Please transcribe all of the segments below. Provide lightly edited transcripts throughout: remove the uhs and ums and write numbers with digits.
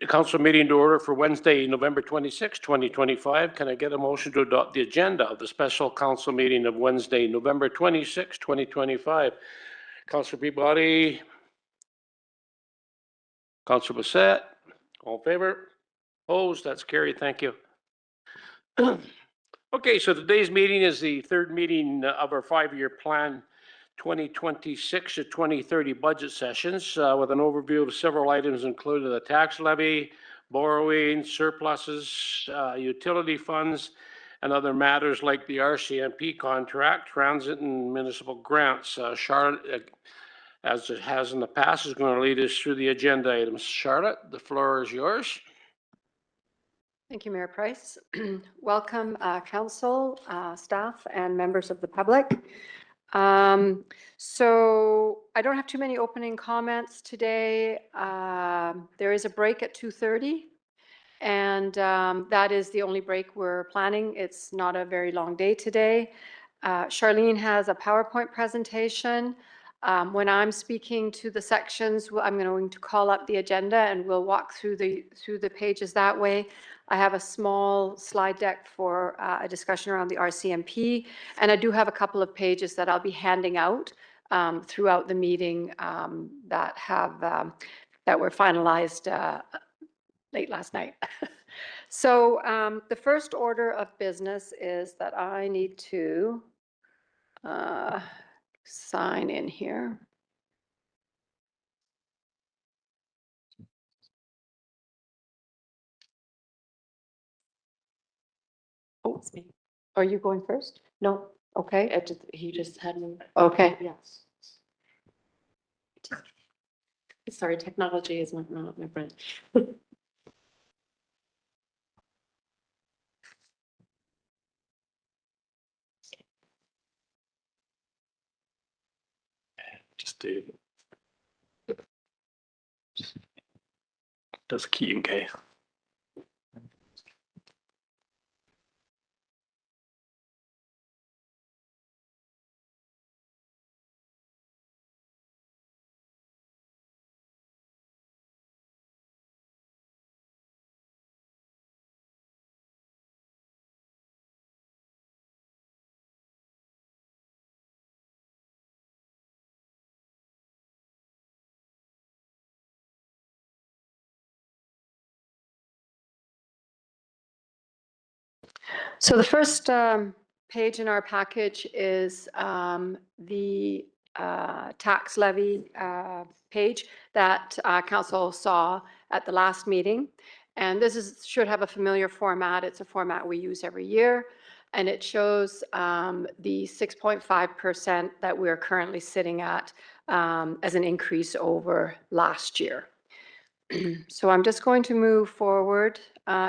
Council meeting to order for Wednesday, November 26, 2025. Can I get a motion to adopt the agenda of the special council meeting of Wednesday, November 26, 2025? Councilor Peabody, Councilor Bassett, all in favor? Opposed? That's carried. Thank you. Okay, so today's meeting is the third meeting of our 5-year plan 2026 to 2030 budget sessions with an overview of several items including the tax levy, borrowing, surpluses, utility funds, and other matters like the RCMP contract, transit and municipal grants. Charlotte, as it has in the past, is going to lead us through the agenda items. Charlotte, the floor is yours. Thank you, Mayor Price. Welcome, council, staff, and members of the public. So I don't have too many opening comments today. There is a break at 2:30, and that is the only break we're planning. It's not a very long day today. Charlene has a PowerPoint presentation. When I'm speaking to the sections, I'm going to call up the agenda and we'll walk through the pages that way. I have a small slide deck for a discussion around the RCMP, and I do have a couple of pages that I'll be handing out throughout the meeting that were finalized late last night. So the first order of business is that I need to sign in here. Oh, it's me. Are you going first? No. Okay. He just had me. Okay. Yes. Sorry, technology is not my friend. Just do. Does key and K. So the first page in our package is the tax levy page that council saw at the last meeting. And this should have a familiar format. It's a format we use every year. And it shows the 6.5% that we're currently sitting at as an increase over last year. So I'm just going to move forward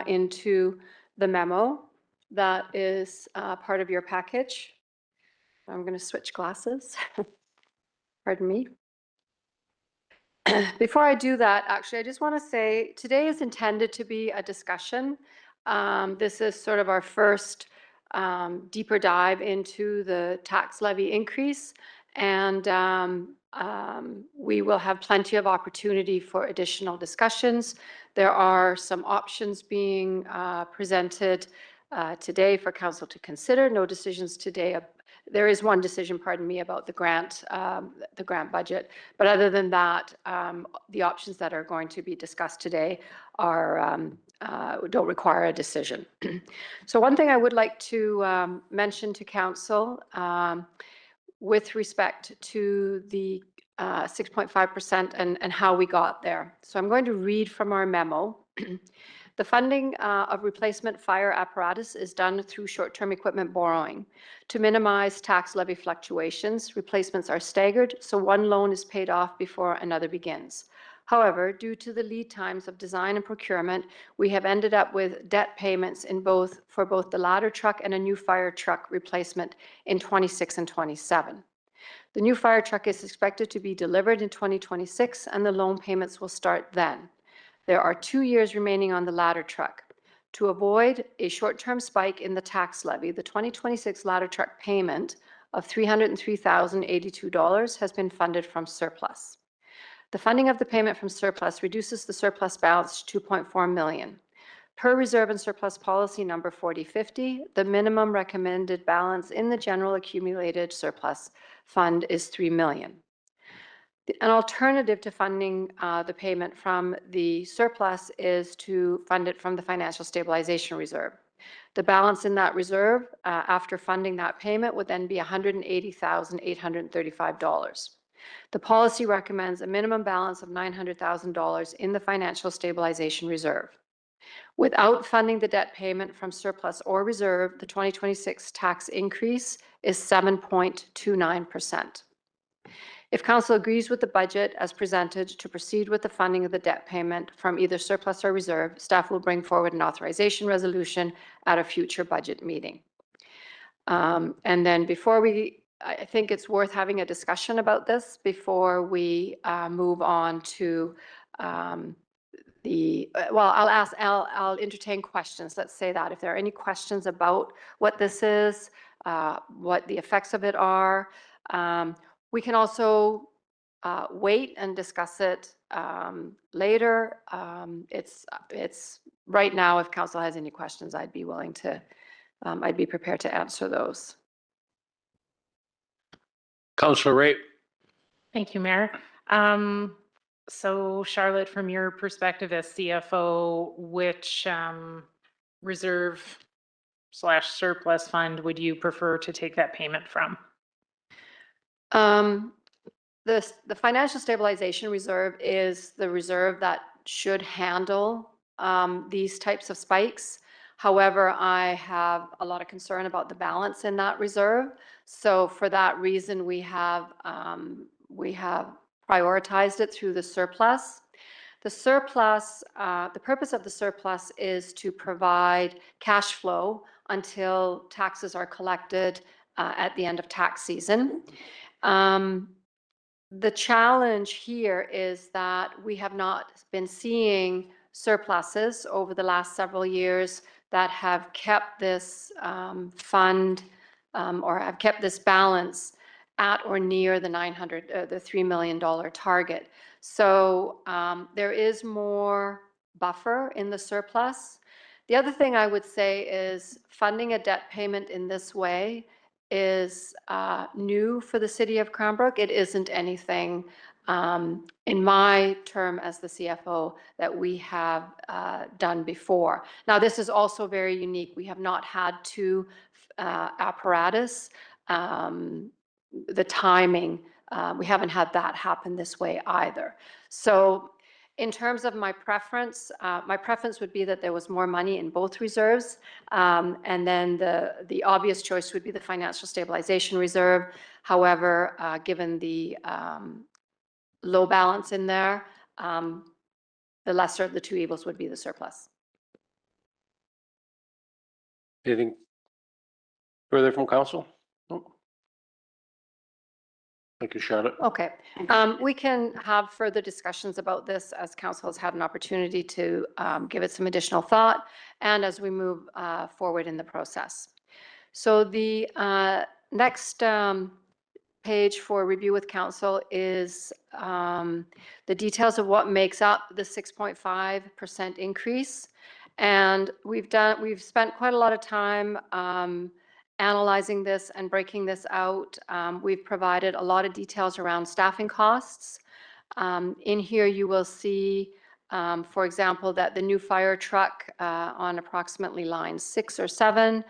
into the memo that is part of your package. I'm going to switch glasses. Pardon me. Before I do that, actually, I just want to say today is intended to be a discussion. This is sort of our first deeper dive into the tax levy increase, and we will have plenty of opportunity for additional discussions. There are some options being presented today for council to consider. No decisions today. There is one decision, pardon me, about the grant budget. But other than that, the options that are going to be discussed today don't require a decision. So one thing I would like to mention to council with respect to the 6.5% and how we got there. So I'm going to read from our memo. The funding of replacement fire apparatus is done through short-term equipment borrowing. To minimize tax levy fluctuations, replacements are staggered, so one loan is paid off before another begins. However, due to the lead times of design and procurement, we have ended up with debt payments for both the ladder truck and a new fire truck replacement in 26 and 27. The new fire truck is expected to be delivered in 2026, and the loan payments will start then. There are 2 years remaining on the ladder truck. To avoid a short-term spike in the tax levy, the 2026 ladder truck payment of $303,082 has been funded from surplus. The funding of the payment from surplus reduces the surplus balance to 2.4 million. Per reserve and surplus policy number 4050, the minimum recommended balance in the general accumulated surplus fund is 3 million. An alternative to funding the payment from the surplus is to fund it from the Financial Stabilization Reserve. The balance in that reserve after funding that payment would then be $180,835. The policy recommends a minimum balance of $900,000 in the Financial Stabilization Reserve. Without funding the debt payment from surplus or reserve, the 2026 tax increase is 7.29%. If Council agrees with the budget as presented to proceed with the funding of the debt payment from either surplus or reserve, staff will bring forward an authorization resolution at a future budget meeting. And then I think it's worth having a discussion about this before we move on to I'll entertain questions. Let's say that if there are any questions about what this is, what the effects of it are. We can also wait and discuss it later. It's right now, if Council has any questions, I'd be prepared to answer those. Councillor Ray. Thank you, Mayor. So Charlotte, from your perspective as CFO, which reserve/surplus fund would you prefer to take that payment from? The Financial Stabilization Reserve is the reserve that should handle these types of spikes. However, I have a lot of concern about the balance in that reserve. So for that reason, we have prioritized it through the surplus. The surplus, the purpose of the surplus is to provide cash flow until taxes are collected at the end of tax season. The challenge here is that we have not been seeing surpluses over the last several years that have kept this fund or have kept this balance at or near the $3 million target. So there is more buffer in the surplus. The other thing I would say is funding a debt payment in this way is new for the City of Cranbrook. It isn't anything in my term as the CFO that we have done before. Now, this is also very unique. We have not had to apparatus. The timing, we haven't had that happen this way either. So in terms of my preference would be that there was more money in both reserves. And then the obvious choice would be the Financial Stabilization Reserve. However, given the low balance in there, the lesser of the two evils would be the surplus. Anything further from Council? No. Thank you, Charlotte. Okay. We can have further discussions about this as Council has had an opportunity to give it some additional thought and as we move forward in the process. So the next page for review with Council is the details of what makes up the 6.5% increase. And we've spent quite a lot of time analyzing this and breaking this out. We've provided a lot of details around staffing costs. In here, you will see, for example, that the new fire truck on approximately line 6 or 7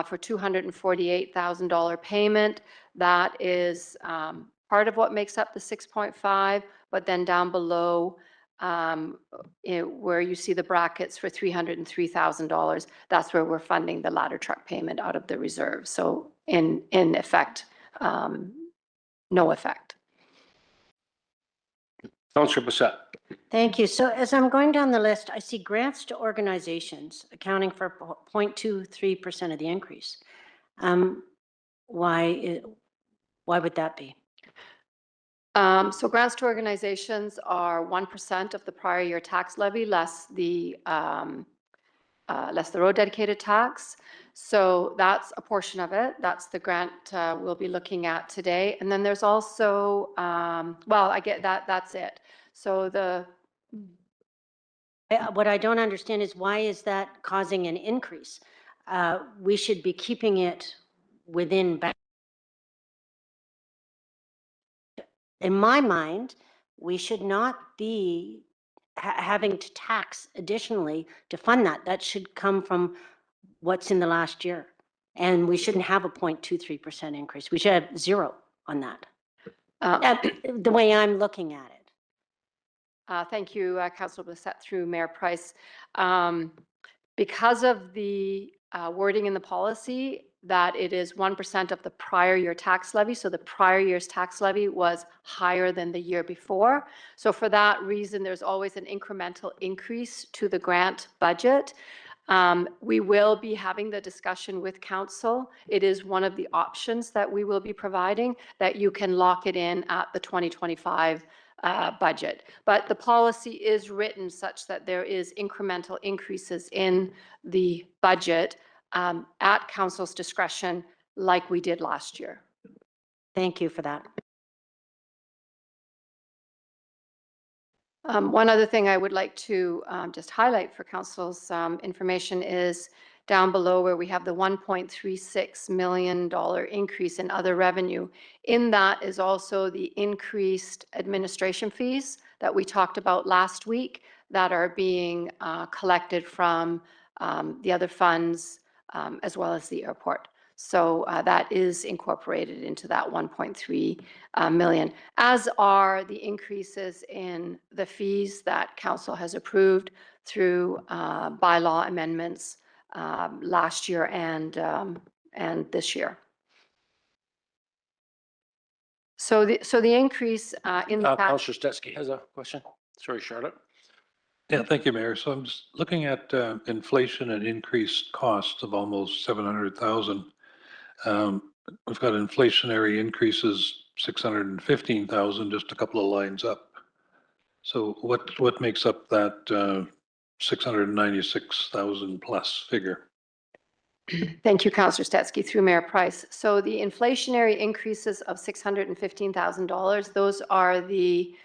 for $248,000 payment. That is part of what makes up the 6.5, but then down below where you see the brackets for $303,000, that's where we're funding the ladder truck payment out of the reserve. So in effect, no effect. Councillor Bissett. Thank you. So as I'm going down the list, I see grants to organizations accounting for 0.23% of the increase. Why would that be? So grants to organizations are 1% of the prior year tax levy less the road dedicated tax. So that's a portion of it. That's the grant we'll be looking at today. And then there's also, well, I get that. That's it. So What I don't understand is why is that causing an increase? We should be keeping it within. In my mind, we should not be having to tax additionally to fund that. That should come from what's in the last year. And we shouldn't have a 0.23% increase. We should have zero on that. The way I'm looking at it. Thank you, Councillor Blissett, through Mayor Price. Because of the wording in the policy that it is 1% of the prior year tax levy, so the prior year's tax levy was higher than the year before. So for that reason, there's always an incremental increase to the grant budget. We will be having the discussion with council. It is one of the options that we will be providing, that you can lock it in at the 2025 budget. But the policy is written such that there is incremental increases in the budget at council's discretion, like we did last year. Thank you for that. One other thing I would like to just highlight for council's information is down below where we have the $1.36 million increase in other revenue. In that is also the increased administration fees that we talked about last week that are being collected from the other funds as well as the airport. So that is incorporated into that 1.3 million, as are the increases in the fees that council has approved through bylaw amendments last year and this year. So the increase in the Councillor Stetsky has a question. Sorry, Charlotte. Yeah, thank you, Mayor. So I'm just looking at inflation and increased costs of almost 700,000. We've got inflationary increases, 615,000, just a couple of lines up. So what makes up that 696,000 plus figure? Thank you, Councillor Stetsky, through Mayor Price. So the inflationary increases of $615,000, those are the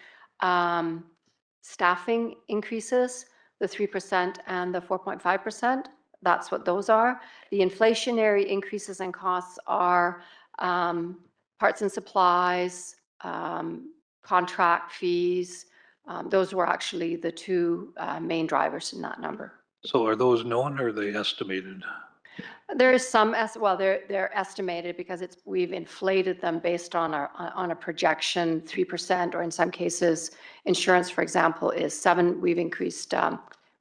staffing increases, the 3% and the 4.5%. That's what those are. The inflationary increases in costs are parts and supplies, contract fees. Those were actually the two main drivers in that number. So are those known or are they estimated? There is some, well, they're estimated because we've inflated them based on a projection, 3%, or in some cases, insurance, for example, is 7%. We've increased,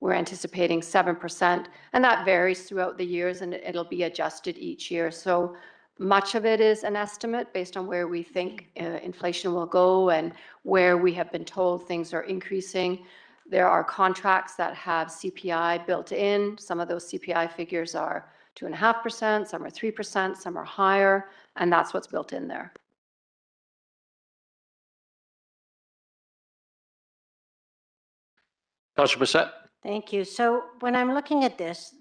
we're anticipating 7%, and that varies throughout the years, and it'll be adjusted each year. So much of it is an estimate based on where we think inflation will go and where we have been told things are increasing. There are contracts that have CPI built in. Some of those CPI figures are 2.5%, some are 3%, some are higher, and that's what's built in there. Councillor Bissett. Thank you. So when I'm looking at this,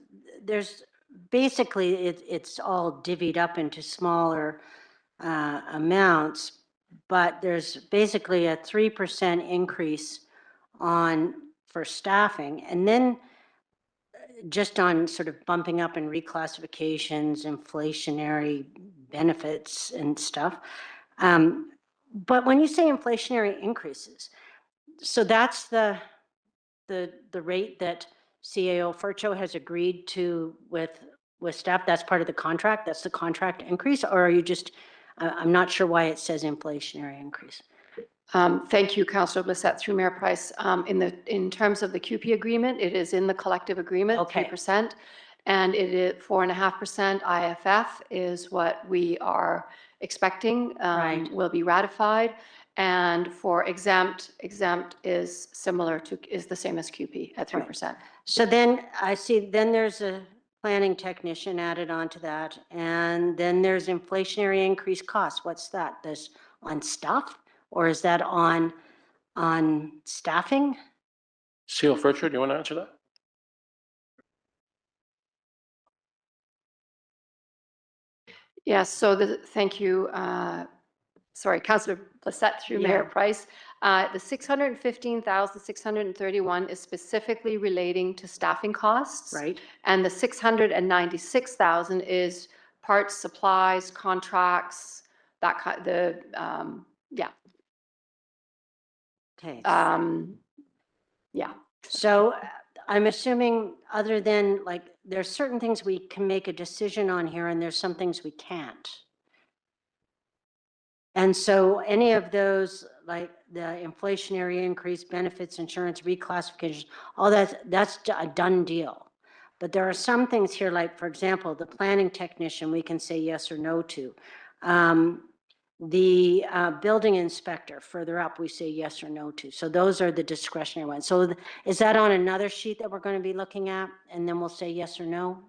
there's basically, it's all divvied up into smaller amounts, but there's basically a 3% increase for staffing. And then just on sort of bumping up in reclassifications, inflationary benefits and stuff. But when you say inflationary increases, so that's the rate that CAO Furcho has agreed to with staff, that's part of the contract, that's the contract increase, or are you just, I'm not sure why it says inflationary increase. Thank you, Councillor Blissett, through Mayor Price. In terms of the CUPE agreement, it is in the collective agreement, Okay. 3%, and it is 4.5% IFF is what we are expecting Right. will be ratified. And for exempt is is the same as CUPE at 3%. So then I see, then there's a planning technician added onto that, and then there's inflationary increased costs. What's that? This on stuff, or is that on staffing? CAO Furcho, do you want to answer that? Yes, so thank you. Sorry, Councillor Plessette through Mayor Price. The 615,631 is specifically relating to staffing costs. Right? And the 696,000 is parts, supplies, contracts, that kind, Okay. yeah. So I'm assuming other than like, there's certain things we can make a decision on here and there's some things we can't. And so any of those, like the inflationary increase, benefits, insurance, reclassification, all that's a done deal. But there are some things here, like, for example, the planning technician, we can say yes or no to. The building inspector, further up, we say yes or no to. So those are the discretionary ones. So is that on another sheet that we're going to be looking at? And then we'll say yes or no?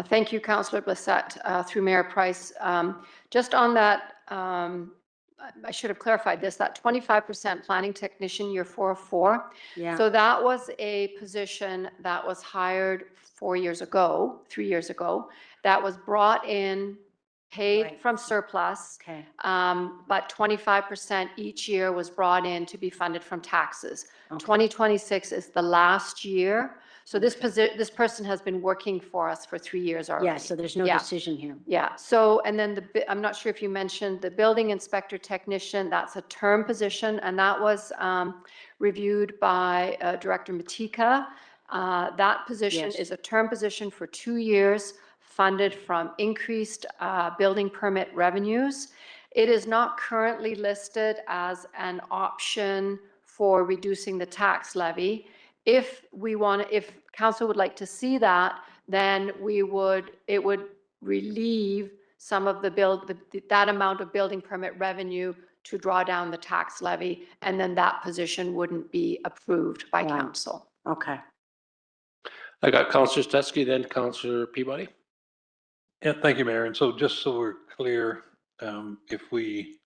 Thank you, Councillor Blissett, through Mayor Price. Just on that, I should have clarified this, that 25% planning technician, year 404. Yeah. So that was a position that was hired 3 years ago, that was brought in, paid Right. from surplus. Okay. But 25% each year was brought in to be funded from taxes. Okay. 2026 is the last year. So this person has been working for us for 3 years already. Yeah, so there's no Yeah. decision here. Yeah, so, and then I'm not sure if you mentioned the building inspector technician, that's a term position, and that was reviewed by Director Matika. That position Yes. is a term position for 2 years, funded from increased building permit revenues. It is not currently listed as an option for reducing the tax levy. If council would like to see that, then it would relieve some of that amount of building permit revenue to draw down the tax levy, and then that position wouldn't be approved by Right. council. Okay. I got Councillor Stutzky, then Councillor Peabody. Yeah, thank you, Mayor. And so just so we're clear, if we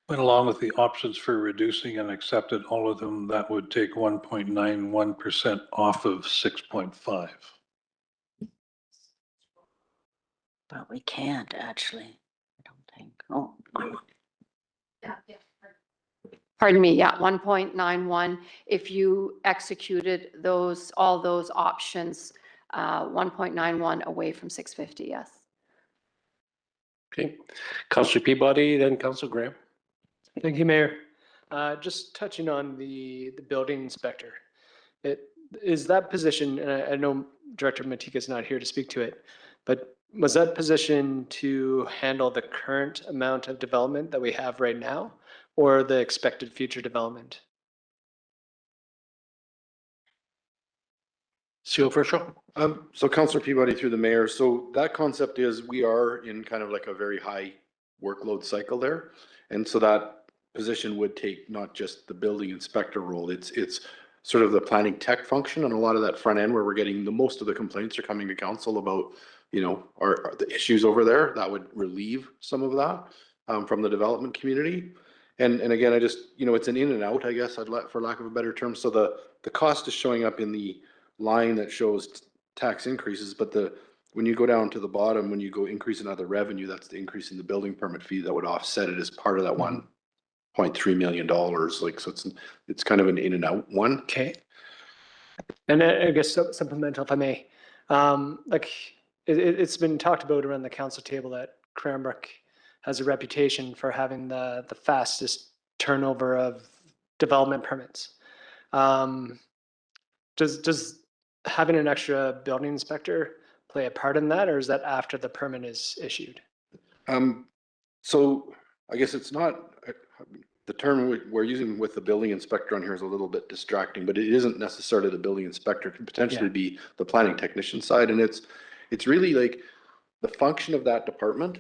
went along with the options for reducing and accepted all of them, that would take 1.91% off of 6.5. But we can't actually, I don't think. Oh, Pardon me, yeah, 1.91. If you executed all those options, 1.91 away from 650, yes. Okay. Councillor Peabody, then Councillor Graham. Thank you, Mayor. Just touching on the building inspector. Is that position, and I know Director Matika is not here to speak to it, but was that position to handle the current amount of development that we have right now or the expected future development? CEO Frischel. So Councillor Peabody through the mayor. So that concept is we are in kind of like a very high workload cycle there. And so that position would take not just the building inspector role, it's sort of the planning tech function and a lot of that front end where we're getting the most of the complaints are coming to council about, you know, are the issues over there. That would relieve some of that from the development community. And again, I just, you know, it's an in and out, I guess, for lack of a better term. So the cost is showing up in the line that shows tax increases, but when you go down to the bottom, when you go increase in other revenue, that's the increase in the building permit fee that would offset it as part of that $1.3 million. Like, so it's kind of an in and out one. Okay. And I guess supplemental, if I may, like it's been talked about around the council table that Cranbrook has a reputation for having the fastest turnover of development permits. Does having an extra building inspector play a part in that, or is that after the permit is issued? So I guess it's not, the term we're using with the building inspector on here is a little bit distracting, but it isn't necessarily the building inspector. It could potentially be the planning technician side. And it's really like the function of that department,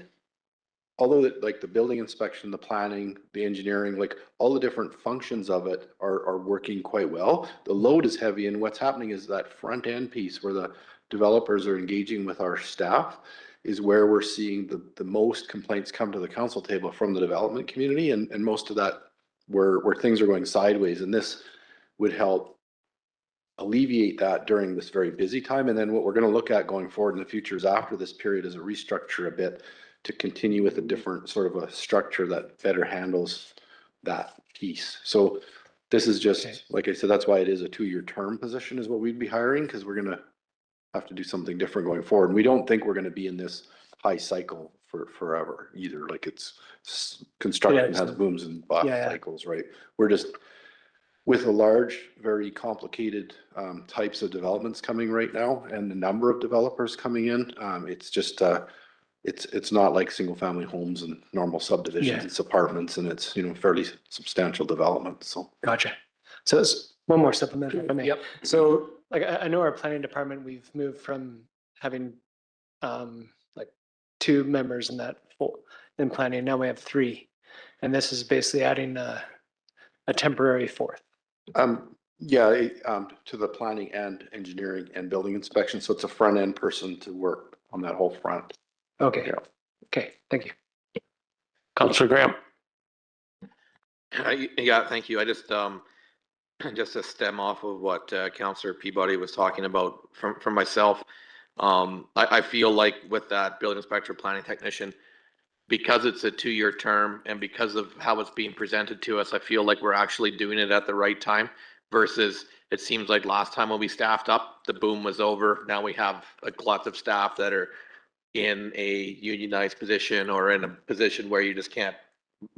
although like the building inspection, the planning, the engineering, like all the different functions of it are working quite well. The load is heavy, and what's happening is that front end piece where the developers are engaging with our staff is where we're seeing the most complaints come to the council table from the development community, and most of that where things are going sideways, and this would help alleviate that during this very busy time. And then what we're going to look at going forward in the future is after this period is a restructure a bit to continue with a different sort of a structure that better handles that piece. So this is Okay. just, like I said, that's why it is a 2-year term position is what we'd be hiring, because we're gonna have to do something different going forward. And we don't think we're gonna be in this high cycle for forever either. Like construction has so- booms and bust Yeah, yeah. cycles, right? We're just, with a large, very complicated types of developments coming right now and the number of developers coming in, it's just, it's not like single family homes and normal subdivisions. Yeah. It's apartments and it's, you know, fairly substantial development, so. Gotcha. So it's one more supplement, if I may. Yep. So like, I know our planning department, we've moved from having like 2 members in that in planning. Now we have 3. And this is basically adding a temporary 4th. Yeah, to the planning and engineering and building inspection. So it's a front end person to work on that whole front. Okay. Yeah. Okay, thank you. Councillor Graham. Yeah, thank you. I just to stem off of what Councillor Peabody was talking about from myself. I feel like with that building inspector planning technician, because it's a 2-year term and because of how it's being presented to us, I feel like we're actually doing it at the right time versus it seems like last time when we staffed up, the boom was over. Now we have a glut of staff that are in a unionized position or in a position where you just can't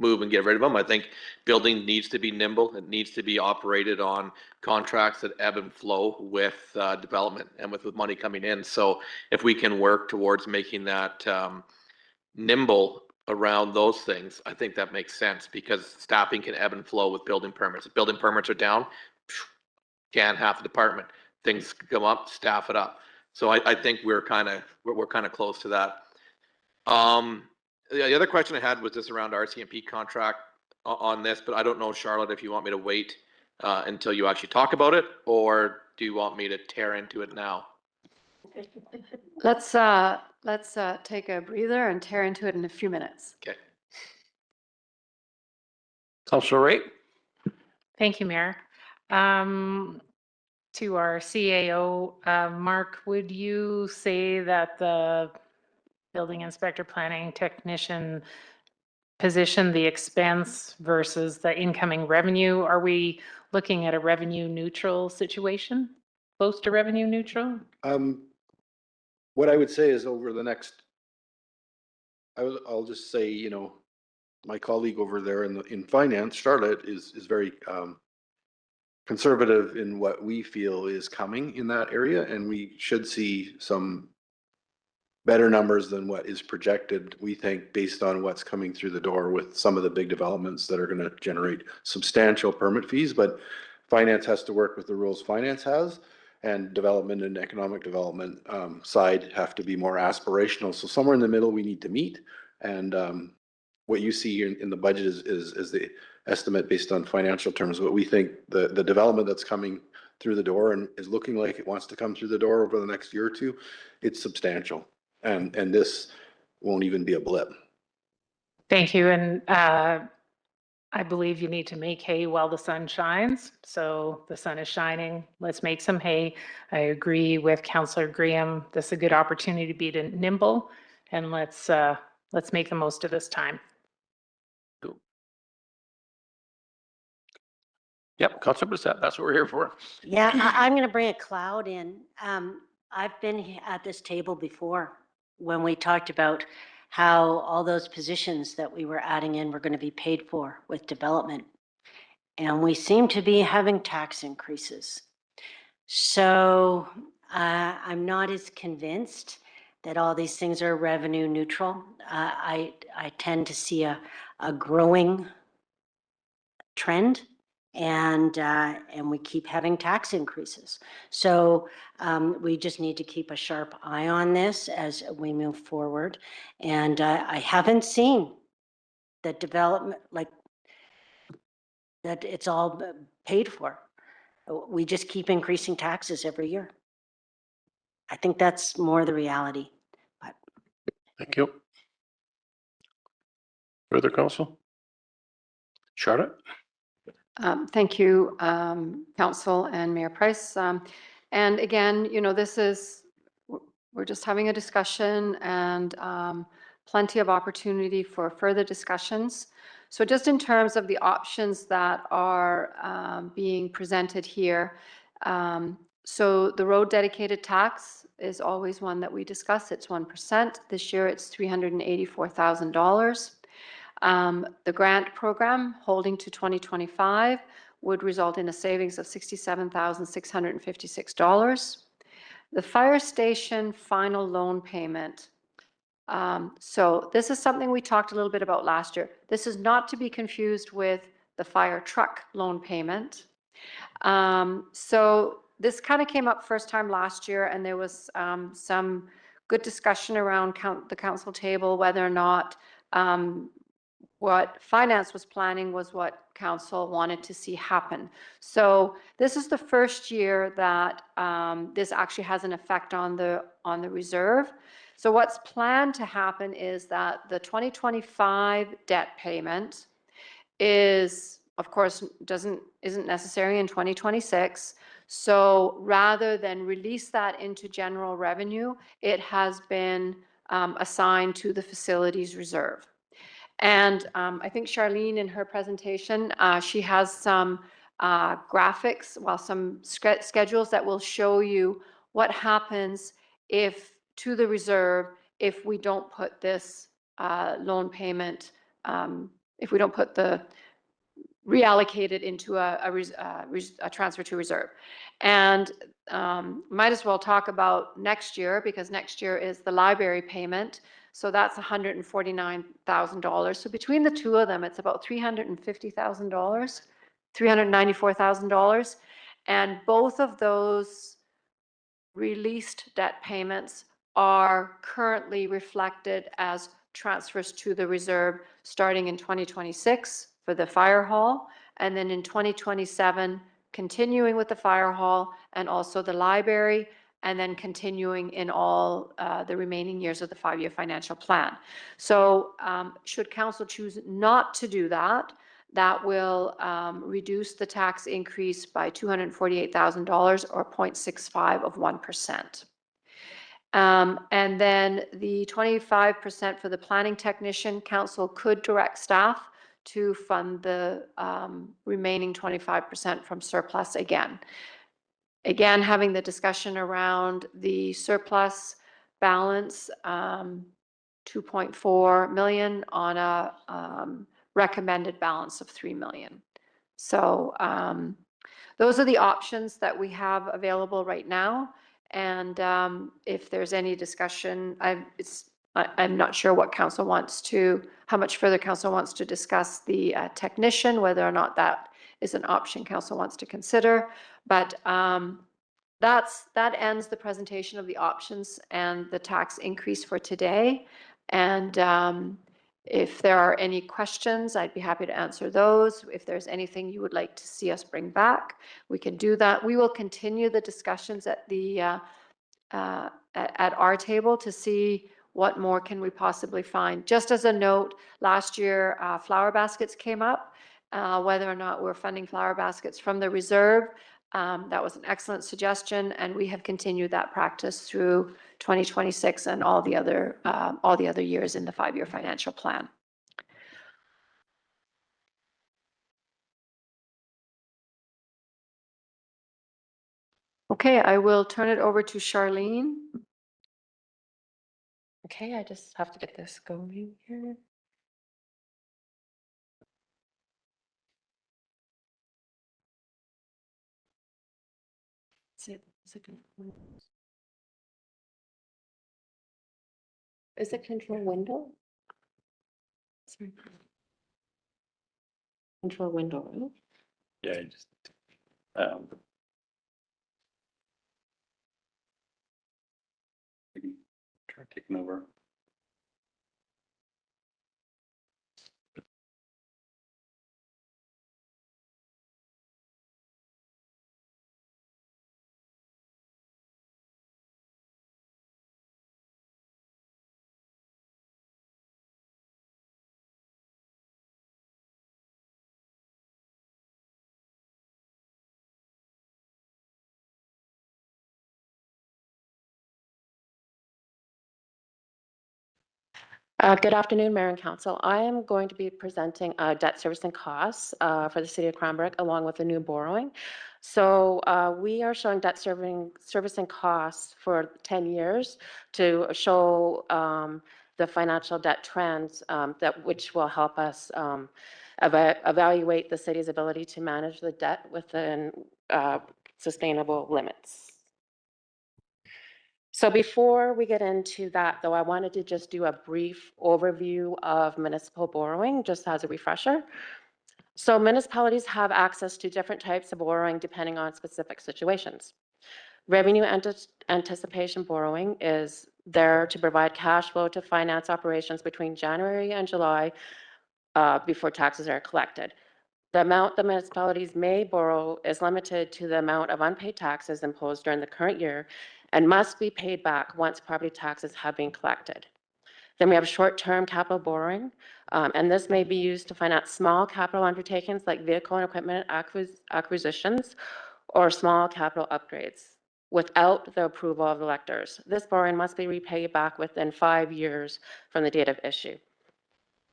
move and get rid of them. I think building needs to be nimble. It needs to be operated on contracts that ebb and flow with development and with money coming in. So if we can work towards making that nimble around those things, I think that makes sense because staffing can ebb and flow with building permits. If building permits are down, can half the department. Things come up, staff it up. So I think we're kind of close to that. The other question I had was just around RCMP contract on this, but I don't know, Charlotte, if you want me to wait until you actually talk about it, or do you want me to tear into it now? Let's take a breather and tear into it in a few minutes. Okay. Councillor Ray. Thank you, Mayor. To our CAO, Mark, would you say that the building inspector planning technician position, the expense versus the incoming revenue, are we looking at a revenue neutral situation? Close to revenue neutral? What I would say is over the next, I'll just say, you know, my colleague over there in finance, Charlotte, is very conservative in what we feel is coming in that area, and we should see some better numbers than what is projected, we think, based on what's coming through the door with some of the big developments that are going to generate substantial permit fees. But finance has to work with the rules finance has, and development and economic development side have to be more aspirational. So somewhere in the middle we need to meet. And what you see in the budget is the estimate based on financial terms. But we think the development that's coming through the door and is looking like it wants to come through the door over the next year or two, it's substantial. And this won't even be a blip. Thank you. And I believe you need to make hay while the sun shines. So the sun is shining. Let's make some hay. I agree with Councillor Graham. This is a good opportunity to be nimble, and let's make the most of this time. Yep, Councillor Brissette, that's what we're here for. Yeah, I'm going to bring a cloud in. I've been at this table before when we talked about how all those positions that we were adding in were going to be paid for with development. And we seem to be having tax increases. So I'm not as convinced that all these things are revenue neutral. I tend to see a growing trend. And we keep having tax increases. So we just need to keep a sharp eye on this as we move forward. And I haven't seen the development, like that it's all paid for. We just keep increasing taxes every year. I think that's more the reality. But Thank you. Further council? Charlotte? Thank you, Council and Mayor Price. And again, you know, we're just having a discussion, and plenty of opportunity for further discussions. So just in terms of the options that are being presented here, so the road dedicated tax is always one that we discuss. It's 1%. This year it's $384,000. The grant program holding to 2025 would result in a savings of $67,656. The fire station final loan payment. So this is something we talked a little bit about last year. This is not to be confused with the fire truck loan payment. So this kind of came up first time last year, and there was some good discussion around the council table whether or not what finance was planning was what council wanted to see happen. So this is the first year that this actually has an effect on the reserve. So what's planned to happen is that the 2025 debt payment is, of course, isn't necessary in 2026. So rather than release that into general revenue, it has been assigned to the facilities reserve. And I think Charlene, in her presentation, she has some graphics, some schedules that will show you what happens to the reserve if we don't put this loan payment, if we don't put reallocate it into a transfer to reserve. And might as well talk about next year, because next year is the library payment. So that's $149,000. So between the two of them, it's about $350,000, $394,000. And both of those released debt payments are currently reflected as transfers to the reserve starting in 2026 for the fire hall, and then in 2027 continuing with the fire hall and also the library, and then continuing in all the remaining years of the 5-year financial plan. So should council choose not to do that, that will reduce the tax increase by $248,000 or 0.65 of 1%. And then the 25% for the planning technician, council could direct staff to fund the remaining 25% from surplus again. Again, having the discussion around the surplus balance, 2.4 million on a recommended balance of 3 million. So those are the options that we have available right now. And if there's any discussion, I'm not sure what council wants to, how much further council wants to discuss the technician, whether or not that is an option council wants to consider. But that ends the presentation of the options and the tax increase for today. And if there are any questions, I'd be happy to answer those. If there's anything you would like to see us bring back, we can do that. We will continue the discussions at the at our table to see what more can we possibly find. Just as a note, last year flower baskets came up, whether or not we're funding flower baskets from the reserve. That was an excellent suggestion, and we have continued that practice through 2026 and all the other years in the 5-year financial plan. Okay, I will turn it over to Charlene. Okay, I just have to get this going here. Is it control window? Sorry. Control window, right? Yeah, just try taking over. Good afternoon, Mayor and Council. I am going to be presenting debt servicing costs for the city of Cranbrook along with the new borrowing. So we are showing debt servicing costs for 10 years to show the financial debt trends which will help us evaluate the city's ability to manage the debt within sustainable limits. So before we get into that, though, I wanted to just do a brief overview of municipal borrowing, just as a refresher. So municipalities have access to different types of borrowing depending on specific situations. Revenue anticipation borrowing is there to provide cash flow to finance operations between January and July before taxes are collected. The amount the municipalities may borrow is limited to the amount of unpaid taxes imposed during the current year and must be paid back once property taxes have been collected. Then we have short-term capital borrowing, and this may be used to finance small capital undertakings like vehicle and equipment acquisitions or small capital upgrades without the approval of the electors. This borrowing must be repaid back within 5 years from the date of issue.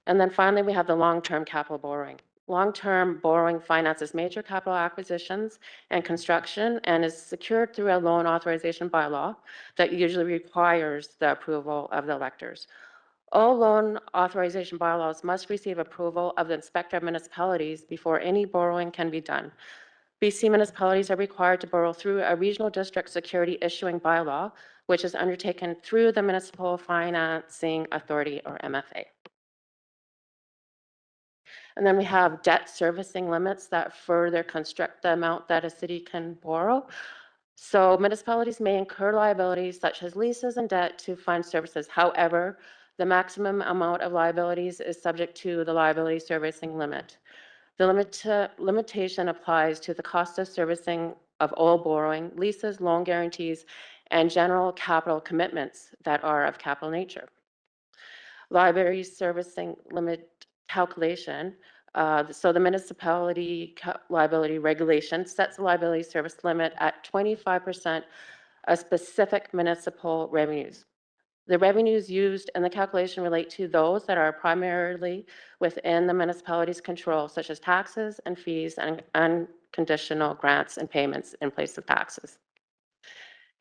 And then finally, we have the long-term capital borrowing. Long-term borrowing finances major capital acquisitions and construction and is secured through a loan authorization bylaw that usually requires the approval of the electors. All loan authorization bylaws must receive approval of the Inspector of Municipalities before any borrowing can be done. BC municipalities are required to borrow through a regional district security issuing bylaw, which is undertaken through the Municipal Financing Authority, or MFA. And then we have debt servicing limits that further constrict the amount that a city can borrow. So municipalities may incur liabilities such as leases and debt to fund services. However, the maximum amount of liabilities is subject to the liability servicing limit. The limitation applies to the cost of servicing of all borrowing, leases, loan guarantees, and general capital commitments that are of capital nature. Liability servicing limit calculation. So the municipality liability regulation sets the liability service limit at 25% of specific municipal revenues. The revenues used in the calculation relate to those that are primarily within the municipality's control, such as taxes and fees and unconditional grants and payments in place of taxes.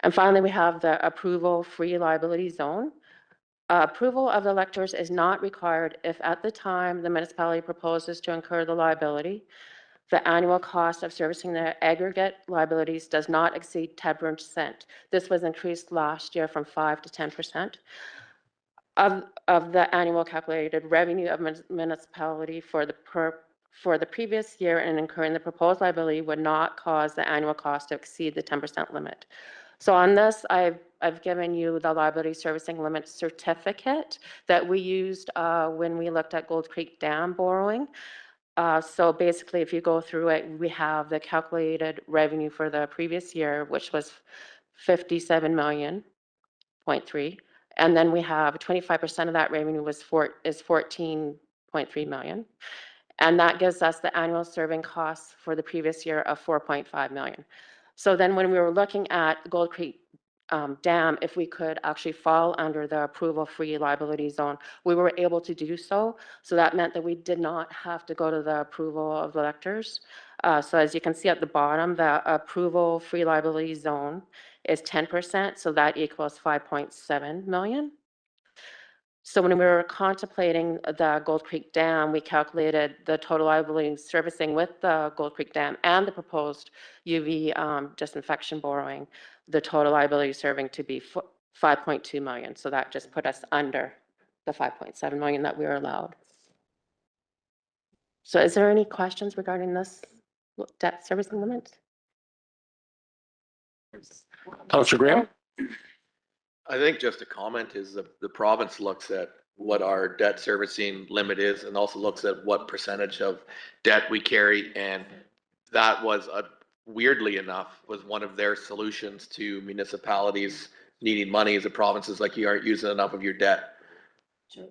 And finally, we have the approval-free liability zone. Approval of the electors is not required if at the time the municipality proposes to incur the liability, the annual cost of servicing their aggregate liabilities does not exceed 10%. This was increased last year from 5 to 10% of the annual calculated revenue of municipality for the previous year, and incurring the proposed liability would not cause the annual cost to exceed the 10% limit. So on this, I've given you the liability servicing limit certificate that we used when we looked at Gold Creek Dam borrowing. So basically, if you go through it, we have the calculated revenue for the previous year, which was 57 million, 0.3. And then we have 25% of that revenue is 14.3 million. And that gives us the annual serving costs for the previous year of 4.5 million. So then when we were looking at Gold Creek Dam, if we could actually fall under the approval-free liability zone, we were able to do so. So that meant that we did not have to go to the approval of the electors. So as you can see at the bottom, the approval-free liability zone is 10%, so that equals 5.7 million. So when we were contemplating the Gold Creek Dam, we calculated the total liability servicing with the Gold Creek Dam and the proposed UV disinfection borrowing, the total liability serving to be 5.2 million. So that just put us under the 5.7 million that we were allowed. So is there any questions regarding this debt servicing limit? Councillor Graham? I think just a comment is the province looks at what our debt servicing limit is and also looks at what percentage of debt we carry. And that was, weirdly enough, was one of their solutions to municipalities needing money as the provinces, like, you aren't using enough of your debt.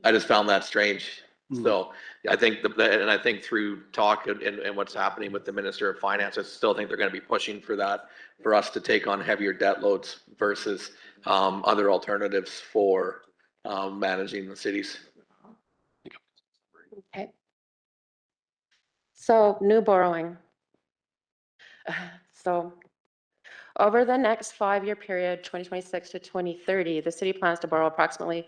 I just found that strange. So I think and I think through talk and what's happening with the Minister of Finance, I still think they're going to be pushing for that, for us to take on heavier debt loads versus other alternatives for managing the cities. So new borrowing. So over the next 5-year period, 2026 to 2030, the city plans to borrow approximately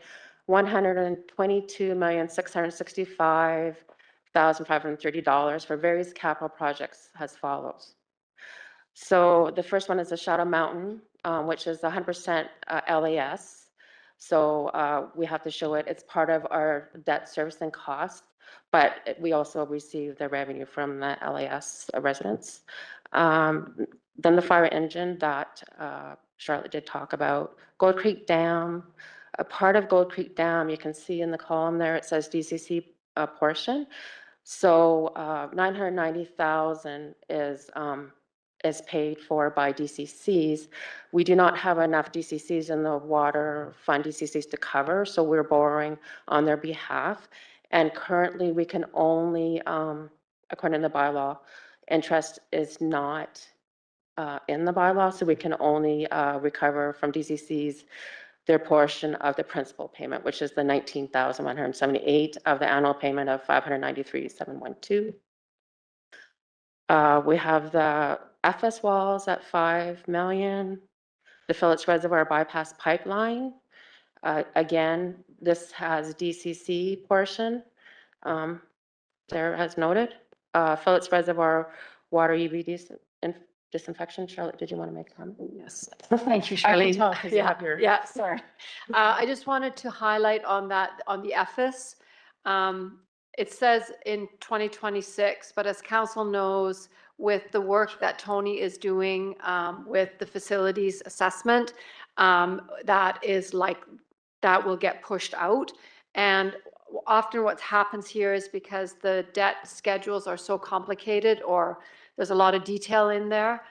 $122,665,530 for various capital projects as follows. So the first one is the Shadow Mountain, which is 100% LAS. So we have to show it, it's part of our debt servicing cost, but we also receive the revenue from the LAS residents. Then the fire engine that Charlotte did talk about. Gold Creek Dam, a part of Gold Creek Dam, you can see in the column there, it says DCC portion. So 990,000 is paid for by DCCs. We do not have enough DCCs in the water fund DCCs to cover, so we're borrowing on their behalf. And currently we can only, according to the bylaw, interest is not in the bylaw, so we can only recover from DCCs their portion of the principal payment, which is the 19,178 of the annual payment of 593,712. We have the FS walls at 5 million, the Phillips Reservoir bypass pipeline. Again, this has DCC portion, there as noted. Phillips Reservoir water UV disinfection. Charlotte, did you want to make a comment? Yes. Thank you, I can Charlene. tell 'cause you have your- Yeah, sorry. I just wanted to highlight on that, on the EFIS. It says in 2026, but as council knows, with the work that Tony is doing with the facilities assessment, that will get pushed out. And often what happens here is because the debt schedules are so complicated, or there's a lot of detail in there.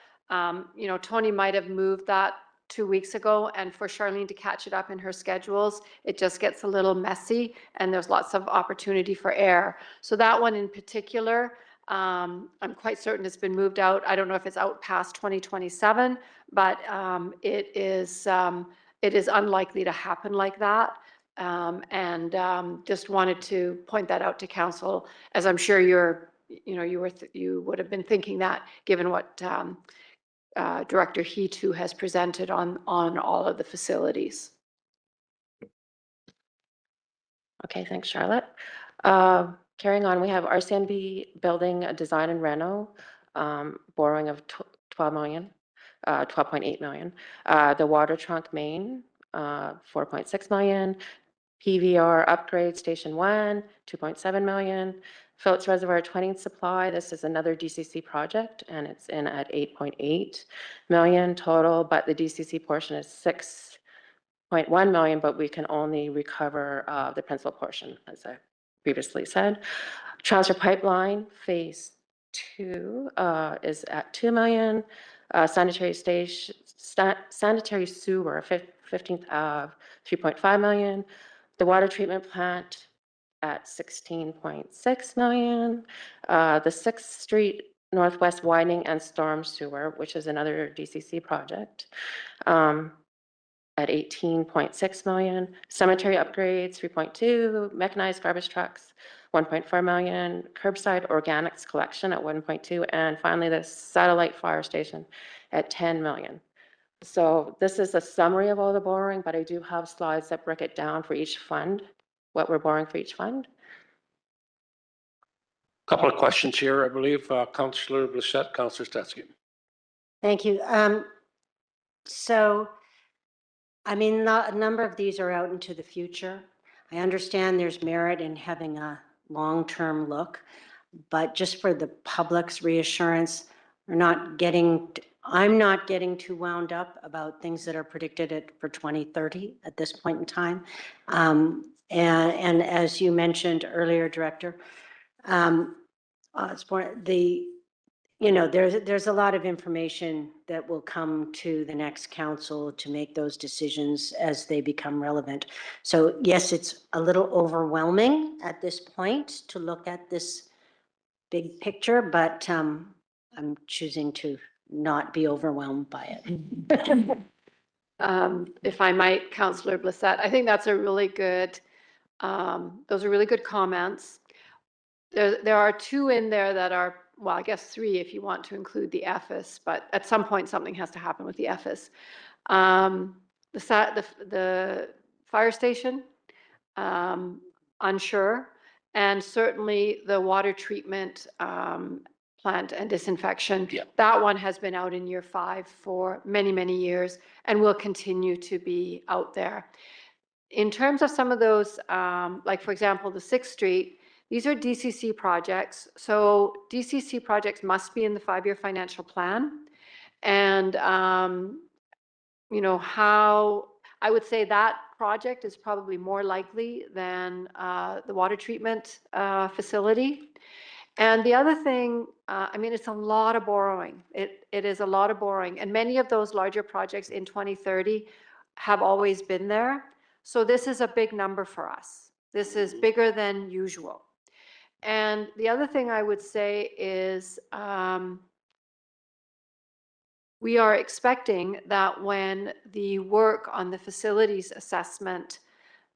Tony might have moved that 2 weeks ago, and for Charlene to catch it up in her schedules, it just gets a little messy, and there's lots of opportunity for error. So that one in particular, I'm quite certain it's been moved out. I don't know if it's out past 2027, but it is unlikely to happen like that. Just wanted to point that out to council, as I'm sure you would have been thinking that, given what Director He2 has presented on all of the facilities. Okay, thanks, Charlotte. Carrying on, we have RCNB building a design and reno, borrowing of 12 million, 12.8 million. The water trunk main, 4.6 million. PVR upgrade station 1, 2.7 million. Phillips Reservoir twinning supply, this is another DCC project, and it's in at 8.8 million total, but the DCC portion is 6.1 million, but we can only recover the principal portion, as I previously said. Transfer pipeline phase 2 is at 2 million. Sanitary sewer, 15th Ave, 3.5 million. The water treatment plant at 16.6 million. The 6th Street Northwest widening and storm sewer, which is another DCC project, at 18.6 million. Cemetery upgrades, 3.2. Mechanized garbage trucks, 1.4 million. Curbside organics collection at 1.2. And finally, the satellite fire station at 10 million. So this is a summary of all the borrowing, but I do have slides that break it down for each fund, what we're borrowing for each fund. Couple of questions here, I believe. Councillor Blissett, Councillor Stetsky. Thank you. So, I mean, a number of these are out into the future. I understand there's merit in having a long-term look, but just for the public's reassurance, I'm not getting too wound up about things that are predicted for 2030 at this point in time. And as you mentioned earlier, Director, there's a lot of information that will come to the next council to make those decisions as they become relevant. So yes, it's a little overwhelming at this point to look at this big picture, but I'm choosing to not be overwhelmed by it. If I might, Councillor Blissett, I think that's a really good, those are really good comments. there are two in there that are, well, I guess three if you want to include the EFS, but at some point something has to happen with the EFS. The fire station, unsure, and certainly the water treatment plant and disinfection. Yeah. That one has been out in year 5 for many, many years and will continue to be out there. In terms of some of those, like for example, the 6th Street, these are DCC projects. So DCC projects must be in the 5-year financial plan. And, you know, how I would say that project is probably more likely than the water treatment facility. And the other thing, I mean, it's a lot of borrowing. It is a lot of borrowing. And many of those larger projects in 2030 have always been there. So this is a big number for us. This is bigger than usual. And the other thing I would say is we are expecting that when the work on the facilities assessment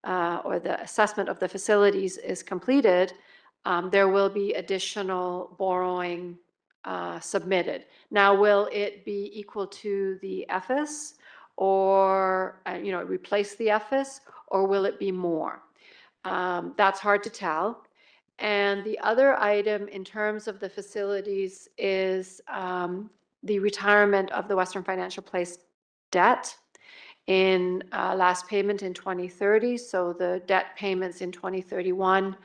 or the assessment of the facilities is completed, there will be additional borrowing submitted. Now, will it be equal to the EFS or, you know, replace the EFS, or will it be more? That's hard to tell. And the other item in terms of the facilities is the retirement of the Western Financial Place debt in last payment in 2030. So the debt payments in 2031.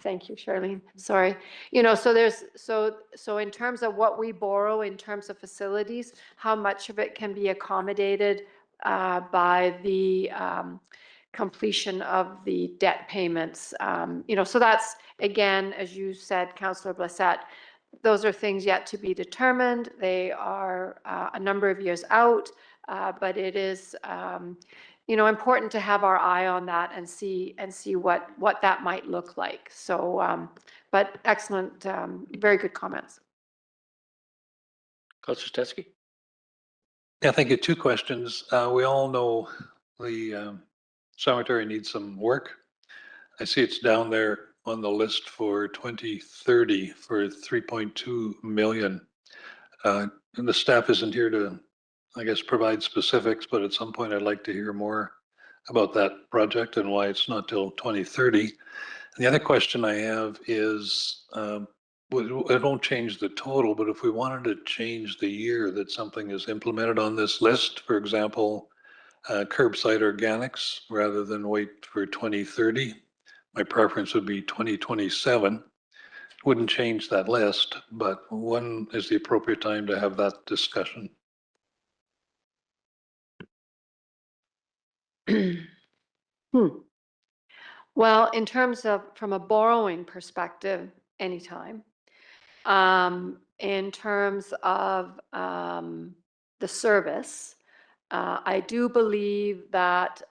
Thank you, Charlene. Sorry. You know, so there's, so in terms of what we borrow in terms of facilities, how much of it can be accommodated by the completion of the debt payments. You know, so that's, again, as you said, Councillor Blissett, those are things yet to be determined. They are a number of years out, but it is, you know, important to have our eye on that and see what that might look like. So, but excellent, very good comments. Councillor Stetsky? Yeah, thank you. 2 questions. We all know the cemetery needs some work. I see it's down there on the list for 2030 for 3.2 million. And the staff isn't here to, I guess, provide specifics, but at some point I'd like to hear more about that project and why it's not till 2030. And the other question I have is, it won't change the total, but if we wanted to change the year that something is implemented on this list, for example, curbside organics, rather than wait for 2030, my preference would be 2027. Wouldn't change that list, but when is the appropriate time to have that discussion? Well, in terms of from a borrowing perspective, anytime. In terms of the service, I do believe that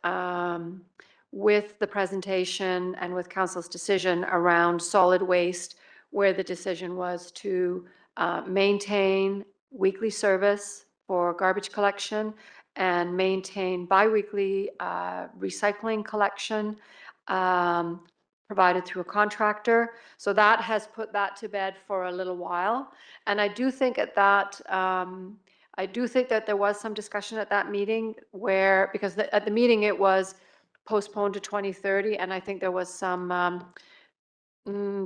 with the presentation and with Council's decision around solid waste, where the decision was to maintain weekly service for garbage collection and maintain biweekly recycling collection provided through a contractor. So that has put that to bed for a little while. And I do think at that, I do think that there was some discussion at that meeting where, because at the meeting it was postponed to 2030, and I think there was some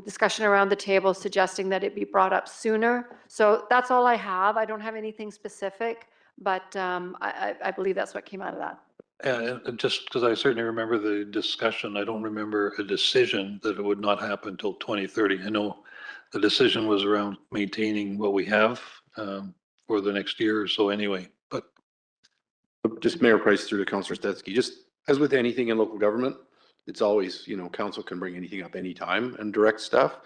discussion around the table suggesting that it be brought up sooner. So that's all I have. I don't have anything specific, but I believe that's what came out of that. And just because I certainly remember the discussion, I don't remember a decision that it would not happen until 2030. I know the decision was around maintaining what we have for the next year or so anyway, but. Just Mayor Price through to Councillor Stetsky, just as with anything in local government, it's always, you know, council can bring anything up anytime and direct staff.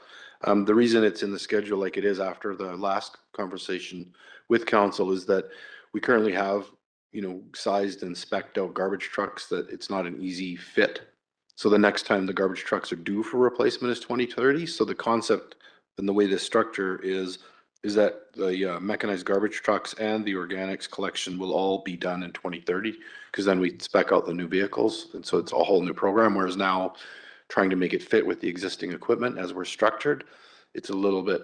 The reason it's in the schedule like it is after the last conversation with council is that we currently have, you know, sized and spec'd out garbage trucks that it's not an easy fit. So the next time the garbage trucks are due for replacement is 2030. So the concept and the way this structure is that the mechanized garbage trucks and the organics collection will all be done in 2030, because then we spec out the new vehicles. And so it's a whole new program. Whereas now trying to make it fit with the existing equipment as we're structured, it's a little bit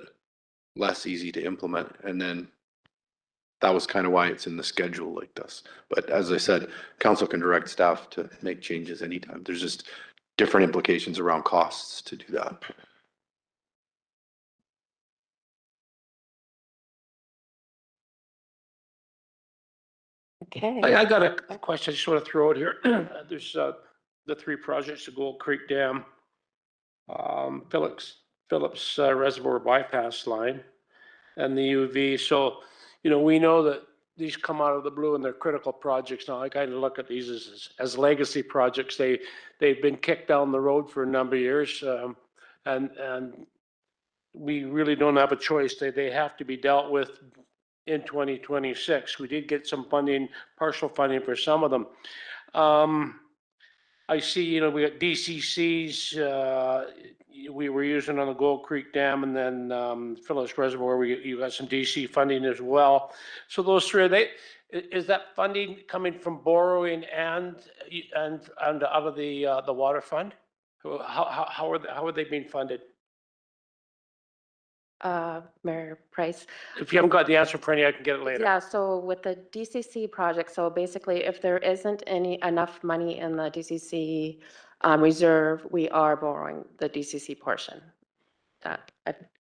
less easy to implement. And then that was kind of why it's in the schedule like this. But as I said, council can direct staff to make changes anytime. There's just different implications around costs to do that. Okay. I got a question I just want to throw out here. There's the three projects, the Gold Creek Dam, Phillips Reservoir Bypass Line, and the UV. So, we know that these come out of the blue and they're critical projects. Now, I kind of look at these as legacy projects. They've been kicked down the road for a number of years, and we really don't have a choice. They have to be dealt with in 2026. We did get some funding, partial funding for some of them. I see, we got DCCs, we were using on the Gold Creek Dam, and then Phillips Reservoir, you got some DC funding as well. So those three, is that funding coming from borrowing and out of the water fund? How are they being funded? Mayor Price. If you haven't got the answer for any, I can get it later. Yeah, so with the DCC project, so basically if there isn't enough money in the DCC reserve, we are borrowing the DCC portion.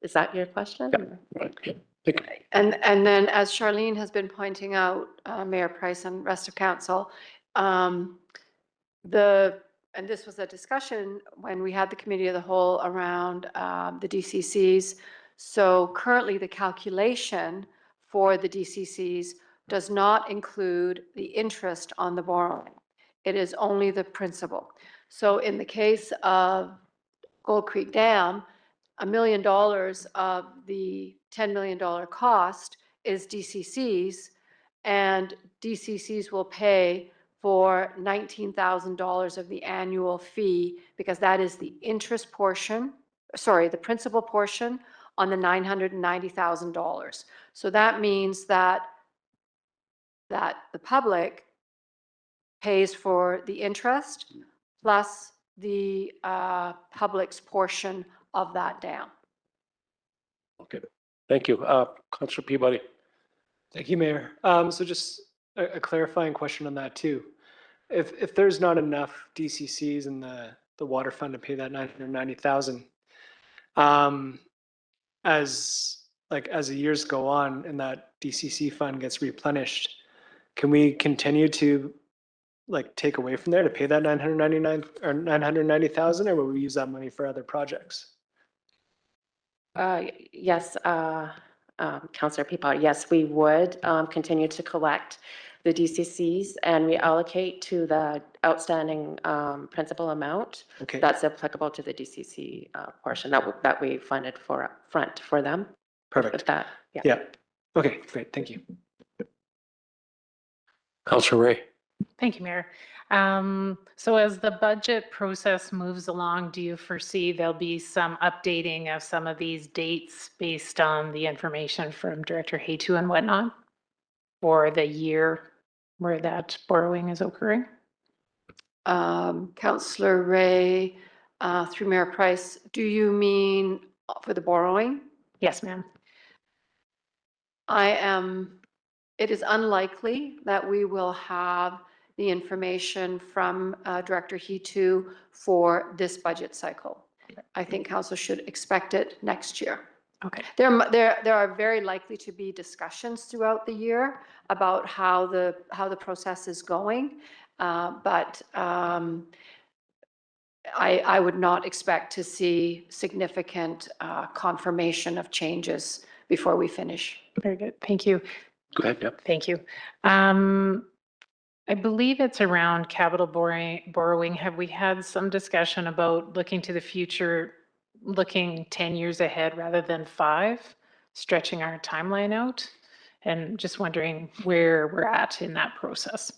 Is that your question? Yeah. And then, as Charlene has been pointing out, Mayor Price and rest of council, and this was a discussion when we had the committee of the whole around the DCCs. So currently, the calculation for the DCCs does not include the interest on the borrowing. It is only the principal. So in the case of Gold Creek Dam, $1 million of the $10 million cost is DCCs, and DCCs will pay for $19,000 of the annual fee, because that is the interest portion, the principal portion on the $990,000. So that means that the public pays for the interest plus the public's portion of that dam. Okay, thank you. Councilor Peabody. Thank you, Mayor. So just a clarifying question on that too. If there's not enough DCCs in the water fund to pay that $990,000, as the years go on and that DCC fund gets replenished, can we continue to take away from there to pay that $990,000, or will we use that money for other projects? Yes, Councillor Peabody, yes, we would continue to collect the DCCs and reallocate to the outstanding principal amount Okay. that's applicable to the DCC portion that we funded for upfront for them. Perfect. With that, yeah. Yeah. Okay, great. Thank you. Councilor Ray. Thank you, Mayor. So as the budget process moves along, do you foresee there'll be some updating of some of these dates based on the information from Director Haytu and whatnot, for the year where that borrowing is occurring? Councillor Ray, through Mayor Price, do you mean for the borrowing? Yes, ma'am. It is unlikely that we will have the information from Director Haytu for this budget cycle. I think council should expect it next year. Okay. There are very likely to be discussions throughout the year about how the process is going, but I would not expect to see significant confirmation of changes before we finish. Very good. Thank you. Go ahead, yep. Thank you. I believe it's around capital borrowing. Have we had some discussion about looking to the future, looking 10 years ahead rather than 5, stretching our timeline out? And just wondering where we're at in that process.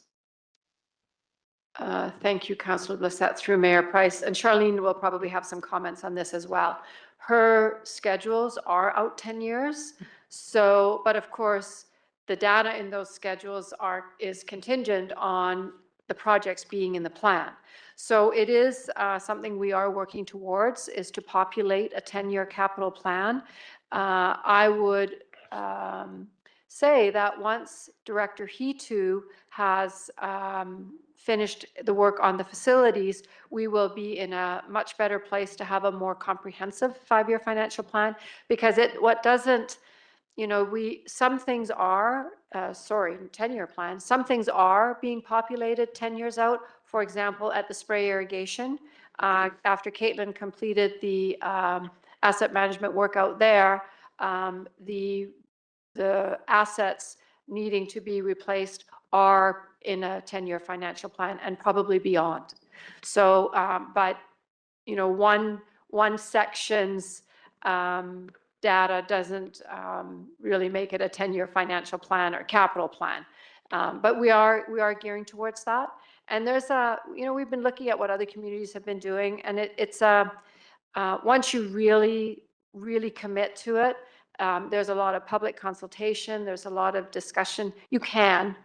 Thank you, Councillor Blissett, through Mayor Price. And Charlene will probably have some comments on this as well. Her schedules are out 10 years. So, but of course, the data in those schedules is contingent on the projects being in the plan. So it is something we are working towards, is to populate a 10-year capital plan. I would say that once Director Hetu has finished the work on the facilities, we will be in a much better place to have a more comprehensive 5-year financial plan, because what doesn't, some things are, 10-year plan, some things are being populated 10 years out. For example, at the spray irrigation, after Caitlin completed the asset management work out there, the assets needing to be replaced are in a 10-year financial plan and probably beyond. So, but, one section's data doesn't really make it a 10-year financial plan or capital plan. But we are gearing towards that. And there's we've been looking at what other communities have been doing, and it's once you really commit to it, there's a lot of public consultation. There's a lot of discussion. You don't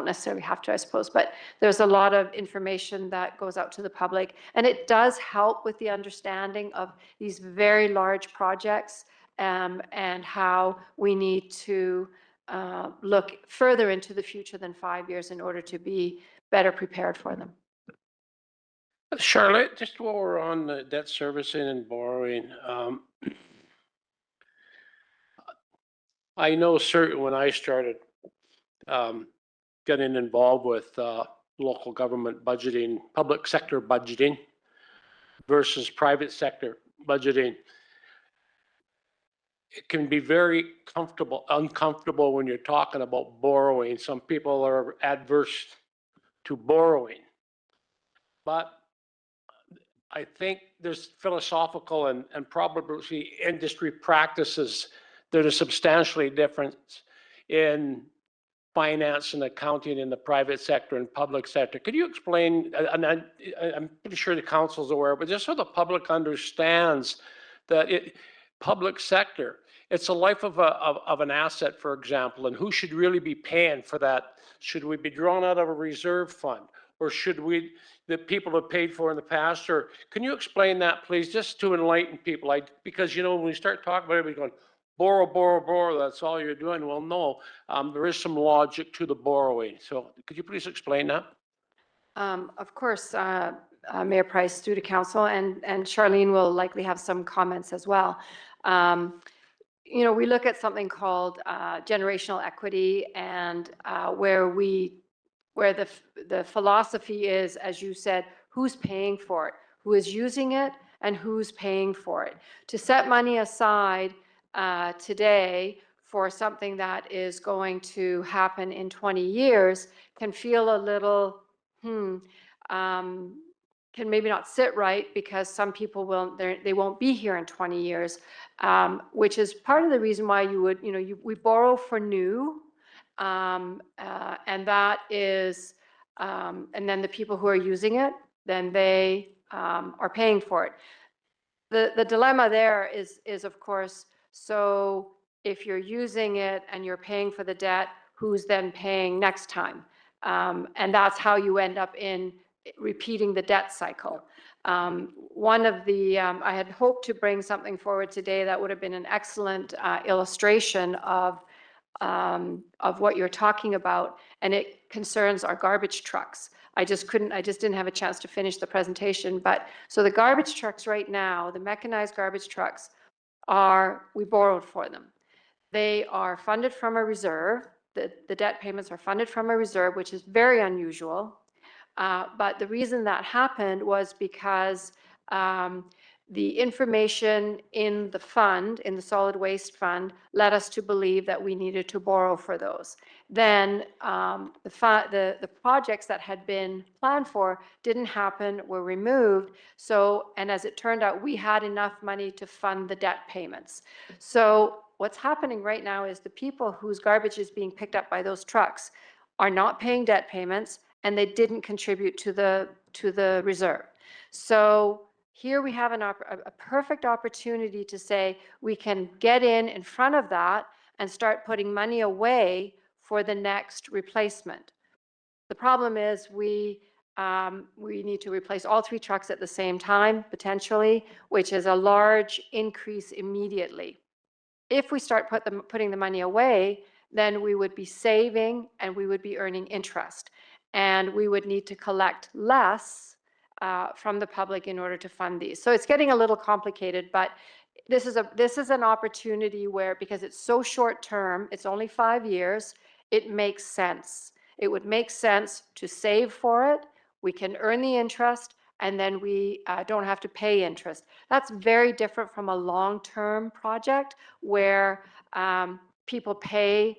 necessarily have to, I suppose, but there's a lot of information that goes out to the public, and it does help with the understanding of these very large projects, and how we need to look further into the future than 5 years in order to be better prepared for them. Charlotte, just while we're on the debt servicing and borrowing, I know certain when I started getting involved with local government budgeting, public sector budgeting versus private sector budgeting, it can be very uncomfortable when you're talking about borrowing. Some people are adverse to borrowing, but I think there's philosophical and probably industry practices that are substantially different in finance and accounting in the private sector and public sector. Could you explain, and I'm pretty sure the council's aware, but just so the public understands that public sector, it's a life of an asset, for example, and who should really be paying for that? Should we be drawn out of a reserve fund? Or should the people have paid for in the past? Or can you explain that, please, just to enlighten people? Because, when we start talking about it, we're going, borrow, that's all you're doing. Well, no, there is some logic to the borrowing. So could you please explain that? Of course, Mayor Price, through to council, and Charlene will likely have some comments as well. We look at something called generational equity, and where the philosophy is, as you said, who's paying for it, who is using it, and who's paying for it. To set money aside today for something that is going to happen in 20 years can feel a little, can maybe not sit right, because some people they won't be here in 20 years, which is part of the reason why we borrow for new. And that is, and then the people who are using it, then they are paying for it. The dilemma there is of course, so if you're using it and you're paying for the debt, who's then paying next time? And that's how you end up in repeating the debt cycle. One of the, I had hoped to bring something forward today that would have been an excellent illustration of what you're talking about, and it concerns our garbage trucks. I just didn't have a chance to finish the presentation, but so the garbage trucks right now, the mechanized garbage trucks we borrowed for them. They are funded from a reserve. The debt payments are funded from a reserve, which is very unusual. But the reason that happened was because the information in the fund, in the solid waste fund, led us to believe that we needed to borrow for those. Then the projects that had been planned for didn't happen, were removed. So, and as it turned out, we had enough money to fund the debt payments. So what's happening right now is the people whose garbage is being picked up by those trucks are not paying debt payments, and they didn't contribute to the reserve. So here we have a perfect opportunity to say we can get in front of that and start putting money away for the next replacement. The problem is we need to replace all 3 trucks at the same time, potentially, which is a large increase immediately. If we start putting the money away, then we would be saving and we would be earning interest. And we would need to collect less from the public in order to fund these. So it's getting a little complicated, but this is an opportunity where, because it's so short term, it's only 5 years, it makes sense. It would make sense to save for it. We can earn the interest, and then we don't have to pay interest. That's very different from a long-term project where people pay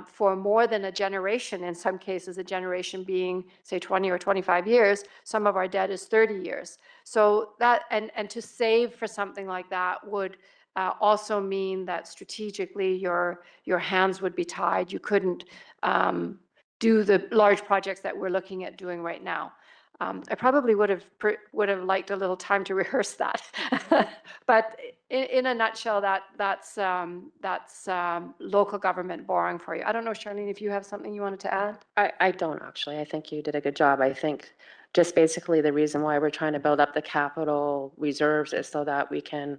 for more than a generation, in some cases, a generation being, say, 20 or 25 years. Some of our debt is 30 years. So that, and to save for something like that would also mean that strategically your hands would be tied. You couldn't do the large projects that we're looking at doing right now. I probably would have liked a little time to rehearse that, but in a nutshell, that's local government borrowing for you. I don't know, Charlene, if you have something you wanted to add. I don't actually. I think you did a good job. I think just basically the reason why we're trying to build up the capital reserves is so that we can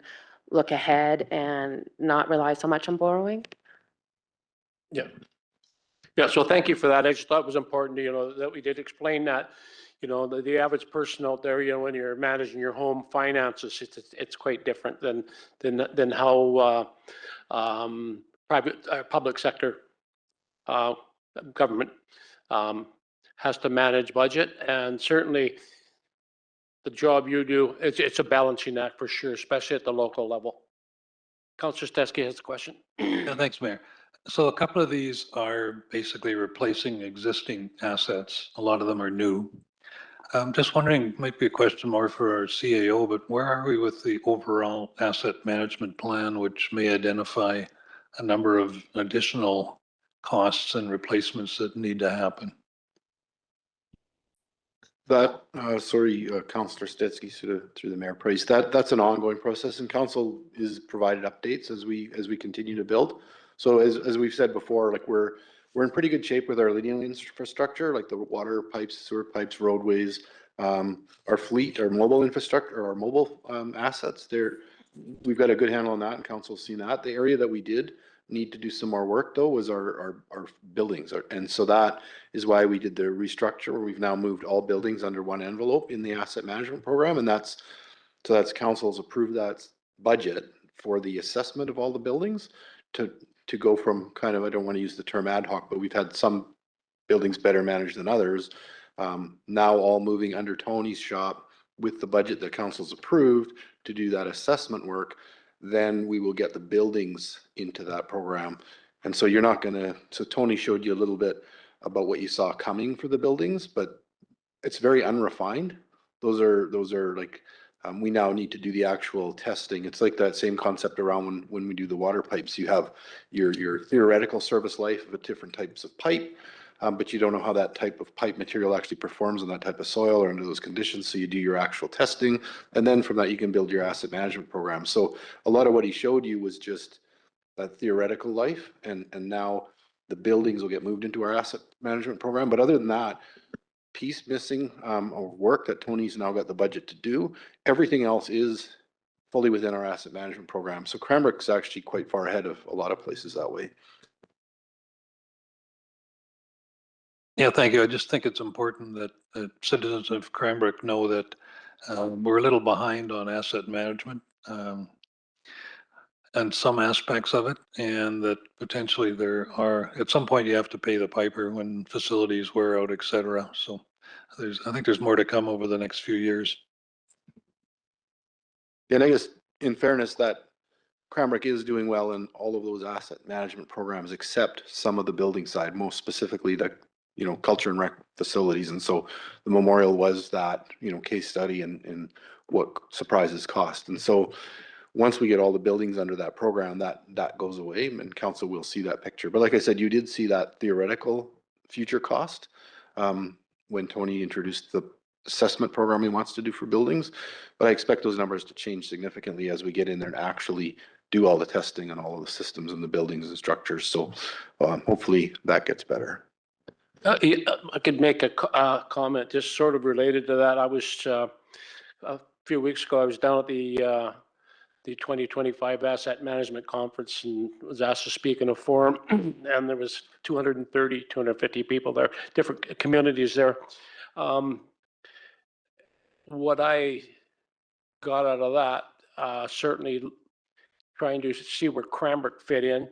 look ahead and not rely so much on borrowing. Yeah. Yeah, so thank you for that. I just thought it was important, that we did explain that, the average person out there, when you're managing your home finances, it's quite different than how public sector government has to manage budget. And certainly the job you do, it's a balancing act for sure, especially at the local level. Councillor Stetsky has a question. Yeah, thanks, Mayor. So a couple of these are basically replacing existing assets. A lot of them are new. I'm just wondering, might be a question more for our CAO, but where are we with the overall asset management plan, which may identify a number of additional costs and replacements that need to happen? That, Councillor Stetsky through the mayor praise, that's an ongoing process, and council is provided updates as we continue to build. So as we've said before, like we're in pretty good shape with our leading infrastructure, like the water pipes, sewer pipes, roadways, our fleet, our mobile infrastructure, our mobile assets. We've got a good handle on that, and council's seen that. The area that we did need to do some more work though was our buildings, and so that is why we did the restructure, where we've now moved all buildings under one envelope in the asset management program, and that's council's approved that budget for the assessment of all the buildings to go from kind of, I don't want to use the term ad hoc, but we've had some buildings better managed than others. Now all moving under Tony's shop with the budget that council's approved to do that assessment work, then we will get the buildings into that program. And so you're not gonna, so Tony showed you a little bit about what you saw coming for the buildings, but it's very unrefined. Those are like, we now need to do the actual testing. It's like that same concept around when we do the water pipes. You have your theoretical service life of the different types of pipe, but you don't know how that type of pipe material actually performs in that type of soil or under those conditions. So you do your actual testing, and then from that you can build your asset management program. So a lot of what he showed you was just that theoretical life, and now the buildings will get moved into our asset management program. But other than that, piece missing or work that Tony's now got the budget to do, everything else is fully within our asset management program. So Cranbrook's actually quite far ahead of a lot of places that way. Yeah, thank you. I just think it's important that citizens of Cranbrook know that we're a little behind on asset management and some aspects of it, and that potentially there are, at some point you have to pay the piper when facilities wear out, et cetera. So I think there's more to come over the next few years. And I guess in fairness, that Cranbrook is doing well in all of those asset management programs, except some of the building side, most specifically the culture and rec facilities. And so the memorial was that, case study in what surprises cost. And so once we get all the buildings under that program, that goes away, and council will see that picture. But like I said, you did see that theoretical future cost when Tony introduced the assessment program he wants to do for buildings. But I expect those numbers to change significantly as we get in there and actually do all the testing on all of the systems and the buildings and structures. So hopefully that gets better. I could make a comment just sort of related to that. I was, a few weeks ago, I was down at the 2025 Asset Management Conference and was asked to speak in a forum, and there was 230, 250 people there, different communities there. What I got out of that, certainly trying to see where Cranbrook fit in.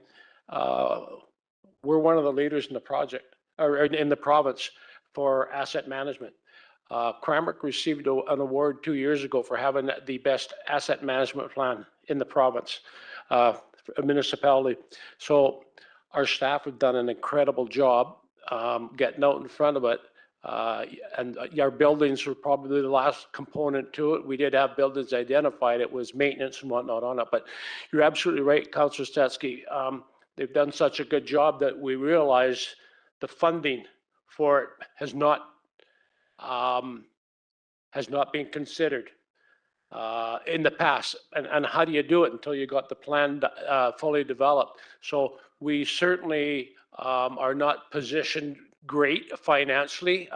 We're one of the leaders in the project, or in the province for asset management. Cranbrook received an award 2 years ago for having the best asset management plan in the province, a municipality. So our staff have done an incredible job getting out in front of it. And our buildings were probably the last component to it. We did have buildings identified. It was maintenance and whatnot on it. But you're absolutely right, Councillor Stetsky. They've done such a good job that we realize the funding for it has not been considered in the past. And how do you do it until you got the plan fully developed? So we certainly are not positioned great financially.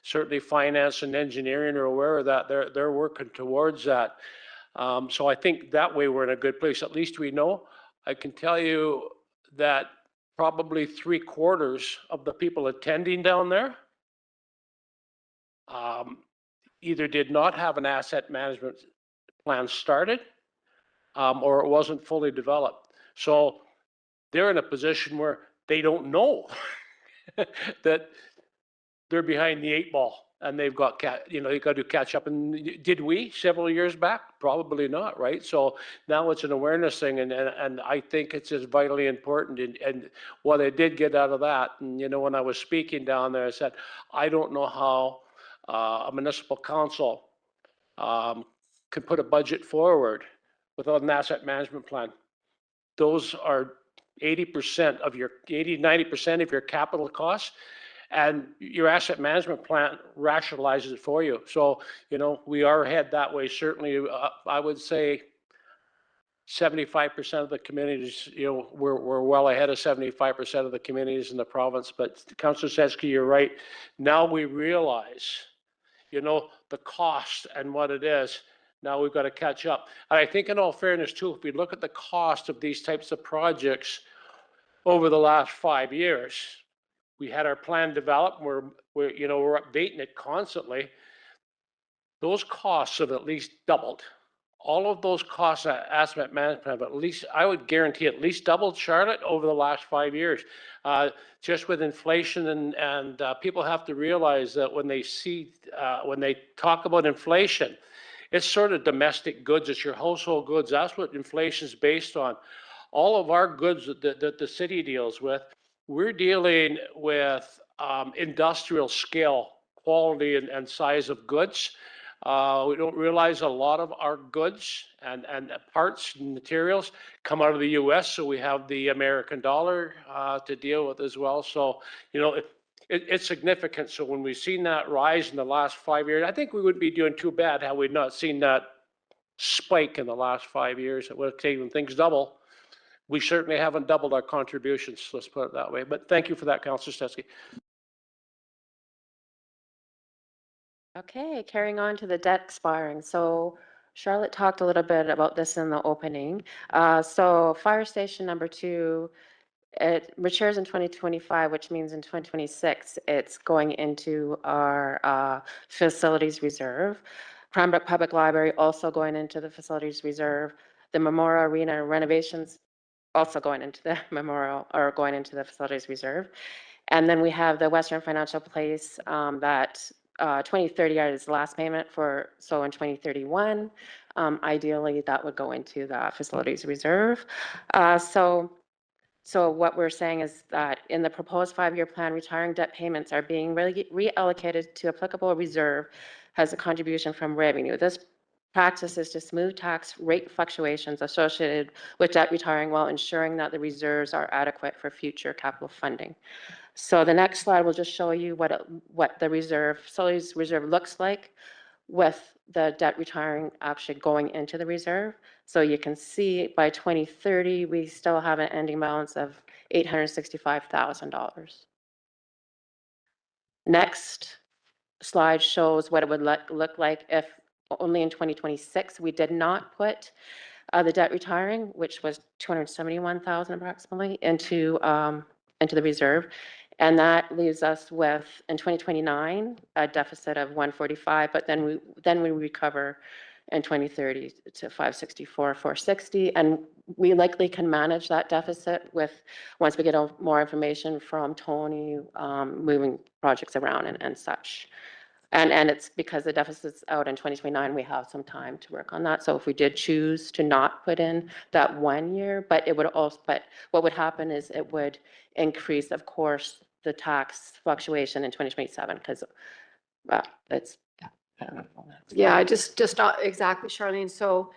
Certainly finance and engineering are aware of that. They're working towards that. So I think that way we're in a good place. At least we know. I can tell you that probably 3/4 of the people attending down there either did not have an asset management plan started or it wasn't fully developed. So they're in a position where they don't know that they're behind the 8 ball and they've got, you got to catch up. And did we several years back? Probably not, right? So now it's an awareness thing, and I think it's just vitally important. And what I did get out of that, and when I was speaking down there, I said, I don't know how a municipal council can put a budget forward without an asset management plan. Those are 90% of your capital costs, and your asset management plan rationalizes it for you. So, we are ahead that way. Certainly, I would say 75% of the communities, we're well ahead of 75% of the communities in the province. But Councillor Stetsky, you're right. Now we realize, the cost and what it is. Now we've got to catch up. And I think in all fairness too, if we look at the cost of these types of projects over the last 5 years, we had our plan developed. We're updating it constantly. Those costs have at least doubled. All of those costs at asset management have at least, I would guarantee, at least doubled, Charlotte, over the last 5 years. Just with inflation, and people have to realize that when they talk about inflation, it's sort of domestic goods. It's your household goods. That's what inflation is based on. All of our goods that the city deals with, we're dealing with industrial scale quality and size of goods. We don't realize a lot of our goods and parts and materials come out of the US, so we have the American dollar to deal with as well. So, it's significant. So when we've seen that rise in the last 5 years, I think we wouldn't be doing too bad had we not seen that spike in the last 5 years. It would have taken things double. We certainly haven't doubled our contributions, let's put it that way. But thank you for that, Councillor Stetsky. Okay, carrying on to the debt expiring. So Charlotte talked a little bit about this in the opening. So fire station number 2, it matures in 2025, which means in 2026, it's going into our facilities reserve. Cranbrook Public Library also going into the facilities reserve. The Memorial Arena renovations also going into the going into the facilities reserve. And then we have the Western Financial Place that 2030 is the last payment for, so in 2031, ideally that would go into the facilities reserve. So what we're saying is that in the proposed 5-year plan, retiring debt payments are being reallocated to applicable reserve as a contribution from revenue. This practice is to smooth tax rate fluctuations associated with debt retiring while ensuring that the reserves are adequate for future capital funding. So the next slide will just show you what the facilities reserve looks like with the debt retiring actually going into the reserve. So you can see by 2030, we still have an ending balance of $865,000. Next slide shows what it would look like if only in 2026 we did not put the debt retiring, which was 271,000 approximately, into the reserve. And that leaves us with, in 2029, a deficit of 145, but then we recover in 2030 to 564, 460. And we likely can manage that deficit with, once we get more information from Tony, moving projects around and such. And it's because the deficit's out in 2029, we have some time to work on that. So if we did choose to not put in that 1 year, but what would happen is it would increase, of course, the tax fluctuation in 2027 because it's. Yeah, I just not exactly, Charlene. So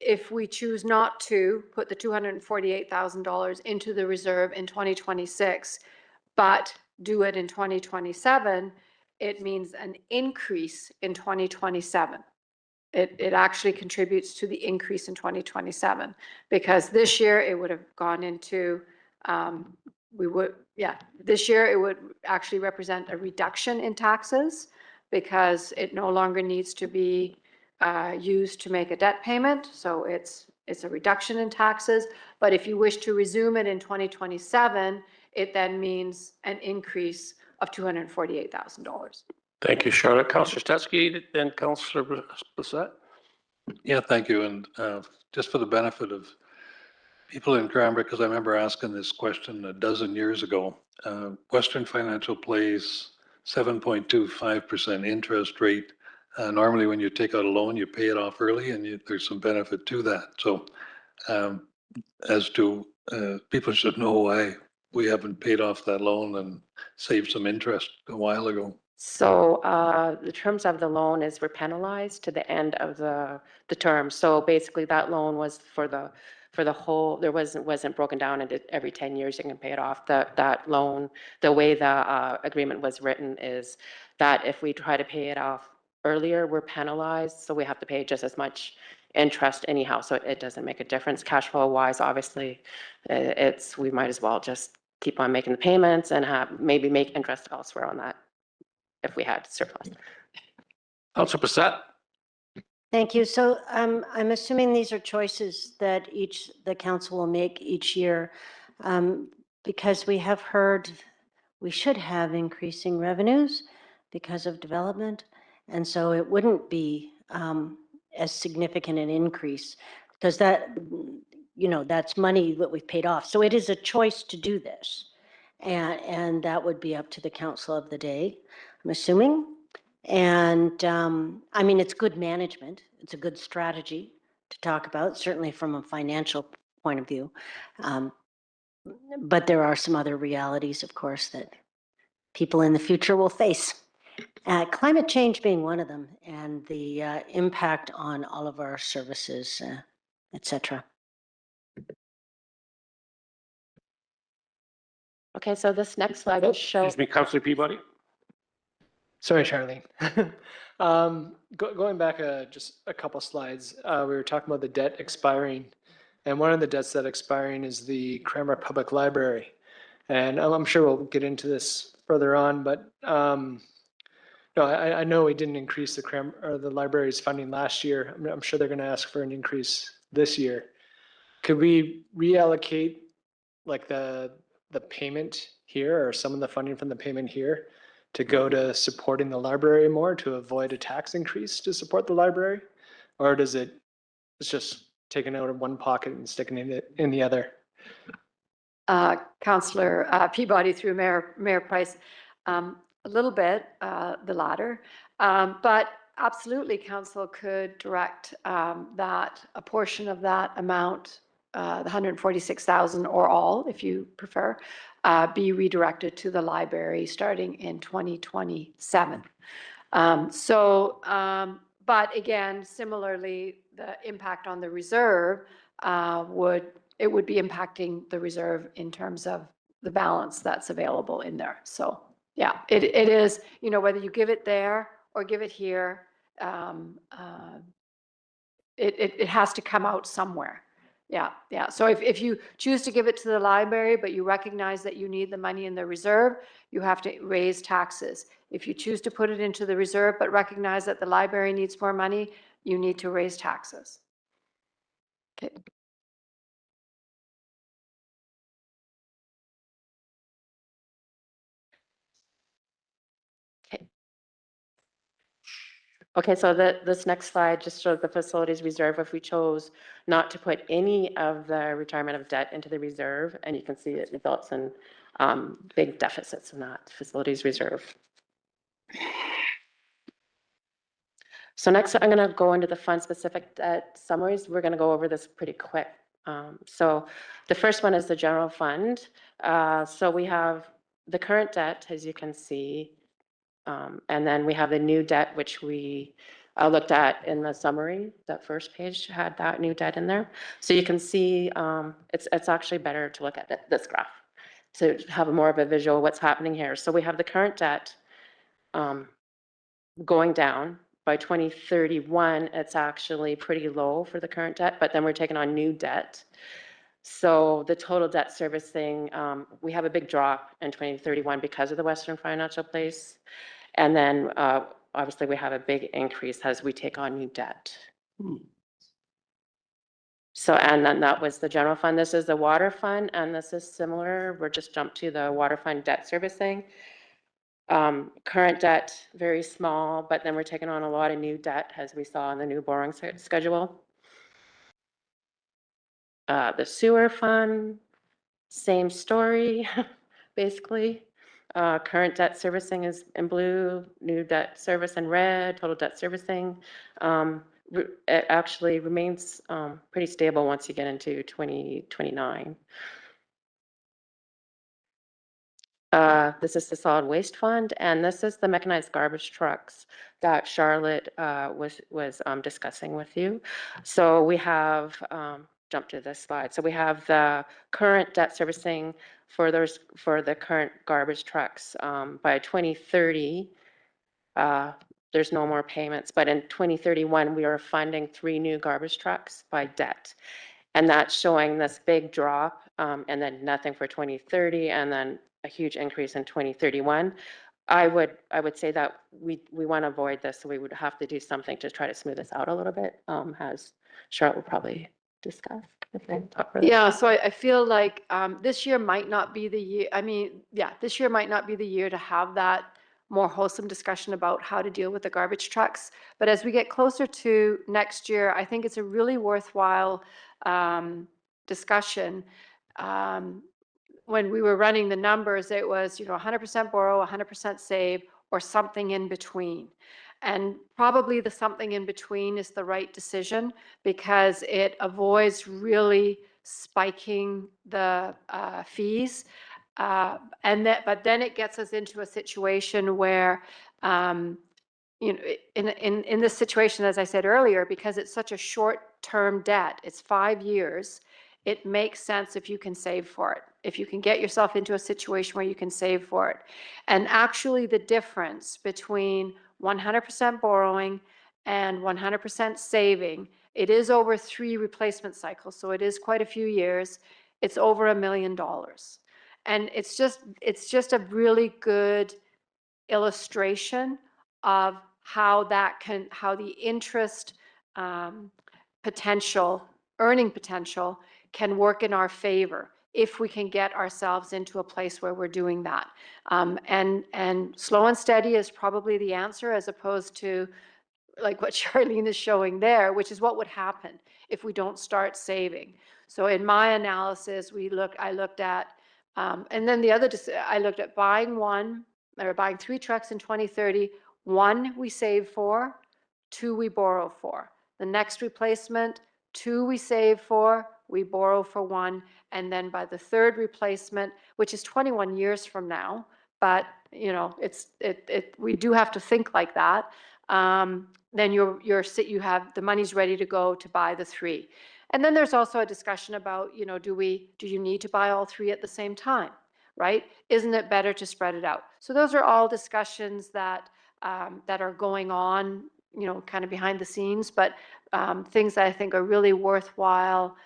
if we choose not to put the $248,000 into the reserve in 2026, but do it in 2027, it means an increase in 2027. It actually contributes to the increase in 2027 because this year it would have gone into, this year it would actually represent a reduction in taxes because it no longer needs to be used to make a debt payment. So it's a reduction in taxes. But if you wish to resume it in 2027, it then means an increase of $248,000. Thank you, Charlotte. Councillor Stetsky, then Councillor Bissett. Yeah, thank you. And just for the benefit of people in Cranbrook, because I remember asking this question a dozen years ago, Western Financial Place, 7.25% interest rate. Normally when you take out a loan, you pay it off early and there's some benefit to that. So as to people should know why we haven't paid off that loan and saved some interest a while ago. So the terms of the loan is we're penalized to the end of the term. So basically that loan was for the whole, there wasn't broken down into every 10 years you can pay it off. That loan, the way the agreement was written is that if we try to pay it off earlier, we're penalized. So we have to pay just as much interest anyhow. So it doesn't make a difference cash flow wise. Obviously, we might as well just keep on making the payments and maybe make interest elsewhere on that if we had surplus. Councillor Bissett. Thank you. So I'm assuming these are choices that the council will make each year because we have heard we should have increasing revenues because of development. And so it wouldn't be as significant an increase because that's money that we've paid off. So it is a choice to do this. And that would be up to the council of the day, I'm assuming. And I mean, it's good management. It's a good strategy to talk about, certainly from a financial point of view. But there are some other realities, of course, that people in the future will face. Climate change being one of them, and the impact on all of our services, et cetera. Okay, so this next slide will show. Excuse me, Councillor Peabody. Sorry, Charlene. Going back just a couple slides, we were talking about the debt expiring. And one of the debts that expiring is the Cranbrook Public Library. And I'm sure we'll get into this further on, but no, I know we didn't increase the library's funding last year. I'm sure they're going to ask for an increase this year. Could we reallocate like the payment here or some of the funding from the payment here to go to supporting the library more to avoid a tax increase to support the library? Or it's just taken out of one pocket and sticking it in the other? Councillor Peabody through Mayor Price, a little bit, the latter, but absolutely council could direct that a portion of that amount, the 146,000 or all, if you prefer, be redirected to the library starting in 2027. But again, similarly, the impact on the reserve would be impacting the reserve in terms of the balance that's available in there. So yeah, it is, whether you give it there or give it here, it has to come out somewhere. Yeah, yeah. So if you choose to give it to the library, but you recognize that you need the money in the reserve, you have to raise taxes. If you choose to put it into the reserve, but recognize that the library needs more money, you need to raise taxes. Okay. Okay, so this next slide just shows the facilities reserve if we chose not to put any of the retirement of debt into the reserve, and you can see it results in big deficits in that facilities reserve. So next, I'm going to go into the fund-specific debt summaries. We're going to go over this pretty quick. So the first one is the general fund. So we have the current debt, as you can see, and then we have the new debt, which we looked at in the summary. That first page had that new debt in there. So you can see it's actually better to look at this graph to have more of a visual what's happening here. So we have the current debt going down. By 2031, it's actually pretty low for the current debt, but then we're taking on new debt. So the total debt servicing, we have a big drop in 2031 because of the Western Financial Place. And then obviously we have a big increase as we take on new debt. So, and then that was the general fund. This is the water fund, and this is similar. We're just jumped to the water fund debt servicing. Current debt, very small, but then we're taking on a lot of new debt as we saw in the new borrowing schedule. The sewer fund, same story, basically. Current debt servicing is in blue, new debt service in red, total debt servicing. It actually remains pretty stable once you get into 2029. This is the solid waste fund, and this is the mechanized garbage trucks that Charlotte was discussing with you. So we have, jump to this slide. So we have the current debt servicing for the current garbage trucks. By 2030, there's no more payments, but in 2031, we are funding 3 new garbage trucks by debt. And that's showing this big drop, and then nothing for 2030, and then a huge increase in 2031. I would say that we want to avoid this, so we would have to do something to try to smooth this out a little bit, as Charlotte will probably discuss. Yeah, so I feel like this year might not be the year. I mean, yeah, this year might not be the year to have that more wholesome discussion about how to deal with the garbage trucks. But as we get closer to next year, I think it's a really worthwhile discussion. When we were running the numbers, it was, 100% borrow, 100% save, or something in between. And probably the something in between is the right decision because it avoids really spiking the fees. But then it gets us into a situation where, in this situation, as I said earlier, because it's such a short-term debt, it's 5 years, it makes sense if you can save for it. If you can get yourself into a situation where you can save for it. And actually the difference between 100% borrowing and 100% saving, it is over 3 replacement cycles, so it is quite a few years. It's over $1 million. And it's just a really good illustration of how the interest potential, earning potential can work in our favor if we can get ourselves into a place where we're doing that. And slow and steady is probably the answer as opposed to like what Charlene is showing there, which is what would happen if we don't start saving. So in my analysis, I looked at, and then I looked at buying 3 trucks in 2030. 1 we save for, 2 we borrow for. The next replacement, 2 we save for, we borrow for 1, and then by the 3rd replacement, which is 21 years from now, but we do have to think like that. Then you have the money's ready to go to buy the 3. And then there's also a discussion about, do you need to buy all 3 at the same time, right? Isn't it better to spread it out? So those are all discussions that are going on, kind of behind the scenes, but things that I think are really worthwhile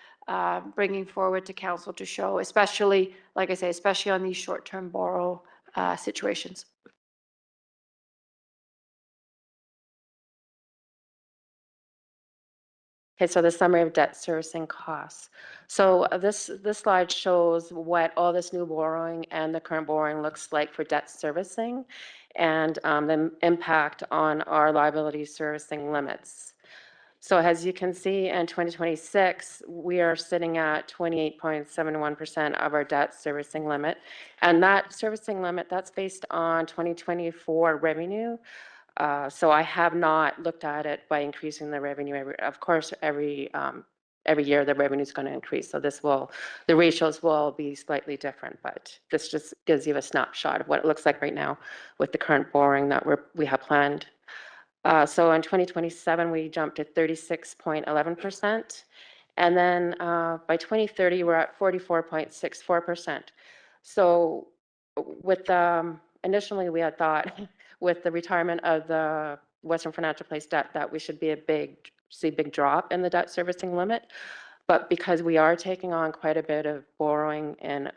bringing forward to council to show, especially, like I say, especially on these short-term borrow situations. Okay, so the summary of debt servicing costs. So this slide shows what all this new borrowing and the current borrowing looks like for debt servicing and the impact on our liability servicing limits. So as you can see, in 2026, we are sitting at 28.71% of our debt servicing limit. And that servicing limit, that's based on 2024 revenue. So I have not looked at it by increasing the revenue. Of course, every year the revenue is going to increase. So the ratios will be slightly different, but this just gives you a snapshot of what it looks like right now with the current borrowing that we have planned. So in 2027, we jumped to 36.11%. And then by 2030, we're at 44.64%. So with initially we had thought with the retirement of the Western Financial Place debt that we should be see a big drop in the debt servicing limit. But because we are taking on quite a bit of borrowing in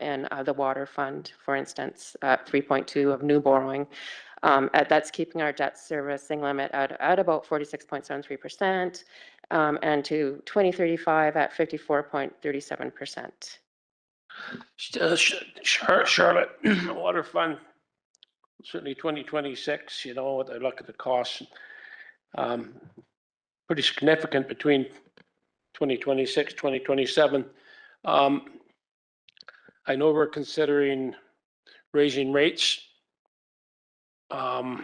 the water fund, for instance, 3.2 of new borrowing, that's keeping our debt servicing limit at about 46.73%, and to 2035 at 54.37%. Charlotte, Water Fund, certainly 2026, you know, I look at the costs, pretty significant between 2026, 2027. I know we're considering raising rates. That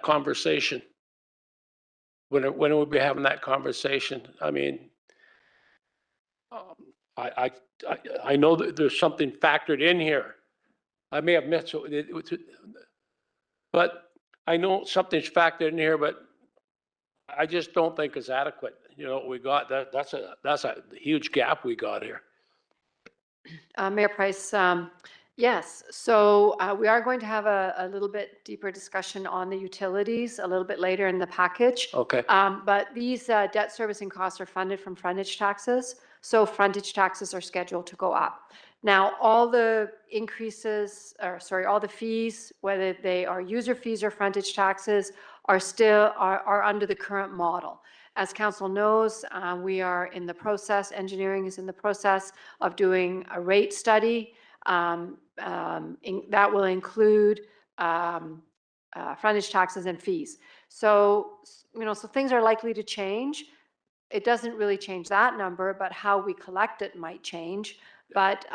conversation, when will we be having that conversation? I mean, I know that there's something factored in here. I may have missed it, but I know something's factored in here, but I just don't think it's adequate. You know, we got that's a huge gap we got here. Mayor Price, yes. So we are going to have a little bit deeper discussion on the utilities a little bit later in the package. Okay. But these debt servicing costs are funded from frontage taxes. So frontage taxes are scheduled to go up. Now, all the increases, or sorry, all the fees, whether they are user fees or frontage taxes, are still under the current model. As council knows, we are in the process, engineering is in the process of doing a rate study that will include frontage taxes and fees. So, you know, so things are likely to change. It doesn't really change that number, but how we collect it might change. But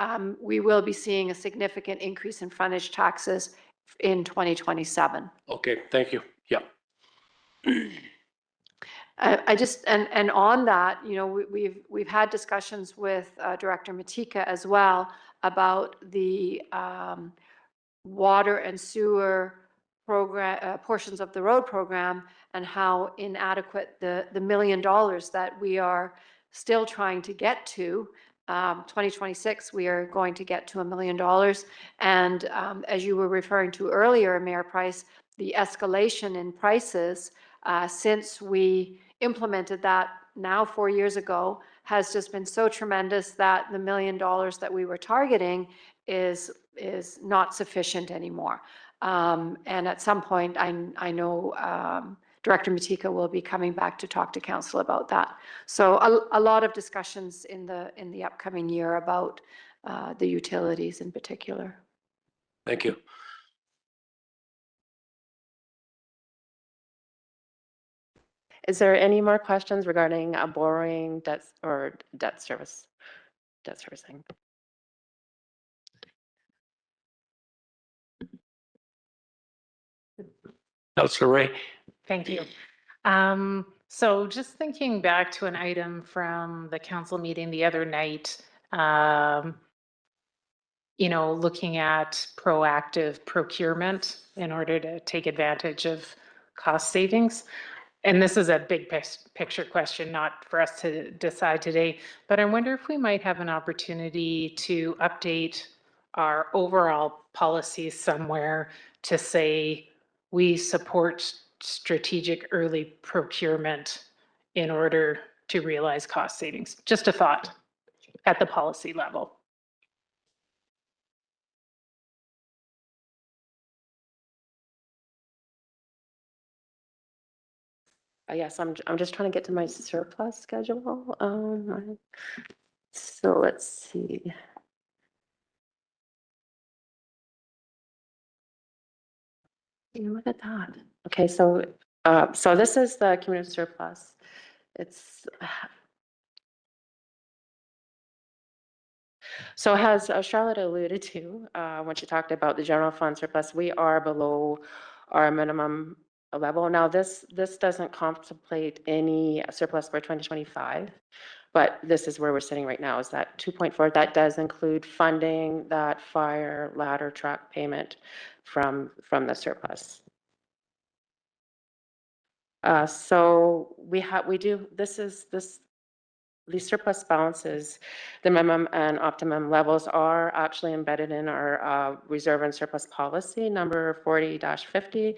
we will be seeing a significant increase in frontage taxes in 2027. Okay, thank you. Yeah. I just, and on that, you know, we've had discussions with Director Matika as well about the water and sewer program, portions of the road program, and how inadequate the $1 million that we are still trying to get to. 2026, we are going to get to $1 million. And as you were referring to earlier, Mayor Price, the escalation in prices since we implemented that now 4 years ago has just been so tremendous that the $1 million that we were targeting is not sufficient anymore. And at some point, I know Director Matika will be coming back to talk to council about that. So a lot of discussions in the upcoming year about the utilities in particular. Thank you. Is there any more questions regarding borrowing debts or debt servicing? Councilor Ray. Thank you. So just thinking back to an item from the council meeting the other night, you know, looking at proactive procurement in order to take advantage of cost savings. And this is a big picture question, not for us to decide today, but I wonder if we might have an opportunity to update our overall policies somewhere to say we support strategic early procurement in order to realize cost savings. Just a thought at the policy level. Yes, I'm just trying to get to my surplus schedule. So let's see. Look at that. Okay, so so this is the cumulative surplus. It's so as Charlotte alluded to when she talked about the general fund surplus, we are below our minimum level. Now this doesn't contemplate any surplus for 2025. But this is where we're sitting right now, is that 2.4, that does include funding that fire ladder truck payment from the surplus. So these surplus balances, the minimum and optimum levels are actually embedded in our reserve and surplus policy number 40-50,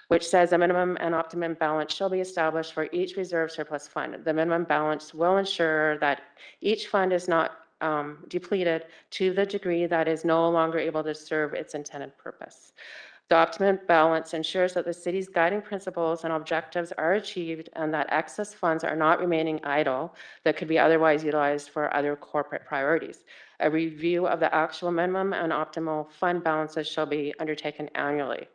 which says a minimum and optimum balance shall be established for each reserve surplus fund. The minimum balance will ensure that each fund is not depleted to the degree that is no longer able to serve its intended purpose. The optimum balance ensures that the city's guiding principles and objectives are achieved and that excess funds are not remaining idle that could be otherwise utilized for other corporate priorities. A review of the actual minimum and optimal fund balances shall be undertaken annually.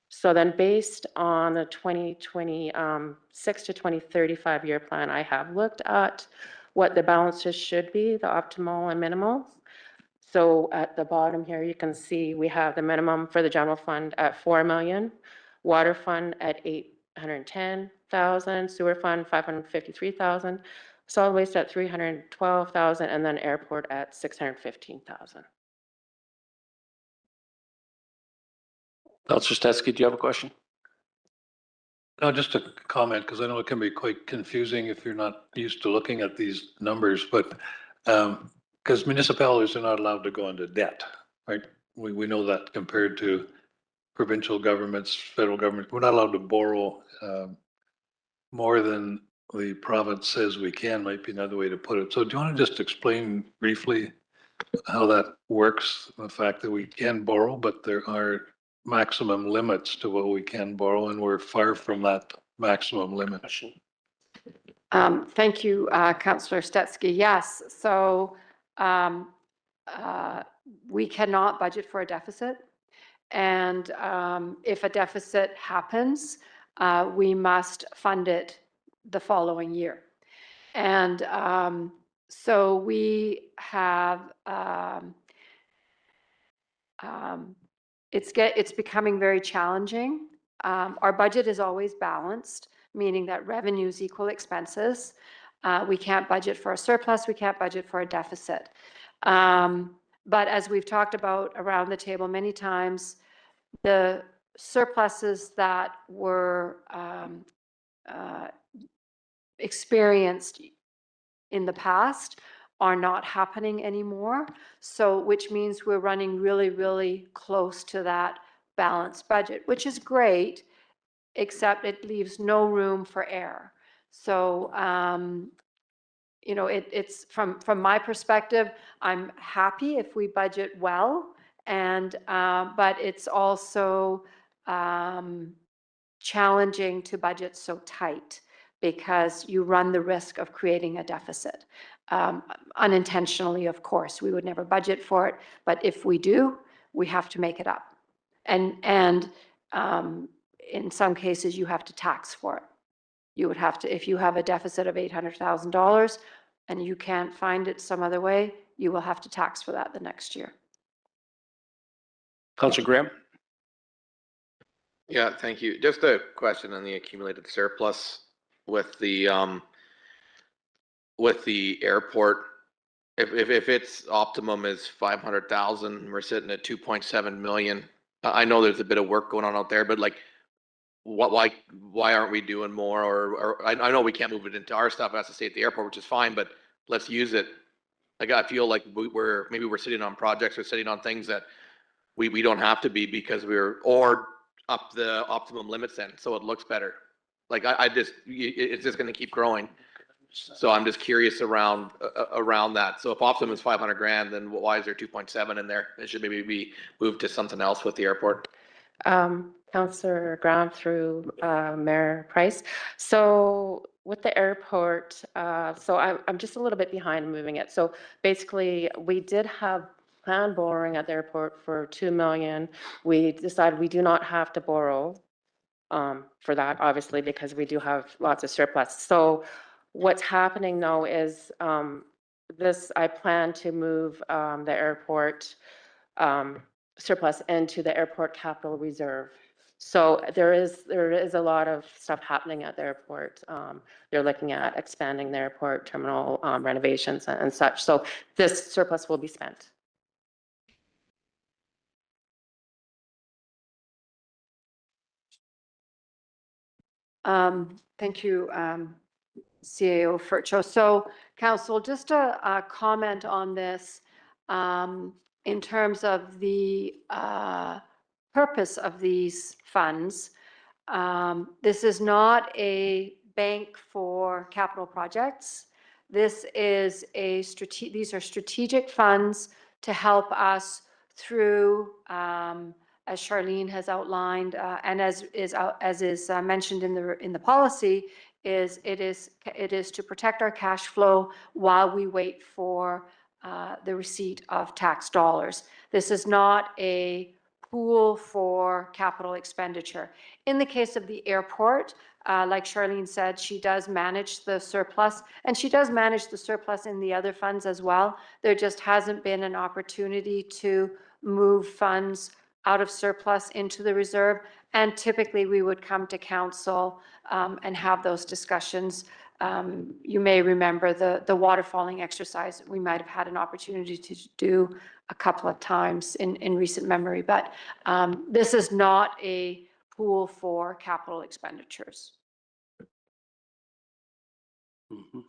So then based on the 2026 to 2035 year plan, I have looked at what the balances should be, the optimal and minimal. So at the bottom here, you can see we have the minimum for the general fund at 4 million, water fund at 810,000, sewer fund 553,000, solid waste at 312,000, and then airport at 615,000. Counselor Stetsky, do you have a question? No, just a comment, because I know it can be quite confusing if you're not used to looking at these numbers, but because municipalities are not allowed to go into debt, right? We know that compared to provincial governments, federal government, we're not allowed to borrow more than the province says we can, might be another way to put it. So do you want to just explain briefly how that works? The fact that we can borrow, but there are maximum limits to what we can borrow, and we're far from that maximum limit. Thank you, Councillor Stetsky. Yes, so we cannot budget for a deficit. And if a deficit happens, we must fund it the following year. And so we have, it's becoming very challenging. Our budget is always balanced, meaning that revenues equal expenses. We can't budget for a surplus, we can't budget for a deficit. But as we've talked about around the table many times, the surpluses that were experienced in the past are not happening anymore. So, which means we're running really, really close to that balanced budget, which is great, except it leaves no room for error. So, you know, it's from my perspective, I'm happy if we budget well, and but it's also challenging to budget so tight because you run the risk of creating a deficit. Unintentionally, of course, we would never budget for it, but if we do, we have to make it up. And in some cases, you have to tax for it. You would have to, if you have a deficit of $800,000 and you can't find it some other way, you will have to tax for that the next year. Councillor Graham? Yeah, thank you. Just a question on the accumulated surplus with the airport. If its optimum is 500,000, we're sitting at 2.7 million. I know there's a bit of work going on out there, but like, why aren't we doing more? Or I know we can't move it into our stuff. It has to stay at the airport, which is fine, but let's use it. Like, I feel like maybe we're sitting on projects or sitting on things that we don't have to be because or up the optimum limits then, so it looks better. Like it's just going to keep growing. So I'm just curious around, around that. So if Optimum is 500 grand, then why is there 2.7 in there? It should maybe be moved to something else with the airport. Councillor Graham through Mayor Price. So with the airport, so I'm just a little bit behind moving it. So basically, we did have planned borrowing at the airport for 2 million. We decided we do not have to borrow for that, obviously, because we do have lots of surplus. So what's happening now is I plan to move the airport surplus into the airport capital reserve. So there is a lot of stuff happening at the airport. They're looking at expanding the airport terminal renovations and such. So this surplus will be spent. Thank you, CAO Furcho. So council, just a comment on this in terms of the purpose of these funds. This is not a bank for capital projects. This is these are strategic funds to help us through, as Charlene has outlined, and as is mentioned in the policy, it is to protect our cash flow while we wait for the receipt of tax dollars. This is not a pool for capital expenditure. In the case of the airport, like Charlene said, she does manage the surplus, and she does manage the surplus in the other funds as well. There just hasn't been an opportunity to move funds out of surplus into the reserve, and typically we would come to council and have those discussions. You may remember the waterfalling exercise we might have had an opportunity to do a couple of times in recent memory, but this is not a pool for capital expenditures. Mhm.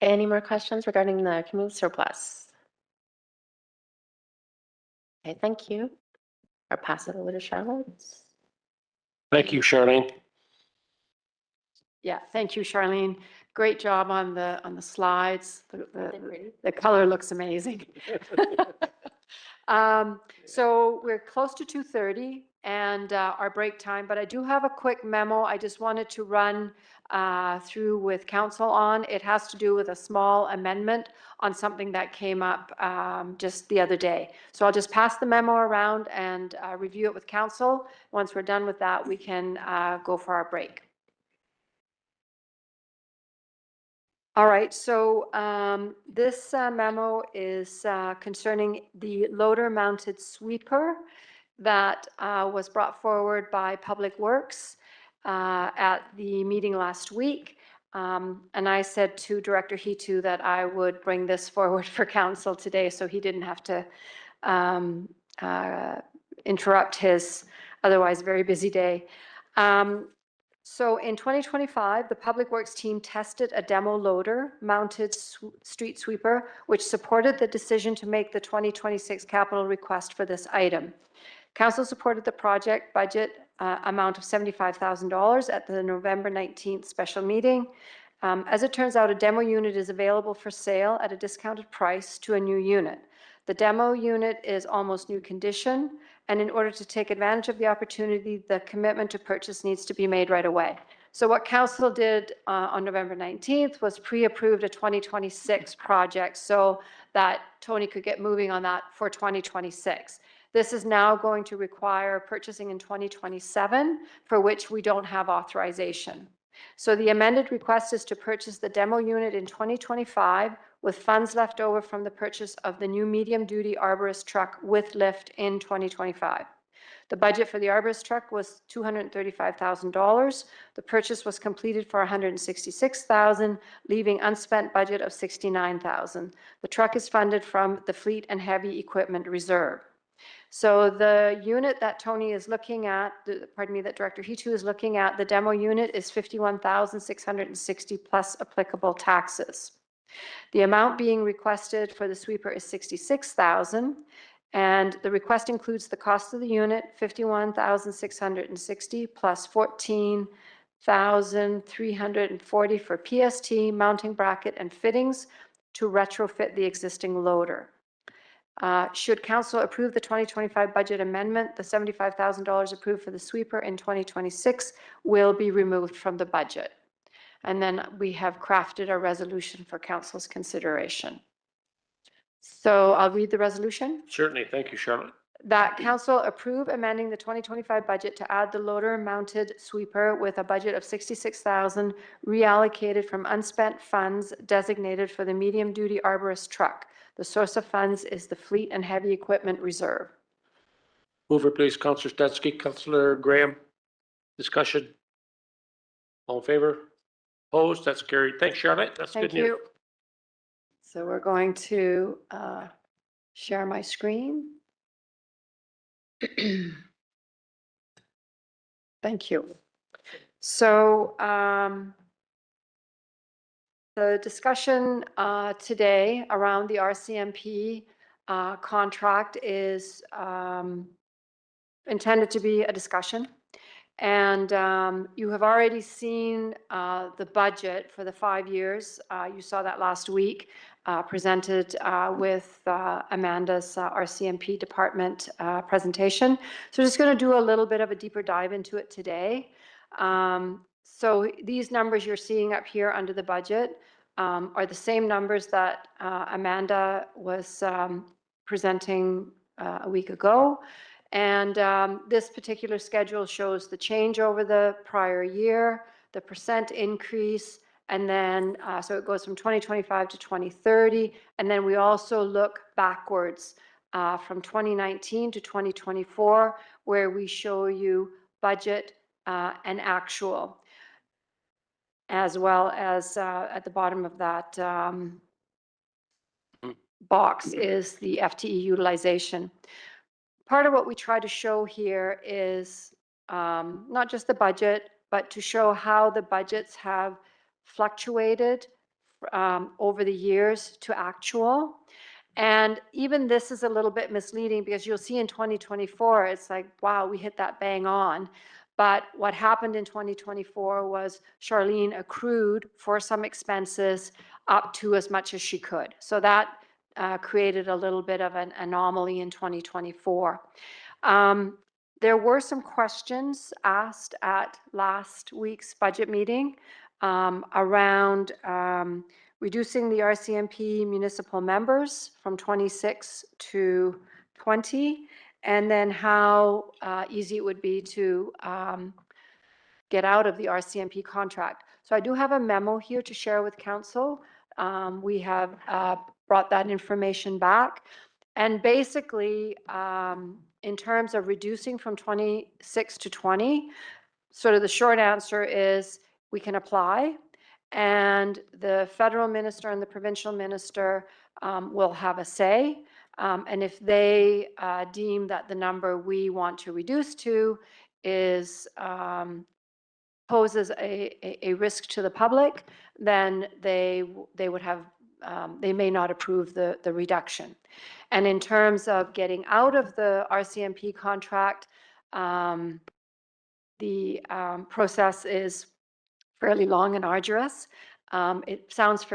Any more questions regarding the community surplus? Okay, thank you. I'll pass it over to Charlotte. Thank you, Charlene. Yeah, thank you, Charlene. Great job on the slides. The color looks amazing. So we're close to 2:30 and our break time, but I do have a quick memo I just wanted to run through with council on. It has to do with a small amendment on something that came up just the other day. So I'll just pass the memo around and review it with council. Once we're done with that, we can go for our break. All right, so this memo is concerning the loader-mounted sweeper that was brought forward by Public Works at the meeting last week. And I said to Director Hitu that I would bring this forward for council today, so he didn't have to interrupt his otherwise very busy day. So in 2025, the Public Works team tested a demo loader mounted street sweeper, which supported the decision to make the 2026 capital request for this item. Council supported the project budget amount of $75,000 at the November 19th special meeting. As it turns out, a demo unit is available for sale at a discounted price to a new unit. The demo unit is almost new condition, and in order to take advantage of the opportunity, the commitment to purchase needs to be made right away. So what council did on November 19th was pre-approved a 2026 project so that Tony could get moving on that for 2026. This is now going to require purchasing in 2027, for which we don't have authorization. So the amended request is to purchase the demo unit in 2025 with funds left over from the purchase of the new medium-duty arborist truck with lift in 2025. The budget for the arborist truck was $235,000. The purchase was completed for $166,000, leaving unspent budget of $69,000. The truck is funded from the Fleet and Heavy Equipment Reserve. So the unit that Tony is looking at, that Director Hitu is looking at, the demo unit is $51,660 plus applicable taxes. The amount being requested for the sweeper is $66,000, And the request includes the cost of the unit, $51,660 plus $14,340 for PST, mounting bracket, and fittings to retrofit the existing loader. Should council approve the 2025 budget amendment, the $75,000 approved for the sweeper in 2026 will be removed from the budget. And then we have crafted a resolution for council's consideration. So I'll read the resolution. Certainly. Thank you, Charlotte. That council approve amending the 2025 budget to add the loader-mounted sweeper with a budget of $66,000 reallocated from unspent funds designated for the medium-duty arborist truck. The source of funds is the Fleet and Heavy Equipment Reserve. Mover, please, Councillor Statsky. Councillor Graham. Discussion. All in favor? Opposed? That's carried. Thanks, Charlotte. That's good Thank news. you. So we're going to share my screen. Thank you. So the discussion today around the RCMP contract is intended to be a discussion. And you have already seen the budget for the 5 years. You saw that last week presented with Amanda's RCMP department presentation. So just going to do a little bit of a deeper dive into it today. So these numbers you're seeing up here under the budget are the same numbers that Amanda was presenting a week ago. And this particular schedule shows the change over the prior year, the percent increase, and then so it goes from 2025 to 2030. And then we also look backwards from 2019 to 2024, where we show you budget and actual, as well as at the bottom of that box is the FTE utilization. Part of what we try to show here is not just the budget, but to show how the budgets have fluctuated over the years to actual. And even this is a little bit misleading because you'll see in 2024, it's like, wow, we hit that bang on. But what happened in 2024 was Charlene accrued for some expenses up to as much as she could. So that created a little bit of an anomaly in 2024. There were some questions asked at last week's budget meeting around reducing the RCMP municipal members from 26 to 20, and then how easy it would be to get out of the RCMP contract. So I do have a memo here to share with council. We have brought that information back. And basically, in terms of reducing from 26 to 20, sort of the short answer is we can apply, and the federal minister and the provincial minister will have a say. And if they deem that the number we want to reduce to is poses a risk to the public, then they would have they may not approve the reduction. And in terms of getting out of the RCMP contract, the process is fairly long and arduous. It sounds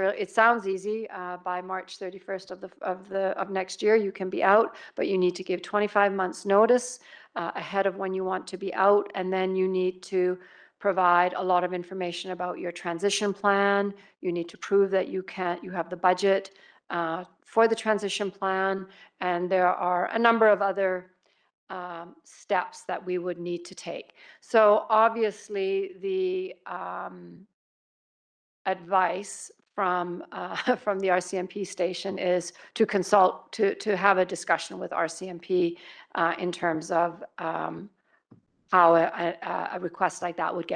easy. By March 31st of next year, you can be out, but you need to give 25 months notice ahead of when you want to be out, and then you need to provide a lot of information about your transition plan. You need to prove that you have the budget for the transition plan, and there are a number of other steps that we would need to take. So obviously the advice from the RCMP station is to consult, to have a discussion with RCMP in terms of how a request like that would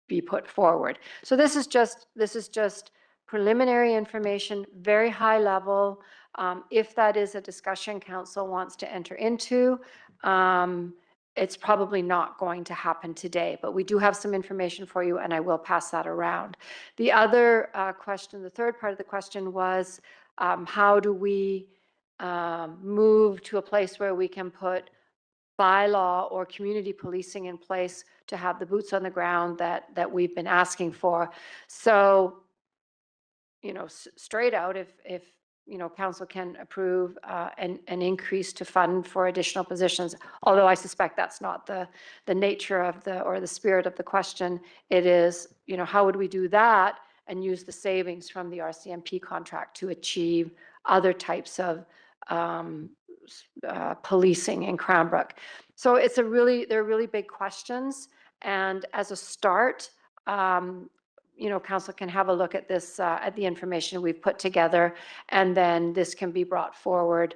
be put forward. So this is just preliminary information, very high level. If that is a discussion council wants to enter into, it's probably not going to happen today, but we do have some information for you, and I will pass that around. The other question, the third part of the question was, how do we move to a place where we can put bylaw or community policing in place to have the boots on the ground that we've been asking for. So, you know, straight out, if you know, council can approve an increase to fund for additional positions, although I suspect that's not the nature of or the spirit of the question. It is, you know, how would we do that and use the savings from the RCMP contract to achieve other types of policing in Cranbrook? So they're really big questions. And as a start, you know, council can have a look at this, at the information we've put together, and then this can be brought forward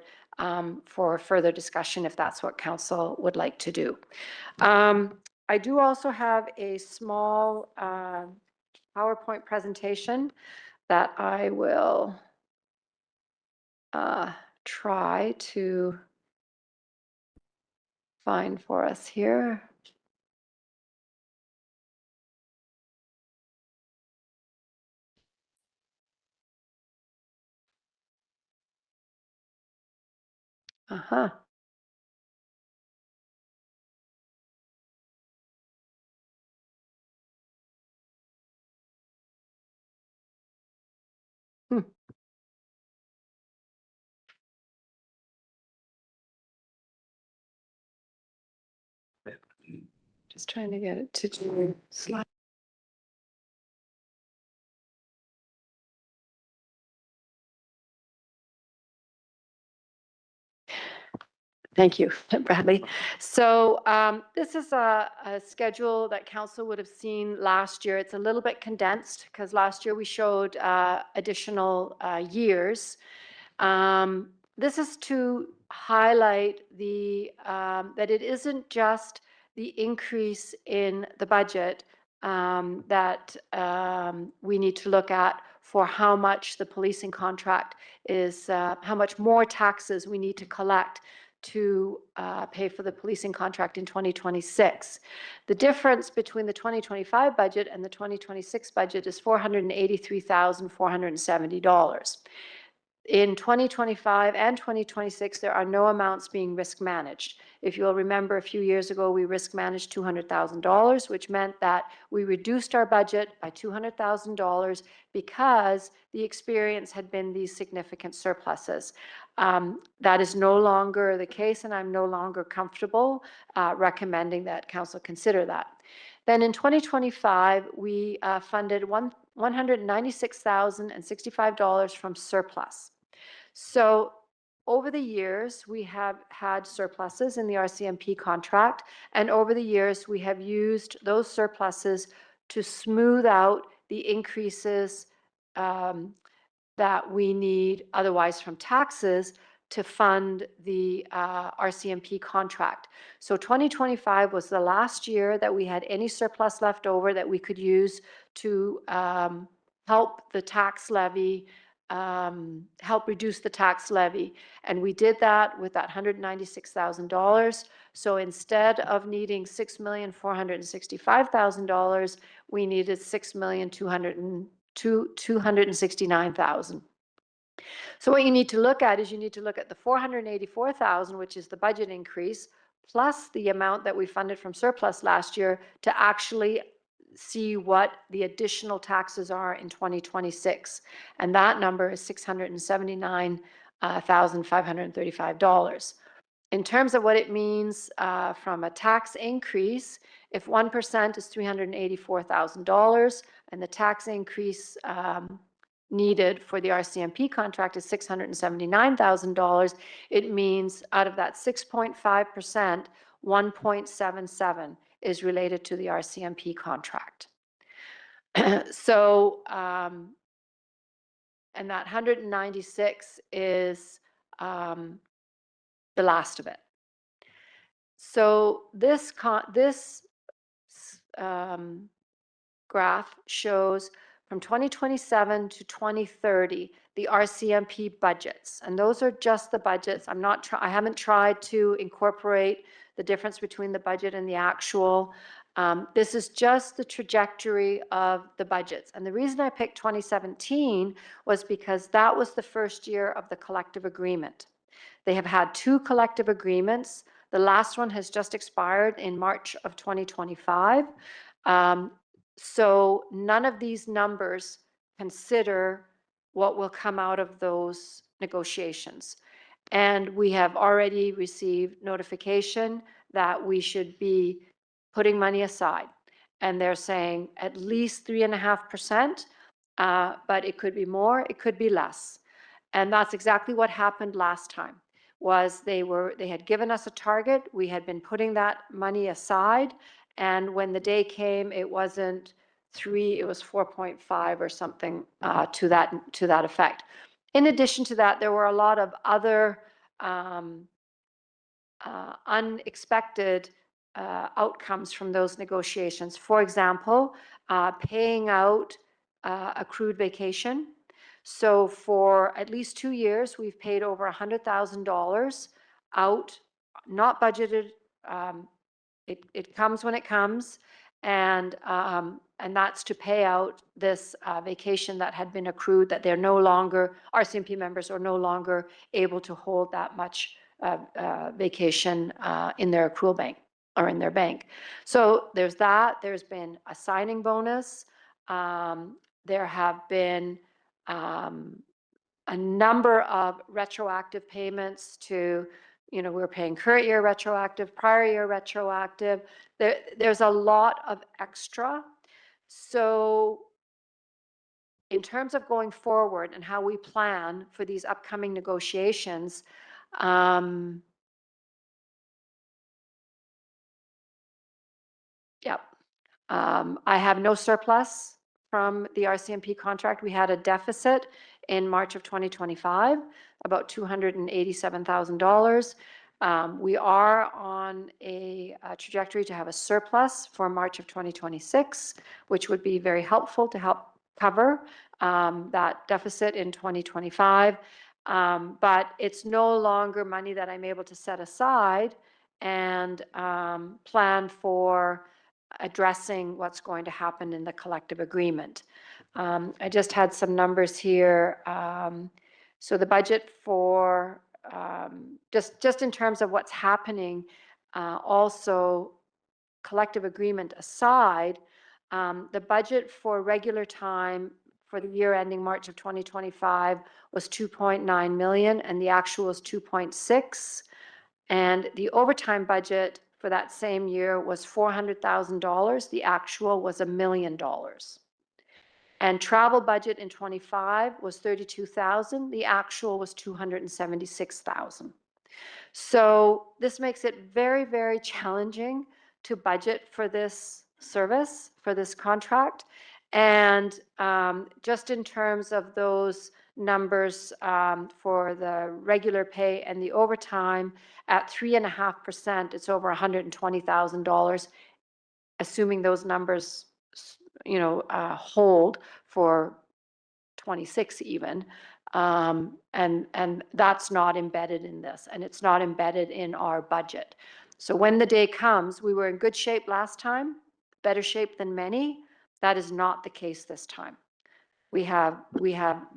for further discussion if that's what council would like to do. I do also have a small PowerPoint presentation that I will try to find for us here. Uh-huh. Just trying to get it to do slide. Thank you, Bradley. So this is a schedule that council would have seen last year. It's a little bit condensed because last year we showed additional years. This is to highlight that it isn't just the increase in the budget that we need to look at for how much the policing contract is, how much more taxes we need to collect to pay for the policing contract in 2026. The difference between the 2025 budget and the 2026 budget is $483,470. In 2025 and 2026, there are no amounts being risk managed. If you'll remember, a few years ago, we risk managed $200,000, which meant that we reduced our budget by $200,000 because the experience had been these significant surpluses. That is no longer the case, and I'm no longer comfortable recommending that council consider that. Then in 2025, we funded $196,065 from surplus. So over the years, we have had surpluses in the RCMP contract, and over the years, we have used those surpluses to smooth out the increases that we need otherwise from taxes to fund the RCMP contract. So 2025 was the last year that we had any surplus left over that we could use to help the tax levy, help reduce the tax levy. And we did that with that $196,000. So instead of needing $6,465,000, we needed $6,269,000. So what you need to look at is you need to look at the $484,000, which is the budget increase, plus the amount that we funded from surplus last year to actually see what the additional taxes are in 2026. And that number is $679,535. In terms of what it means from a tax increase, if 1% is $384,000 and the tax increase needed for the RCMP contract is $679,000, it means out of that 6.5%, 1.77 is related to the RCMP contract. So, and that 196 is the last of it. So this graph shows from 2027 to 2030, the RCMP budgets. And those are just the budgets. I haven't tried to incorporate the difference between the budget and the actual. This is just the trajectory of the budgets. And the reason I picked 2017 was because that was the first year of the collective agreement. They have had 2 collective agreements. The last one has just expired in March of 2025. So none of these numbers consider what will come out of those negotiations. And we have already received notification that we should be putting money aside. And they're saying at least 3.5%, but it could be more, it could be less. And that's exactly what happened last time, was they had given us a target, we had been putting that money aside, and when the day came, it wasn't 3, it was 4.5 or something to that effect. In addition to that, there were a lot of other unexpected outcomes from those negotiations. For example, paying out accrued vacation. So for at least 2 years, we've paid over $100,000 out, not budgeted. It comes when it comes, and that's to pay out this vacation that had been accrued, that they're no longer, RCMP members are no longer able to hold that much vacation in their accrual bank or in their bank. So there's that. There's been a signing bonus. There have been a number of retroactive payments to, we're paying current year retroactive, prior year retroactive. There's a lot of extra. So in terms of going forward and how we plan for these upcoming negotiations, yep. I have no surplus from the RCMP contract. We had a deficit in March of 2025, about $287,000. We are on a trajectory to have a surplus for March of 2026, which would be very helpful to help cover that deficit in 2025. But it's no longer money that I'm able to set aside and plan for addressing what's going to happen in the collective agreement. I just had some numbers here. So the budget for, just in terms of what's happening, also collective agreement aside, the budget for regular time for the year ending March of 2025 was 2.9 million, and the actual is 2.6. And the overtime budget for that same year was $400,000. The actual was $1 million. And travel budget in 25 was 32,000. The actual was 276,000. So this makes it very, very challenging to budget for this service, for this contract. And just in terms of those numbers for the regular pay and the overtime, at 3.5%, it's over $120,000, assuming those numbers, hold for 26 even. And that's not embedded in this, and it's not embedded in our budget. So when the day comes, we were in good shape last time, better shape than many. That is not the case this time. We have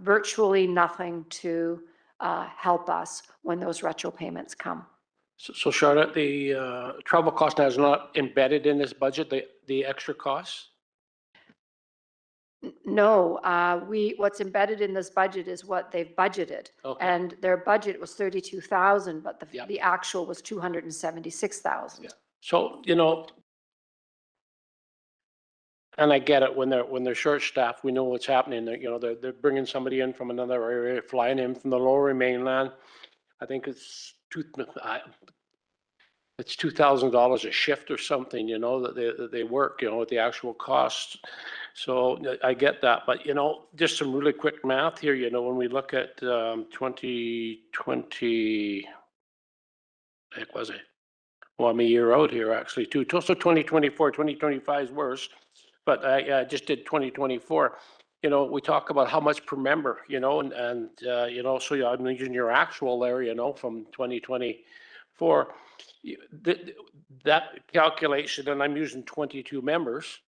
virtually nothing to help us when those retro payments come. So Charlotte, the travel cost now is not embedded in this budget, the extra costs? No, what's embedded in this budget is what they've budgeted. Okay. And their budget was 32,000, but Yep. the actual was 276,000. Yeah. So, and I get it, when they're short-staffed, we know what's happening. They're bringing somebody in from another area, flying in from the lower mainland. I think it's $2,000 a shift or something, that they work, with the actual cost. So I get that, but just some really quick math here, when we look at 2020, heck was it? Well, I'm a year out here actually too. So 2024, 2025 is worse, but I just did 2024. We talk about how much per member, and so I'm using your actual there, from 2024. That calculation, and I'm using 22 members.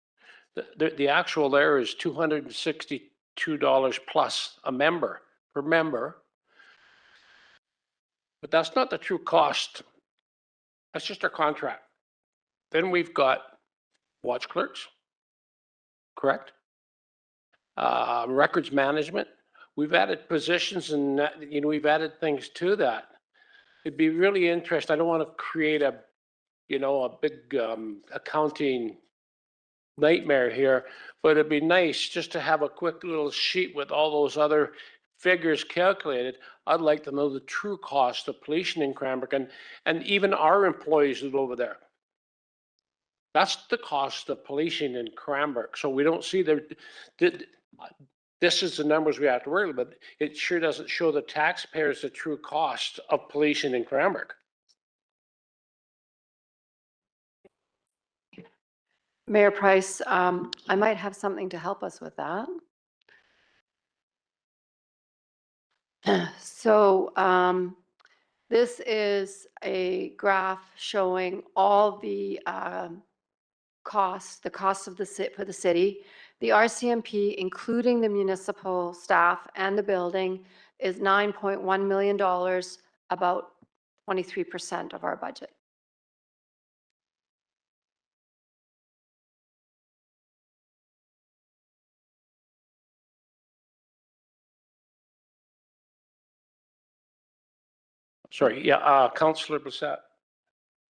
The actual there is $262 plus per member. But that's not the true cost. That's just our contract. Then we've got watch clerks, correct? Records management. We've added positions and, we've added things to that. It'd be really interesting. I don't want to create a big accounting nightmare here, but it'd be nice just to have a quick little sheet with all those other figures calculated. I'd like to know the true cost of policing in Cranbrook and even our employees that are over there. That's the cost of policing in Cranbrook. So we don't see this is the numbers we have to worry about. It sure doesn't show the taxpayers the true cost of policing in Cranbrook. Mayor Price, I might have something to help us with that. So this is a graph showing all the costs, the costs of for the city. The RCMP, including the municipal staff and the building, is $9.1 million, about 23% of our budget. Sorry, yeah, Councillor Bissett.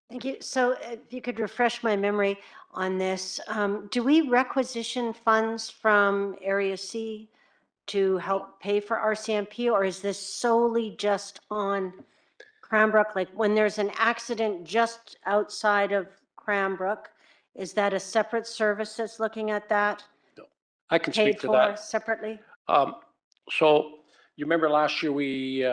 Thank you. So if you could refresh my memory on this, do we requisition funds from Area C to help pay for RCMP, or is this solely just on Cranbrook? Like when there's an accident just outside of Cranbrook, is that a separate service that's looking at that? I can Paid speak to for that. separately? So you remember last year we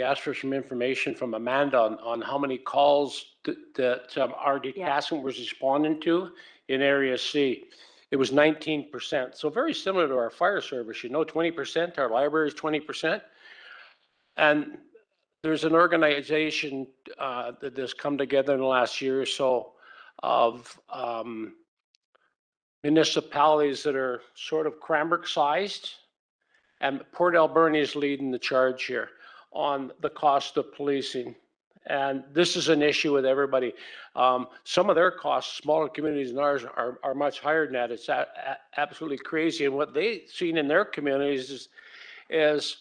asked for some information from Amanda on how many calls that our detachment was responding to in Area C. It was 19%. So very similar to our fire service, 20%, our library is 20%. And there's an organization that has come together in the last year or so of municipalities that are sort of Cranbrook sized. And Port Alberni is leading the charge here on the cost of policing. And this is an issue with everybody. Some of their costs, smaller communities than ours, are much higher than that. It's absolutely crazy. And what they've seen in their communities is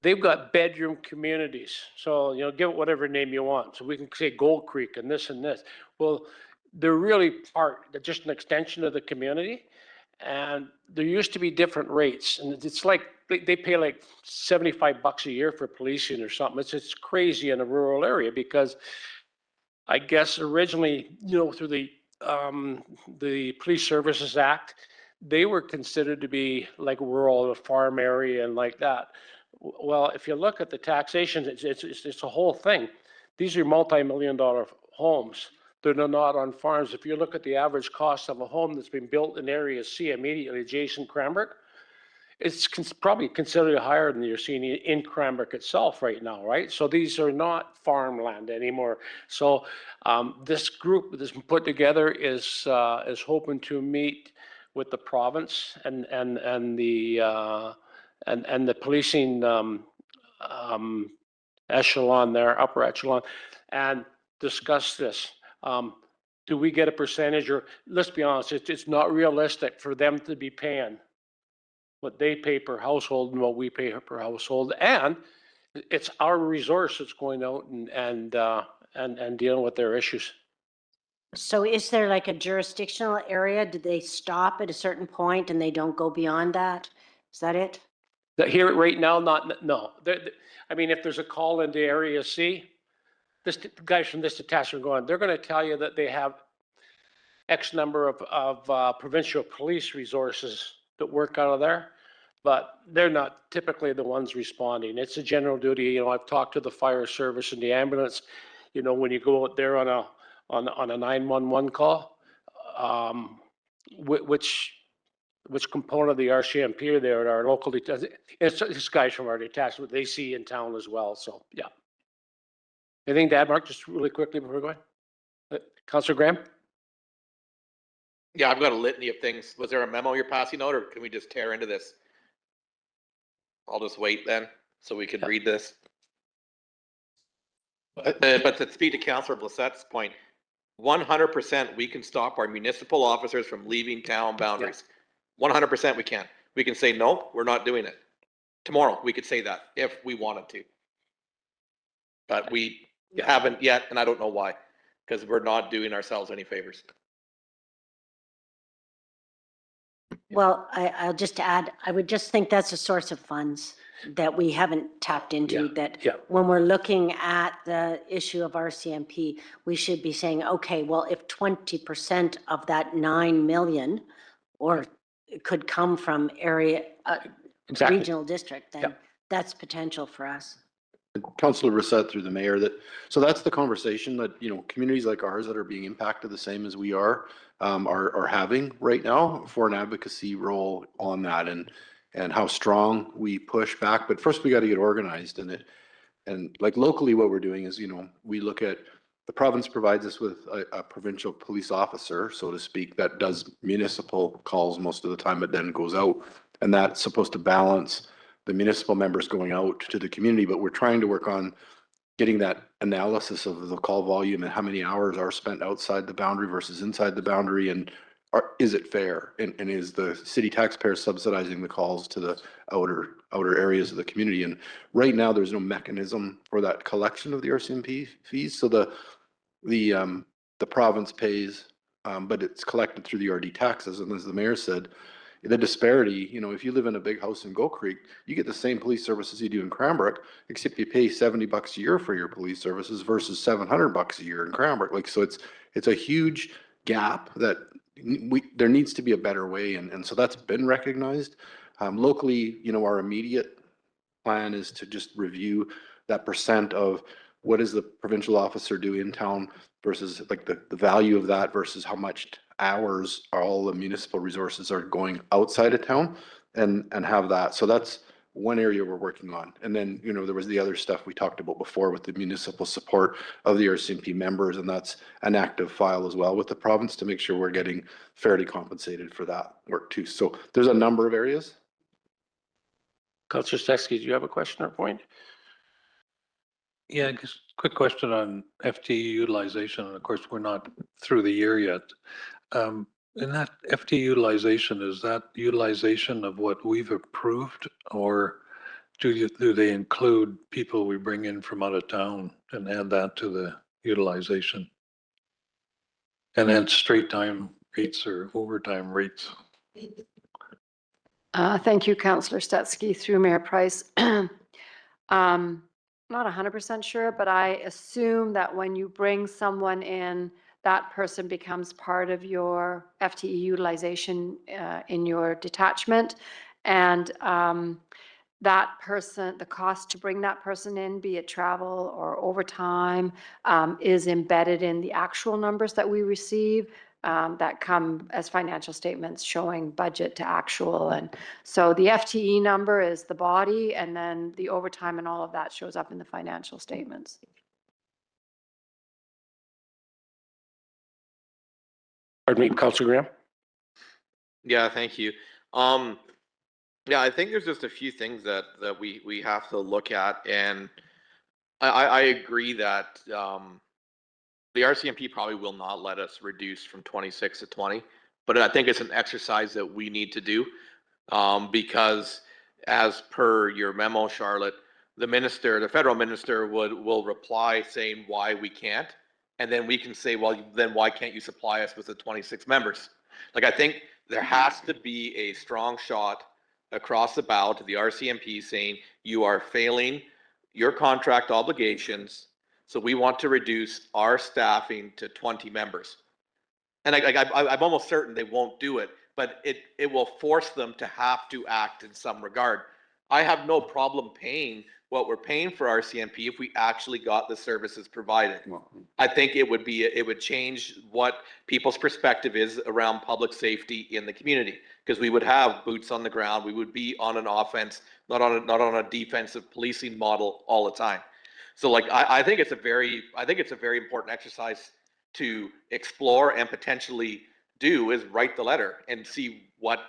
they've got bedroom communities. So, give it whatever name you want. So we can say Gold Creek and this and this. Well, they're really they're just an extension of the community. And there used to be different rates, and it's like they pay like $75 a year for policing or something. It's crazy in a rural area because I guess originally, through the Police Services Act, they were considered to be like rural, a farm area and like that. Well, if you look at the taxation, it's a whole thing. These are multi-million-dollar homes. They're not on farms. If you look at the average cost of a home that's been built in Area C immediately adjacent Cranbrook, it's probably considerably higher than you're seeing in Cranbrook itself right now, right? So these are not farmland anymore. So this group that's been put together is hoping to meet with the province and the policing echelon there, upper echelon, and discuss this. Do we get a percentage, or let's be honest, it's not realistic for them to be paying what they pay per household and what we pay per household. And it's our resource that's going out and dealing with their issues. So is there like a jurisdictional area? Do they stop at a certain point and they don't go beyond that? Is that it? Here right now, no. I mean, if there's a call into Area C, the guys from this detachment they're going to tell you that they have X number of provincial police resources that work out of there, but they're not typically the ones responding. It's a general duty. I've talked to the fire service and the ambulance. When you go out there on a 911 call, which component of the RCMP are there at our local detachment? It's guys from our detachment they see in town as well. So yeah. Anything to add, Mark, just really quickly before we go on? Councillor Graham? Yeah, I've got a litany of things. Was there a memo you're passing out, or can we just tear into this? I'll just wait then, so we can read this. But to speak to Councillor Blissette's point, 100% we can stop our municipal officers from leaving town boundaries. 100% we can. We can say, no, we're not doing it. Tomorrow, we could say that if we wanted to. But we haven't yet, and I don't know why, because we're not doing ourselves any favors. Well, I'll just add, I would just think that's a source of funds that we haven't tapped into, that yeah. when we're looking at the issue of RCMP, we should be saying, okay, well, if 20% of that 9 million or it could come from area, Exactly. regional district, then that's potential for us. Councillor Brissette through the mayor, so that's the conversation that, communities like ours that are being impacted the same as we are having right now for an advocacy role on that and how strong we push back. But first we got to get organized and like locally what we're doing is, we look at the province provides us with a provincial police officer, so to speak, that does municipal calls most of the time, but then goes out, and that's supposed to balance the municipal members going out to the community. But we're trying to work on getting that analysis of the call volume and how many hours are spent outside the boundary versus inside the boundary, and is it fair? And is the city taxpayer subsidizing the calls to the outer areas of the community? And right now, there's no mechanism for that collection of the RCMP fees. So the province pays, but it's collected through the RD taxes. And as the mayor said, the disparity, if you live in a big house in Gold Creek, you get the same police services you do in Cranbrook, except you pay $70 a year for your police services versus $700 a year in Cranbrook. Like, so it's a huge gap that there needs to be a better way. And so that's been recognized. Locally, our immediate plan is to just review that percent of what does the provincial officer do in town versus like the value of that versus how much hours all the municipal resources are going outside of town and have that. So that's one area we're working on. And then, there was the other stuff we talked about before with the municipal support of the RCMP members, and that's an active file as well with the province to make sure we're getting fairly compensated for that work too. So there's a number of areas. Councillor Stetsky, do you have a question or point? Yeah, just quick question on FTE utilization. And of course, we're not through the year yet. In that FTE utilization, is that utilization of what we've approved, or do they include people we bring in from out of town and add that to the utilization? And then straight time rates or overtime rates? Thank you, Councillor Stetsky, through Mayor Price. Not 100% sure, but I assume that when you bring someone in, that person becomes part of your FTE utilization in your detachment. And that person, the cost to bring that person in, be it travel or overtime, is embedded in the actual numbers that we receive. That come as financial statements showing budget to actual. And so the FTE number is the body, and then the overtime and all of that shows up in the financial statements. Pardon me, Councillor Graham? Yeah, thank you. Yeah, I think there's just a few things that we have to look at, and I agree that the RCMP probably will not let us reduce from 26 to 20, but I think it's an exercise that we need to do because as per your memo, Charlotte, the federal minister will reply saying why we can't, and then we can say, well, then why can't you supply us with the 26 members? Like, I think there has to be a strong shot across the bow to the RCMP saying you are failing your contract obligations. So we want to reduce our staffing to 20 members. And I'm almost certain they won't do it, but it will force them to have to act in some regard. I have no problem paying what we're paying for RCMP if we actually got the services provided. I think it would change what people's perspective is around public safety in the community, because we would have boots on the ground. We would be on an offense, not on a defensive policing model all the time. So like, I think it's a very important exercise to explore and potentially do is write the letter and see what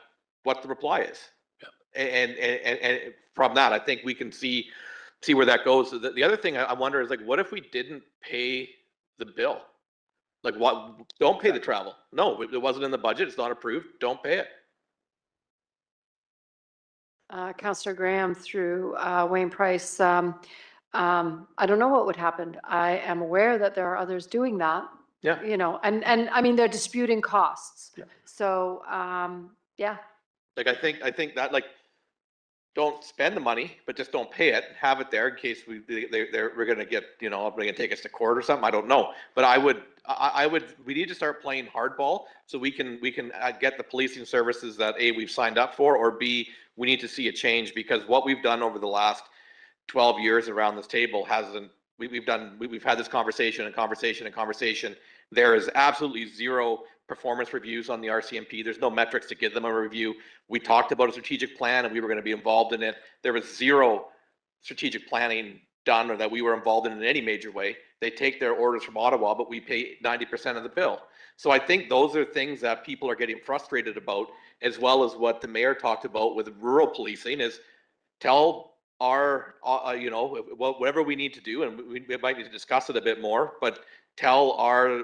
the reply is. Yeah. And from that, I think we can see see where that goes. The other thing I wonder is like, what if we didn't pay the bill? Like what, don't pay the travel. No, it wasn't in the budget. It's not approved. Don't pay it. Councillor Graham through Wayne Price. I don't know what would happen. I am aware that there are others doing that. Yeah. You know, and I mean, they're disputing costs. Yeah. So, yeah. Like, I think that like, don't spend the money, but just don't pay it. Have it there in case we're going to get, you know, they're going to take us to court or something. I don't know. But I would, we need to start playing hardball so we can get the policing services that A, we've signed up for, or B, we need to see a change, because what we've done over the last 12 years around this table hasn't, we've had this conversation and conversation and conversation. There is absolutely zero performance reviews on the RCMP. There's no metrics to give them a review. We talked about a strategic plan and we were going to be involved in it. There was zero strategic planning done or that we were involved in any major way. They take their orders from Ottawa, but we pay 90% of the bill. So I think those are things that people are getting frustrated about, as well as what the mayor talked about with rural policing is tell our, you know, whatever we need to do, and we might need to discuss it a bit more, but tell our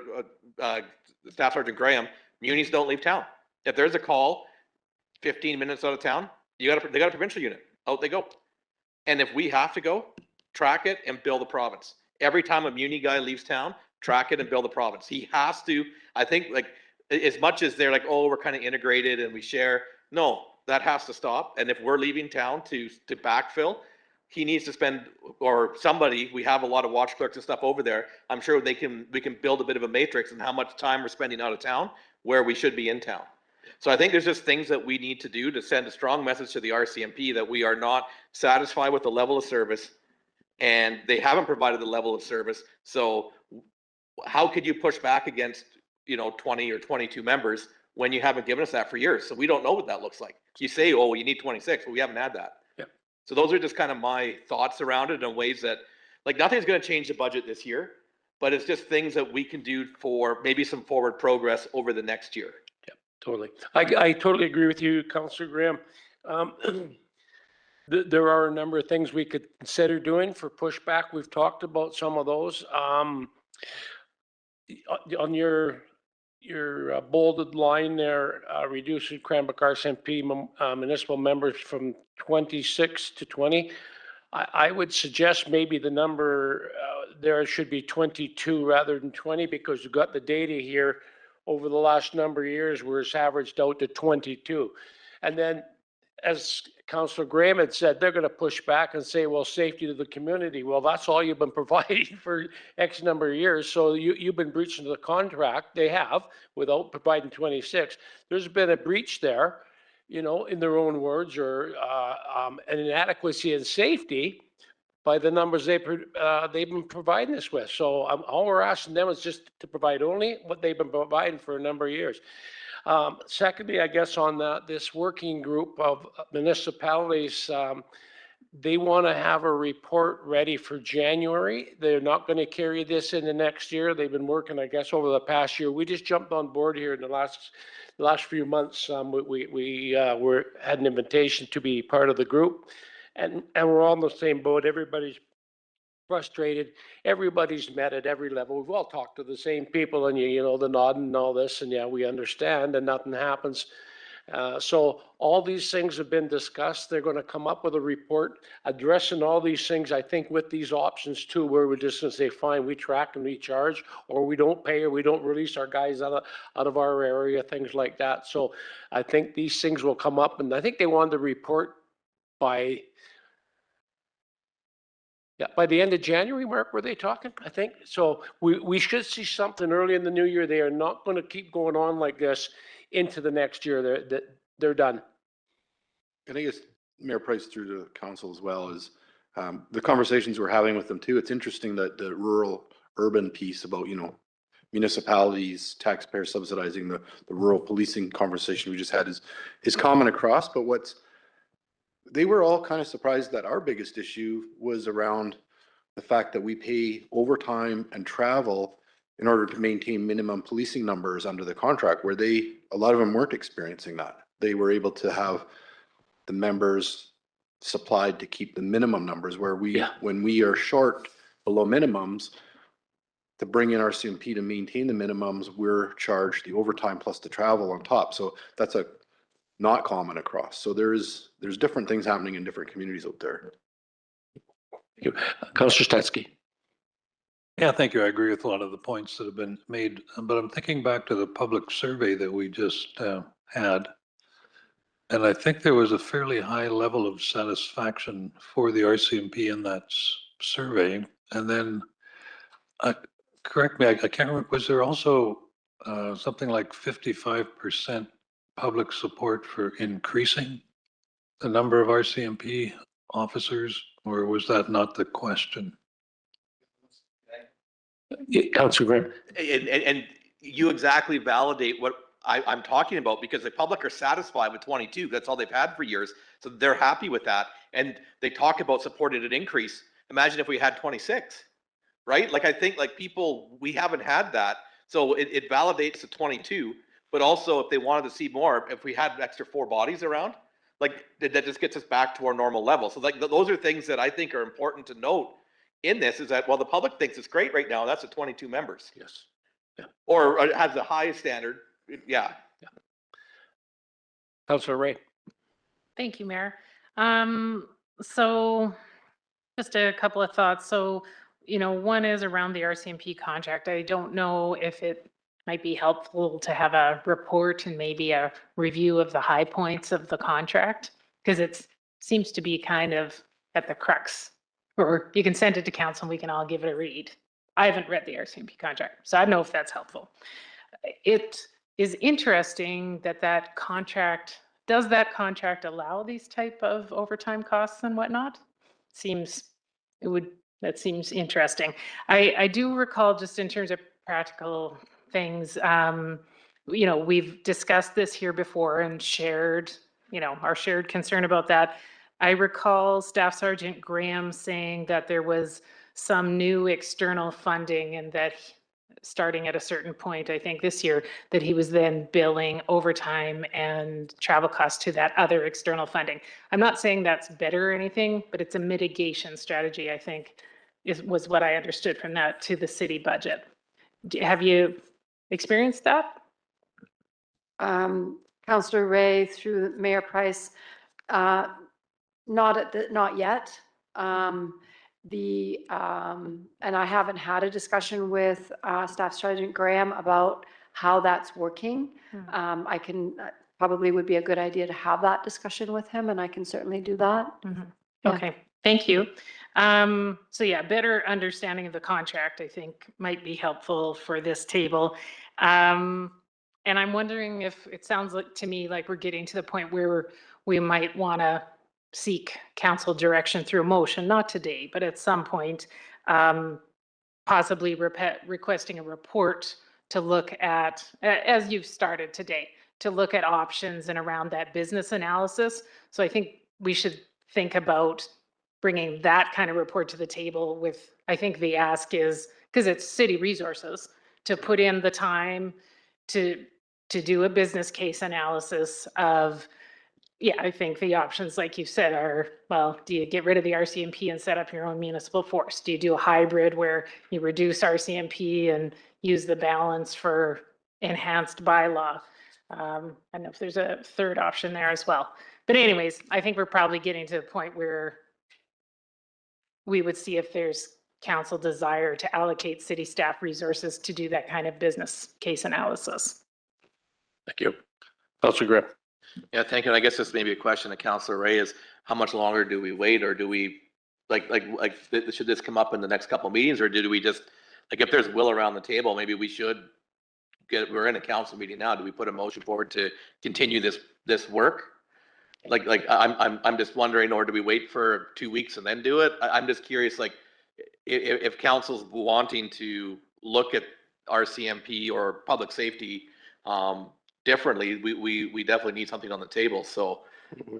Staff Sergeant Graham, munis don't leave town. If there's a call 15 minutes out of town, they got a provincial unit. Out they go. And if we have to go, track it and bill the province. Every time a muni guy leaves town, track it and bill the province. He has to, I think, like, as much as they're like, oh, we're kind of integrated and we share. No, that has to stop. And if we're leaving town to backfill, he needs to spend, or somebody, we have a lot of watch clerks and stuff over there. I'm sure we can build a bit of a matrix on how much time we're spending out of town, where we should be in town. So I think there's just things that we need to do to send a strong message to the RCMP that we are not satisfied with the level of service, and they haven't provided the level of service. So how could you push back against, you know, 20 or 22 members when you haven't given us that for years? So we don't know what that looks like. You say, oh, you need 26, but we haven't had that. So those are just kind of my thoughts around it in ways that, like, nothing's going to change the budget this year, but it's just things that we can do for maybe some forward progress over the next year. Yeah, totally. I totally agree with you, Councillor Graham. There are a number of things we could consider doing for pushback. We've talked about some of those. On your bolded line there, reducing Cranbrook RCMP municipal members from 26 to 20. I would suggest maybe the number there should be 22 rather than 20, because we've got the data here over the last number of years where it's averaged out to 22. And then, as Councillor Graham had said, they're going to push back and say, well, safety to the community. Well, that's all you've been providing for X number of years. So you've been breaching the contract. They have, without providing 26. There's been a breach there, you know, in their own words, or an inadequacy in safety by the numbers they've been providing us with. So all we're asking them is just to provide only what they've been providing for a number of years. Secondly, I guess on this working group of municipalities, they want to have a report ready for January. They're not going to carry this into next year. They've been working, I guess, over the past year. We just jumped on board here in the last few months. We had an invitation to be part of the group, and we're all in the same boat. Everybody's frustrated. Everybody's met at every level. We've all talked to the same people, and you know, the nodding and all this, and yeah, we understand, and nothing happens. So all these things have been discussed. They're going to come up with a report addressing all these things, I think, with these options too, where we're just going to say, fine, we track and we charge, or we don't pay, or we don't release our guys out of our area, things like that. So I think these things will come up, and I think they wanted to report by the end of January, Mark, were they talking? I think. So we should see something early in the new year. They are not going to keep going on like this into the next year. They're done. I think it's Mayor Price through to council as well is the conversations we're having with them too. It's interesting that the rural urban piece about, you know, municipalities, taxpayers subsidizing the rural policing conversation we just had is common across, but they were all kind of surprised that our biggest issue was around the fact that we pay overtime and travel in order to maintain minimum policing numbers under the contract, where a lot of them weren't experiencing that. They were able to have the members supplied to keep the minimum numbers where we, Yeah. when we are short below minimums, to bring in RCMP to maintain the minimums, we're charged the overtime plus the travel on top. So that's a not common across. So there's different things happening in different communities out there. Thank you. Councillor Stansky. Yeah, thank you. I agree with a lot of the points that have been made, but I'm thinking back to the public survey that we just had. And I think there was a fairly high level of satisfaction for the RCMP in that survey. And then, correct me, I can't remember, was there also something like 55% public support for increasing the number of RCMP officers, or was that not the question? Councillor Graham. And you exactly validate what I'm talking about, because the public are satisfied with 22. That's all they've had for years. So they're happy with that. And they talk about supporting an increase. Imagine if we had 26, right? Like, I think like people, we haven't had that. So it validates the 22, but also if they wanted to see more, if we had extra 4 bodies around, like that just gets us back to our normal level. So like those are things that I think are important to note in this, is that while the public thinks it's great right now, that's at 22 members. Yes. Or has the highest standard. Yeah. Councillor Ray. Thank you, Mayor. So just a couple of thoughts. So, one is around the RCMP contract. I don't know if it might be helpful to have a report and maybe a review of the high points of the contract, because it seems to be kind of at the crux. Or you can send it to council and we can all give it a read. I haven't read the RCMP contract, so I don't know if that's helpful. It is interesting that does that contract allow these type of overtime costs and whatnot? That seems interesting. I do recall, just in terms of practical things, we've discussed this here before and shared, our shared concern about that. I recall Staff Sergeant Graham saying that there was some new external funding, and that starting at a certain point, I think this year, that he was then billing overtime and travel costs to that other external funding. I'm not saying that's better or anything, but it's a mitigation strategy, I think, was what I understood from that to the city budget. Have you experienced that? Councillor Ray, through Mayor Price, not yet. And I haven't had a discussion with Staff Sergeant Graham about how that's working. I can, probably would be a good idea to have that discussion with him, and I can certainly do that. Yeah. Okay, thank you. So yeah, better understanding of the contract, I think, might be helpful for this table. And I'm wondering if it sounds like to me like we're getting to the point where we might want to seek council direction through a motion, not today, but at some point, possibly requesting a report to look at, as you've started today, to look at options and around that business analysis. So I think we should think about bringing that kind of report to the table with, I think the ask is, because it's city resources, to put in the time to do a business case analysis of, yeah, I think the options, like you said, are, well, do you get rid of the RCMP and set up your own municipal force? Do you do a hybrid where you reduce RCMP and use the balance for enhanced bylaw? I don't know if there's a third option there as well. But anyways, I think we're probably getting to the point where we would see if there's council desire to allocate city staff resources to do that kind of business case analysis. Thank you. Councillor Graham. Yeah, thank you. And I guess this may be a question to Councillor Ray, is how much longer do we wait, or do we should this come up in the next couple of meetings, or do we just, like, if there's will around the table, maybe we should we're in a council meeting now. Do we put a motion forward to continue this work? I'm just wondering, or do we wait for 2 weeks and then do it? I'm just curious, like, if council's wanting to look at RCMP or public safety differently, we definitely need something on the table. So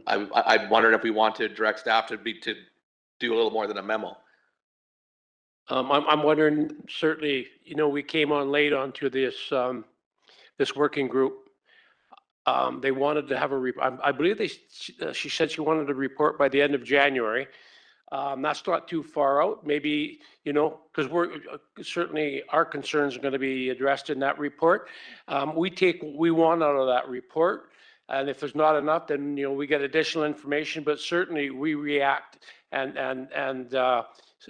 I'm wondering if we want to direct staff to do a little more than a memo. I'm wondering, certainly, we came on late onto this, this working group. They wanted to have I believe she said she wanted a report by the end of January. That's not too far out, maybe, because certainly our concerns are going to be addressed in that report. We take what we want out of that report. And if there's not enough, then, we get additional information, but certainly we react and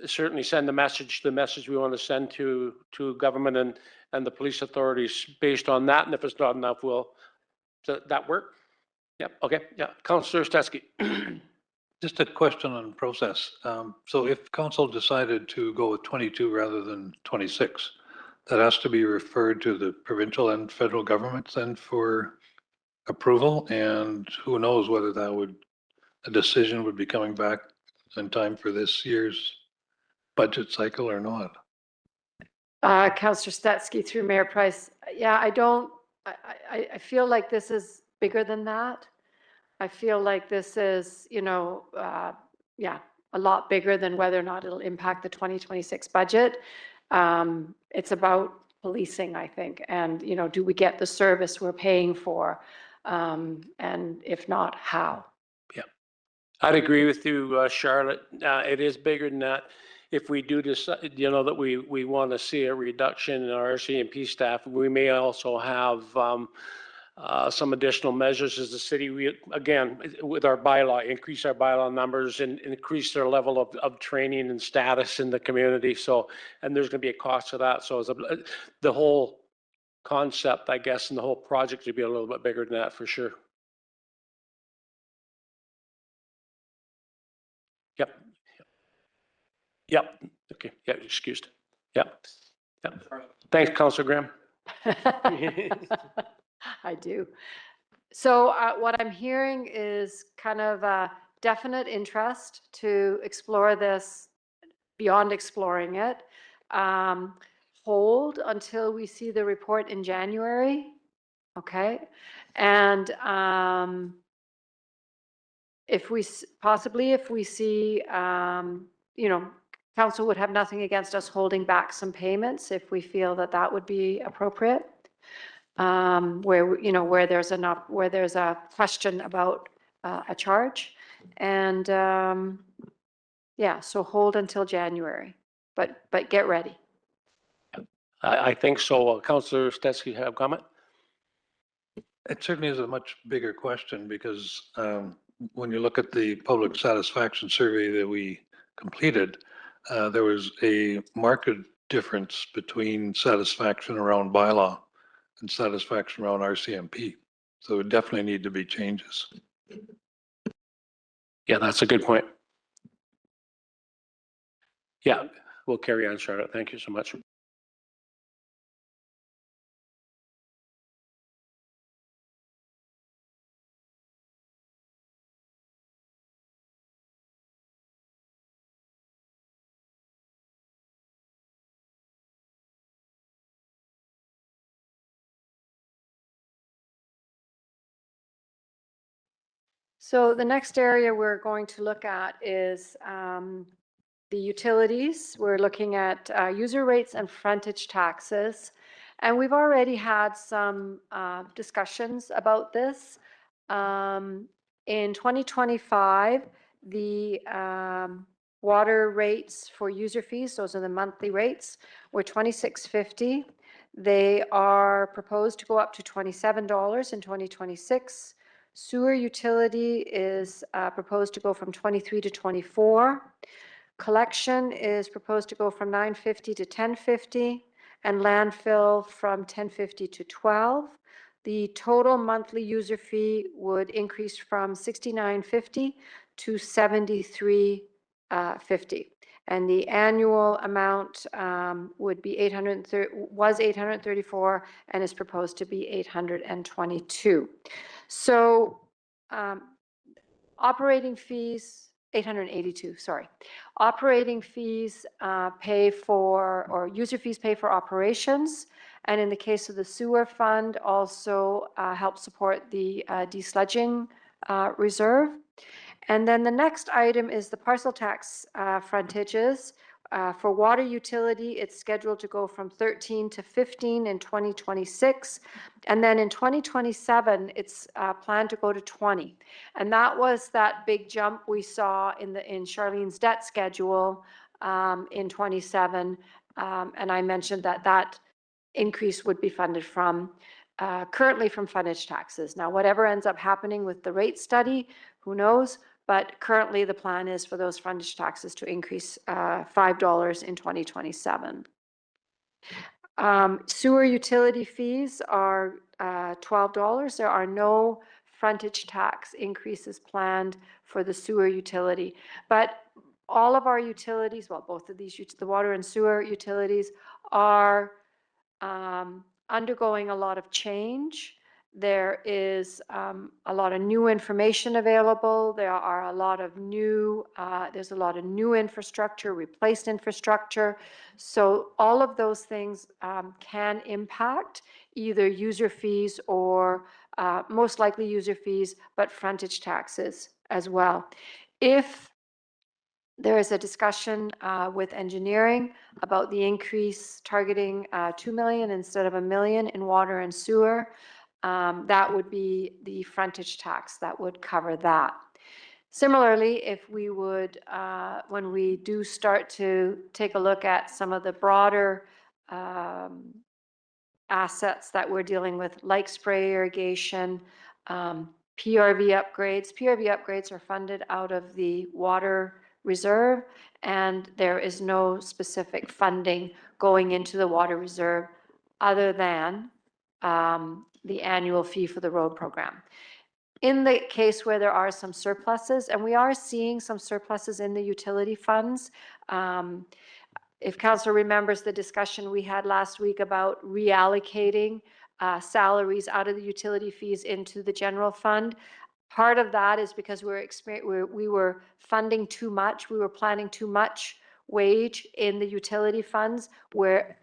certainly send the message we want to send to government and the police authorities based on that. And if it's not enough, does that work? Yep. Okay. Yeah. Councillor Stetsky. Just a question on process. So if council decided to go with 22 rather than 26, that has to be referred to the provincial and federal governments then for approval, and who knows whether a decision would be coming back in time for this year's budget cycle or not. Councillor Stetsky through Mayor Price. Yeah, I feel like this is bigger than that. I feel like this is, a lot bigger than whether or not it'll impact the 2026 budget. It's about policing, I think, and, do we get the service we're paying for? And if not, how? Yeah, I'd agree with you, Charlotte. It is bigger than that. If we do decide, that we want to see a reduction in our RCMP staff, we may also have some additional measures as a city. We, again, with our bylaw, increase our bylaw numbers and increase their level of training and status in the community. So, and there's going to be a cost to that. So the whole concept, I guess, and the whole project would be a little bit bigger than that for sure. Yep. Yep. Okay. Yeah. Excused. Yep. Yep. Thanks, Councillor Graham. I do. So what I'm hearing is kind of a definite interest to explore this beyond exploring it. Hold until we see the report in January. Okay. And if we see, council would have nothing against us holding back some payments if we feel that would be appropriate. Where there's a question about a charge, and so hold until January, but get ready. I think so. Councillor Stetsky, have a comment? It certainly is a much bigger question because when you look at the public satisfaction survey that we completed, there was a marked difference between satisfaction around bylaw and satisfaction around RCMP. So there definitely need to be changes. Yeah, that's a good point. Yeah, we'll carry on, Charlotte. Thank you so much. So the next area we're going to look at is the utilities. We're looking at user rates and frontage taxes. And we've already had some discussions about this. In 2025, the water rates for user fees, those are the monthly rates, were $26.50. They are proposed to go up to $27 in 2026. Sewer utility is proposed to go from 23 to 24. Collection is proposed to go from $9.50 to $10.50, and landfill from $10.50 to $12. The total monthly user fee would increase from $69.50 to $73.50. And the annual amount would be $834 and is proposed to be $822. So operating fees, $882, sorry. Operating fees pay for, or user fees pay for operations. And in the case of the sewer fund, also help support the desludging reserve. And then the next item is the parcel tax frontages. For water utility, it's scheduled to go from 13 to 15 in 2026. And then in 2027, it's planned to go to 20. And that was that big jump we saw in Charlene's debt schedule in 27. And I mentioned that increase would be funded from currently from frontage taxes. Now, whatever ends up happening with the rate study, who knows? But currently, the plan is for those frontage taxes to increase $5 in 2027. Sewer utility fees are $12. There are no frontage tax increases planned for the sewer utility. But all of our utilities, well, both of these, the water and sewer utilities, are undergoing a lot of change. There is a lot of new information available. There are a lot of new, there's a lot of new infrastructure, replaced infrastructure. So all of those things can impact either user fees or most likely user fees, but frontage taxes as well. If there is a discussion with engineering about the increase targeting 2 million instead of 1 million in water and sewer. That would be the frontage tax that would cover that. Similarly, if we would, when we do start to take a look at some of the broader assets that we're dealing with, like spray irrigation, PRV upgrades are funded out of the water reserve, and there is no specific funding going into the water reserve other than the annual fee for the road program. In the case where there are some surpluses, and we are seeing some surpluses in the utility funds, if council remembers the discussion we had last week about reallocating salaries out of the utility fees into the general fund, part of that is because we were funding too much. We were planning too much wage in the utility funds where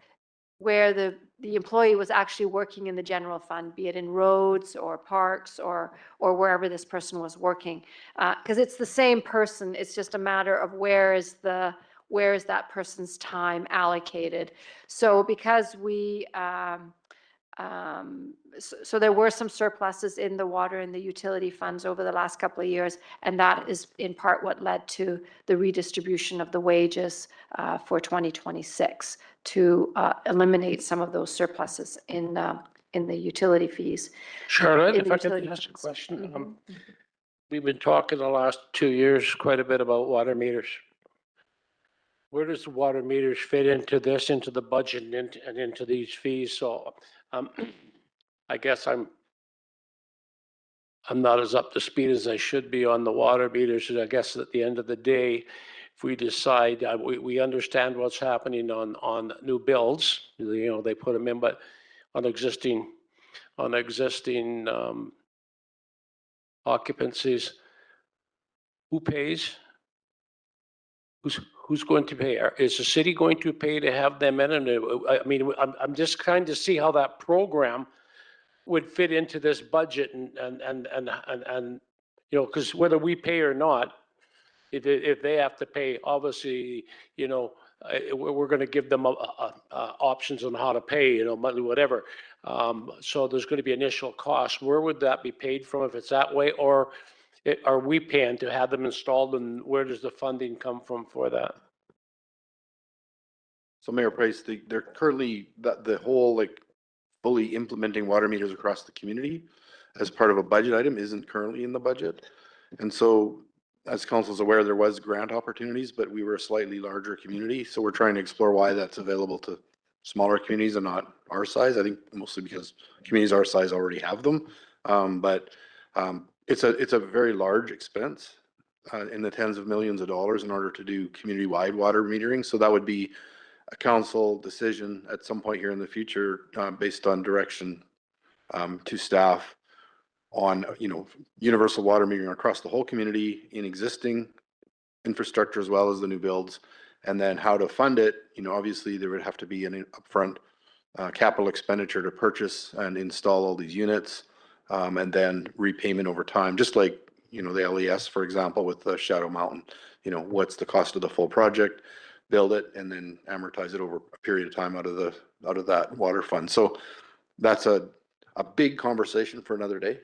the employee was actually working in the general fund, be it in roads or parks or wherever this person was working. Because it's the same person. It's just a matter of where is that person's time allocated. So because so there were some surpluses in the water and the utility funds over the last couple of years, and that is in part what led to the redistribution of the wages for 2026 to eliminate some of those surpluses in the utility fees. Charlotte, In if the I could utility ask a funds. question. We've been talking the last 2 years quite a bit about water meters. Where does the water meters fit into this, into the budget and into these fees? So I guess I'm not as up to speed as I should be on the water meters. I guess at the end of the day, if we decide, we understand what's happening on new builds, you know, they put them in, but on existing occupancies, who pays? Who's going to pay? Is the city going to pay to have them in? And I mean, I'm just trying to see how that program would fit into this budget and you know, because whether we pay or not, if they have to pay, obviously, you know, we're going to give them options on how to pay, you know, monthly, whatever. So there's going to be initial costs. Where would that be paid from if it's that way? Or are we paying to have them installed, and where does the funding come from for that? So Mayor Price, they're currently, the whole like fully implementing water meters across the community as part of a budget item isn't currently in the budget. And so as council's aware, there was grant opportunities, but we were a slightly larger community. So we're trying to explore why that's available to smaller communities and not our size. I think mostly because communities our size already have them. It's a very large expense in the tens of millions of dollars in order to do community-wide water metering. So that would be a council decision at some point here in the future based on direction to staff on, you know, universal water metering across the whole community in existing infrastructure as well as the new builds, and then how to fund it. You know, obviously there would have to be an upfront capital expenditure to purchase and install all these units, and then repayment over time, just like, you know, the LES, for example, with the Shadow Mountain. You know, what's the cost of the full project? build it and then amortize it over a period of time out of that water fund. So that's a big conversation for another day.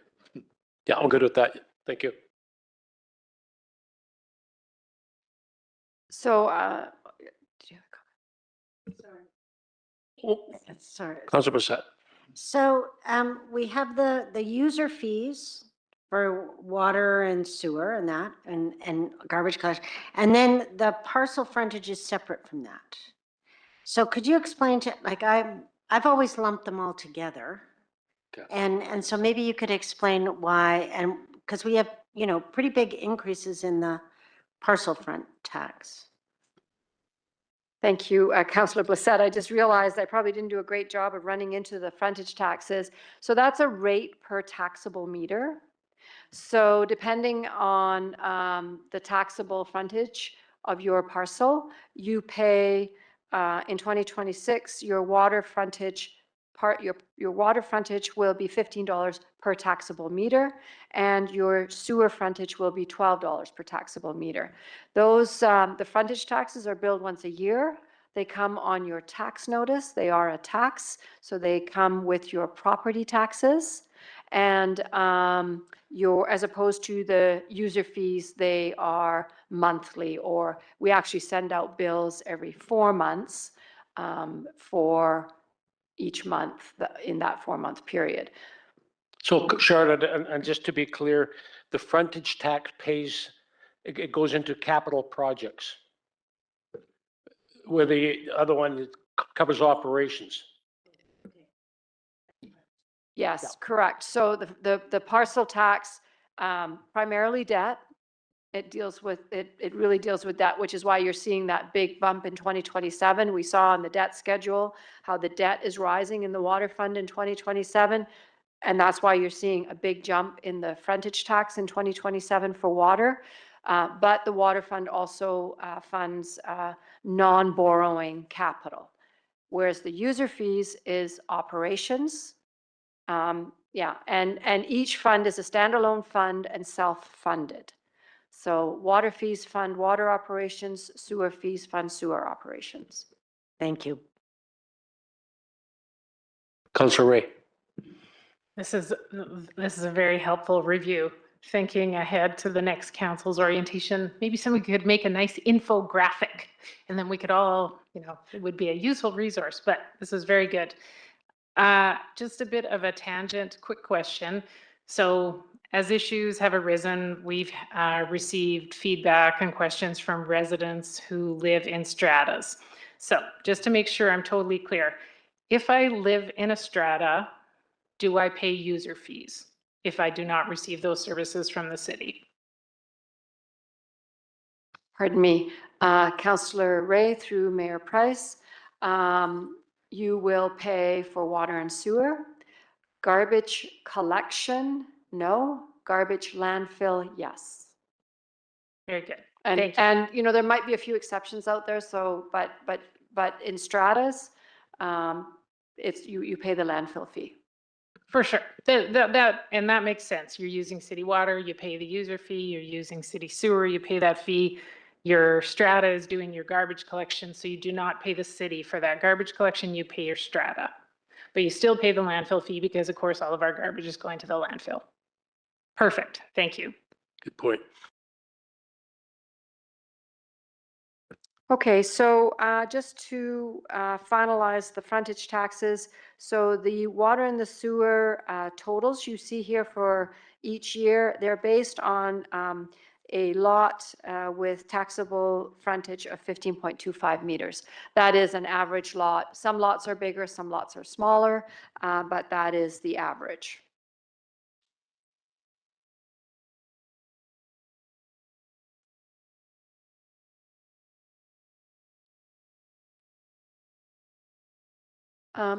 Yeah, I'm good with that. Thank you. So, do you have Oh, a comment? Sorry. Councilor Brissette. So we have the user fees for water and sewer and that, and garbage collection. And then the parcel frontage is separate from that. So could you explain to, like, I've always lumped them all together. Okay. And so maybe you could explain why, and because we have, you know, pretty big increases in the parcel front tax. Thank you, Councillor Blissett. I just realized I probably didn't do a great job of running into the frontage taxes. So that's a rate per taxable meter. So depending on the taxable frontage of your parcel, you pay in 2026, your water frontage your water frontage will be $15 per taxable meter, and your sewer frontage will be $12 per taxable meter. Those the frontage taxes are billed once a year. They come on your tax notice. They are a tax, so they come with your property taxes. And as opposed to the user fees, they are monthly, or we actually send out bills every 4 months for each month in that 4-month period. So Charlotte, and just to be clear, the frontage tax it goes into capital projects, where the other one covers operations. Yes, correct. So the parcel tax, primarily debt, it really deals with that, which is why you're seeing that big bump in 2027. We saw on the debt schedule how the debt is rising in the water fund in 2027. And that's why you're seeing a big jump in the frontage tax in 2027 for water. But the water fund also funds non-borrowing capital, whereas the user fees is operations. Yeah, and each fund is a standalone fund and self-funded. So water fees fund water operations, sewer fees fund sewer operations. Thank you. Councilor Ray. This is a very helpful review. Thinking ahead to the next council's orientation, maybe someone could make a nice infographic, and then we could all, it would be a useful resource, but this is very good. Just a bit of a tangent, quick question. So as issues have arisen, we've received feedback and questions from residents who live in stratas. So just to make sure I'm totally clear, if I live in a strata, do I pay user fees if I do not receive those services from the city? Pardon me, Councillor Ray through Mayor Price. You will pay for water and sewer. Garbage collection, no. Garbage landfill, yes. Very good. And Thank you. and there might be a few exceptions out there. So, but in stratas, it's you pay the landfill fee. For sure. That makes sense. You're using city water, you pay the user fee. You're using city sewer, you pay that fee. Your strata is doing your garbage collection, so you do not pay the city for that garbage collection. You pay your strata, but you still pay the landfill fee because, of course, all of our garbage is going to the landfill. Perfect. Thank you. Good point. Okay, so just to finalize the frontage taxes, so the water and the sewer totals you see here for each year, they're based on a lot with taxable frontage of 15.25 meters. That is an average lot. Some lots are bigger, some lots are smaller, but that is the average.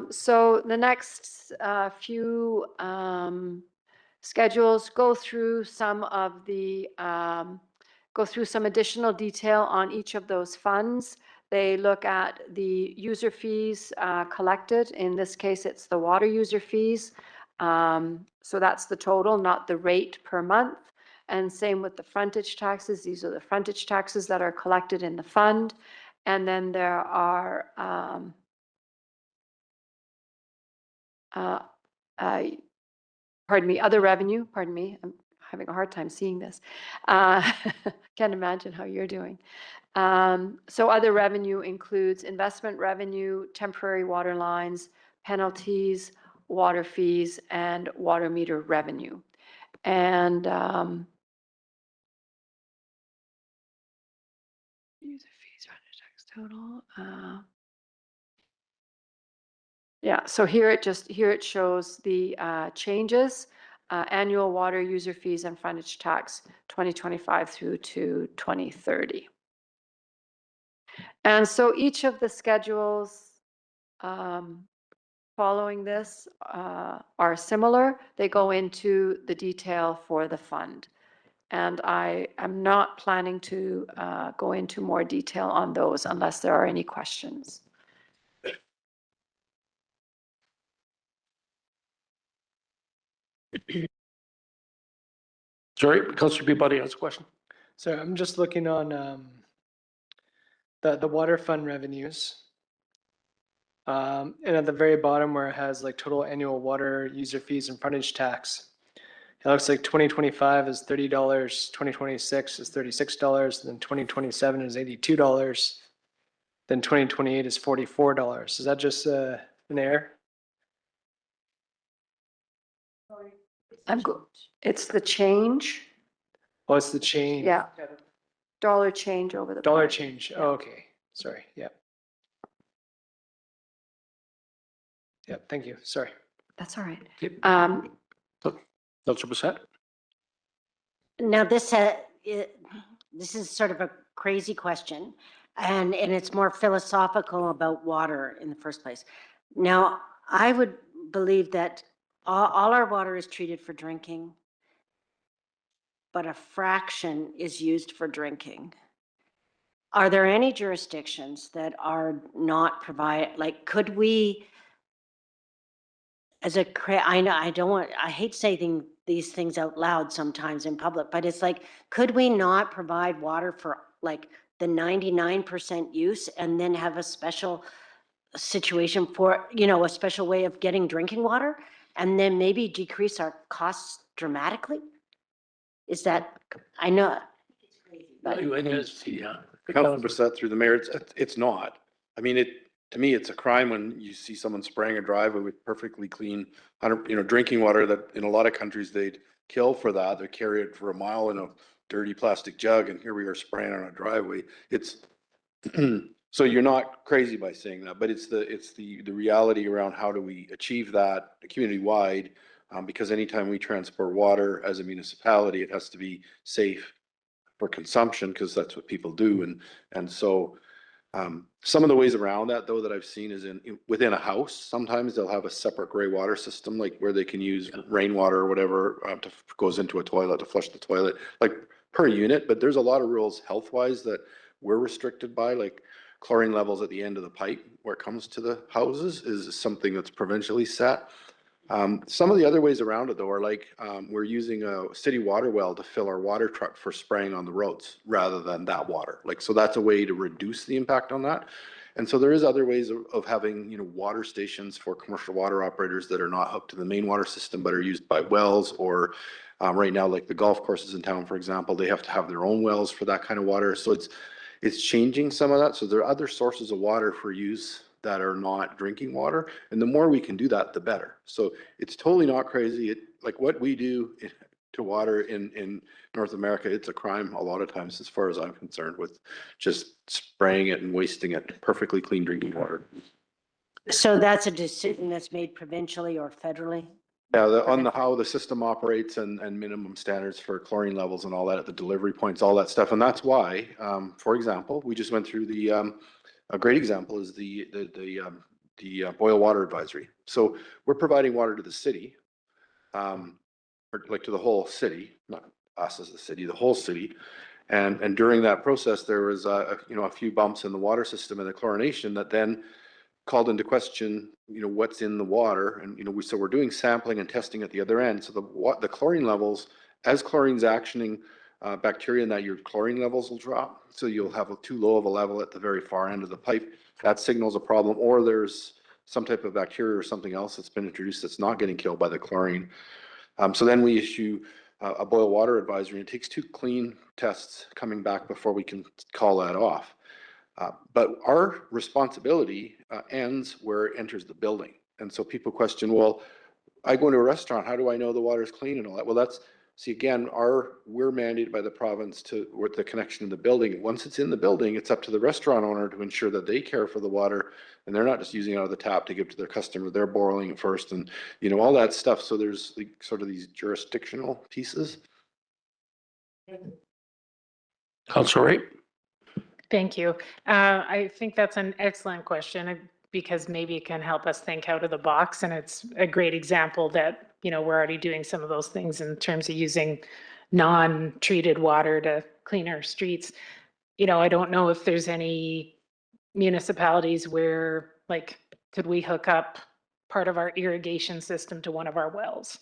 So the next few schedules go through some additional detail on each of those funds. They look at the user fees collected. In this case, it's the water user fees. So that's the total, not the rate per month. And same with the frontage taxes. These are the frontage taxes that are collected in the fund. And then there are other revenue, pardon me, I'm having a hard time seeing this. Can't imagine how you're doing. So other revenue includes investment revenue, temporary water lines, penalties, water fees, and water meter revenue. And user fees, tax total. Yeah, so here it shows the changes, annual water user fees and frontage tax 2025 through to 2030. And so each of the schedules following this are similar. They go into the detail for the fund. And I am not planning to go into more detail on those unless there are any questions. Sorry, Councillor Peabody has a question. So I'm just looking on the water fund revenues. And at the very bottom where it has like total annual water user fees and frontage tax, it looks like 2025 is $30, 2026 is $36, then 2027 is $82, then 2028 is $44. Is that just an error? It's the change. Oh, it's the change. Yeah. Dollar change over the. Dollar prior. change. Yeah. Oh, okay. Sorry. Yeah. Yeah. Thank you. Sorry. That's all right. Councillor Bissett? Now, this is sort of a crazy question, and it's more philosophical about water in the first place. Now, I would believe that all our water is treated for drinking, but a fraction is used for drinking. Are there any jurisdictions that are not could we, as a, I hate saying these things out loud sometimes in public, but it's like, could we not provide water for like the 99% use and then have a special situation for, a special way of getting drinking water and then maybe decrease our costs dramatically? Is that, I know. It's crazy, but Councilor Brissette through the mayor, it's not. I mean, to me, it's a crime when you see someone spraying a driveway with perfectly clean, drinking water that in a lot of countries they'd kill for that. They carry it for a mile in a dirty plastic jug, and here we are spraying on a driveway. It's so you're not crazy by saying that, but it's the reality around how do we achieve that community wide, because anytime we transport water as a municipality, it has to be safe for consumption because that's what people do, and so. Some of the ways around that though that I've seen is within a house, sometimes they'll have a separate gray water system, like where they can use rainwater or whatever goes into a toilet to flush the toilet, like per unit. But there's a lot of rules health wise that we're restricted by, like chlorine levels at the end of the pipe where it comes to the houses is something that's provincially set. Some of the other ways around it though are like we're using a city water well to fill our water truck for spraying on the roads rather than that water. Like, so that's a way to reduce the impact on that. And so there is other ways of having, water stations for commercial water operators that are not hooked to the main water system, but are used by wells or right now, like the golf courses in town, for example, they have to have their own wells for that kind of water. So it's changing some of that. So there are other sources of water for use that are not drinking water. And the more we can do that, the better. So it's totally not crazy. Like what we do to water in North America, it's a crime a lot of times as far as I'm concerned with just spraying it and wasting it, perfectly clean drinking water. So that's a decision that's made provincially or federally? Yeah, how the system operates and minimum standards for chlorine levels and all that at the delivery points, all that stuff. And that's why, for example, we just went through a great example is the boil water advisory. So we're providing water to the city, or like to the whole city, not us as the city, the whole city. And during that process, there was a few bumps in the water system and the chlorination that then called into question, what's in the water. And, so we're doing sampling and testing at the other end. So the chlorine levels, as chlorine's actioning bacteria and that your chlorine levels will drop. So you'll have too low of a level at the very far end of the pipe. That signals a problem, or there's some type of bacteria or something else that's been introduced that's not getting killed by the chlorine. So then we issue a boil water advisory. It takes 2 clean tests coming back before we can call that off. But our responsibility ends where it enters the building. And so people question, well, I go into a restaurant, how do I know the water is clean and all that? Well, that's, see, again, we're mandated by the province with the connection in the building. Once it's in the building, it's up to the restaurant owner to ensure that they care for the water and they're not just using it out of the tap to give to their customer. They're boiling it first and, you know, all that stuff. So there's like sort of these jurisdictional pieces. Councillor Ray? Thank you. I think that's an excellent question because maybe it can help us think out of the box. And it's a great example that, you know, we're already doing some of those things in terms of using non-treated water to clean our streets. You know, I don't know if there's any municipalities where, like, could we hook up part of our irrigation system to one of our wells?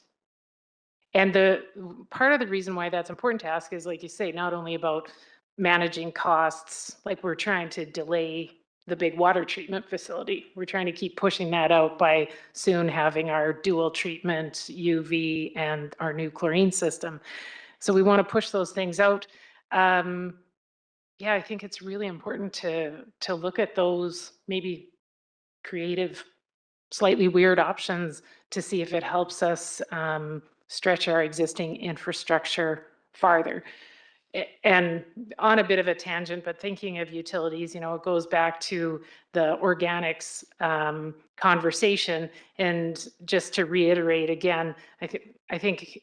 And the part of the reason why that's important to ask is, like you say, not only about managing costs, like we're trying to delay the big water treatment facility. We're trying to keep pushing that out by soon having our dual treatment UV and our new chlorine system. So we want to push those things out. Yeah, I think it's really important to look at those maybe creative, slightly weird options to see if it helps us stretch our existing infrastructure farther. And on a bit of a tangent, but thinking of utilities, you know, it goes back to the organics conversation. And just to reiterate again, I think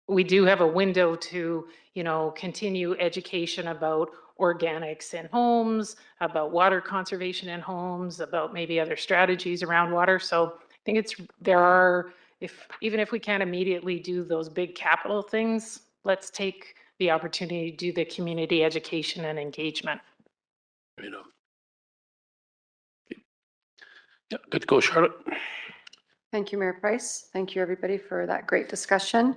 we do have a window to, you know, continue education about organics in homes, about water conservation in homes, about maybe other strategies around water. So I think even if we can't immediately do those big capital things, let's take the opportunity to do the community education and engagement. You know. Yeah, good to go, Charlotte. Thank you, Mayor Price. Thank you, everybody, for that great discussion.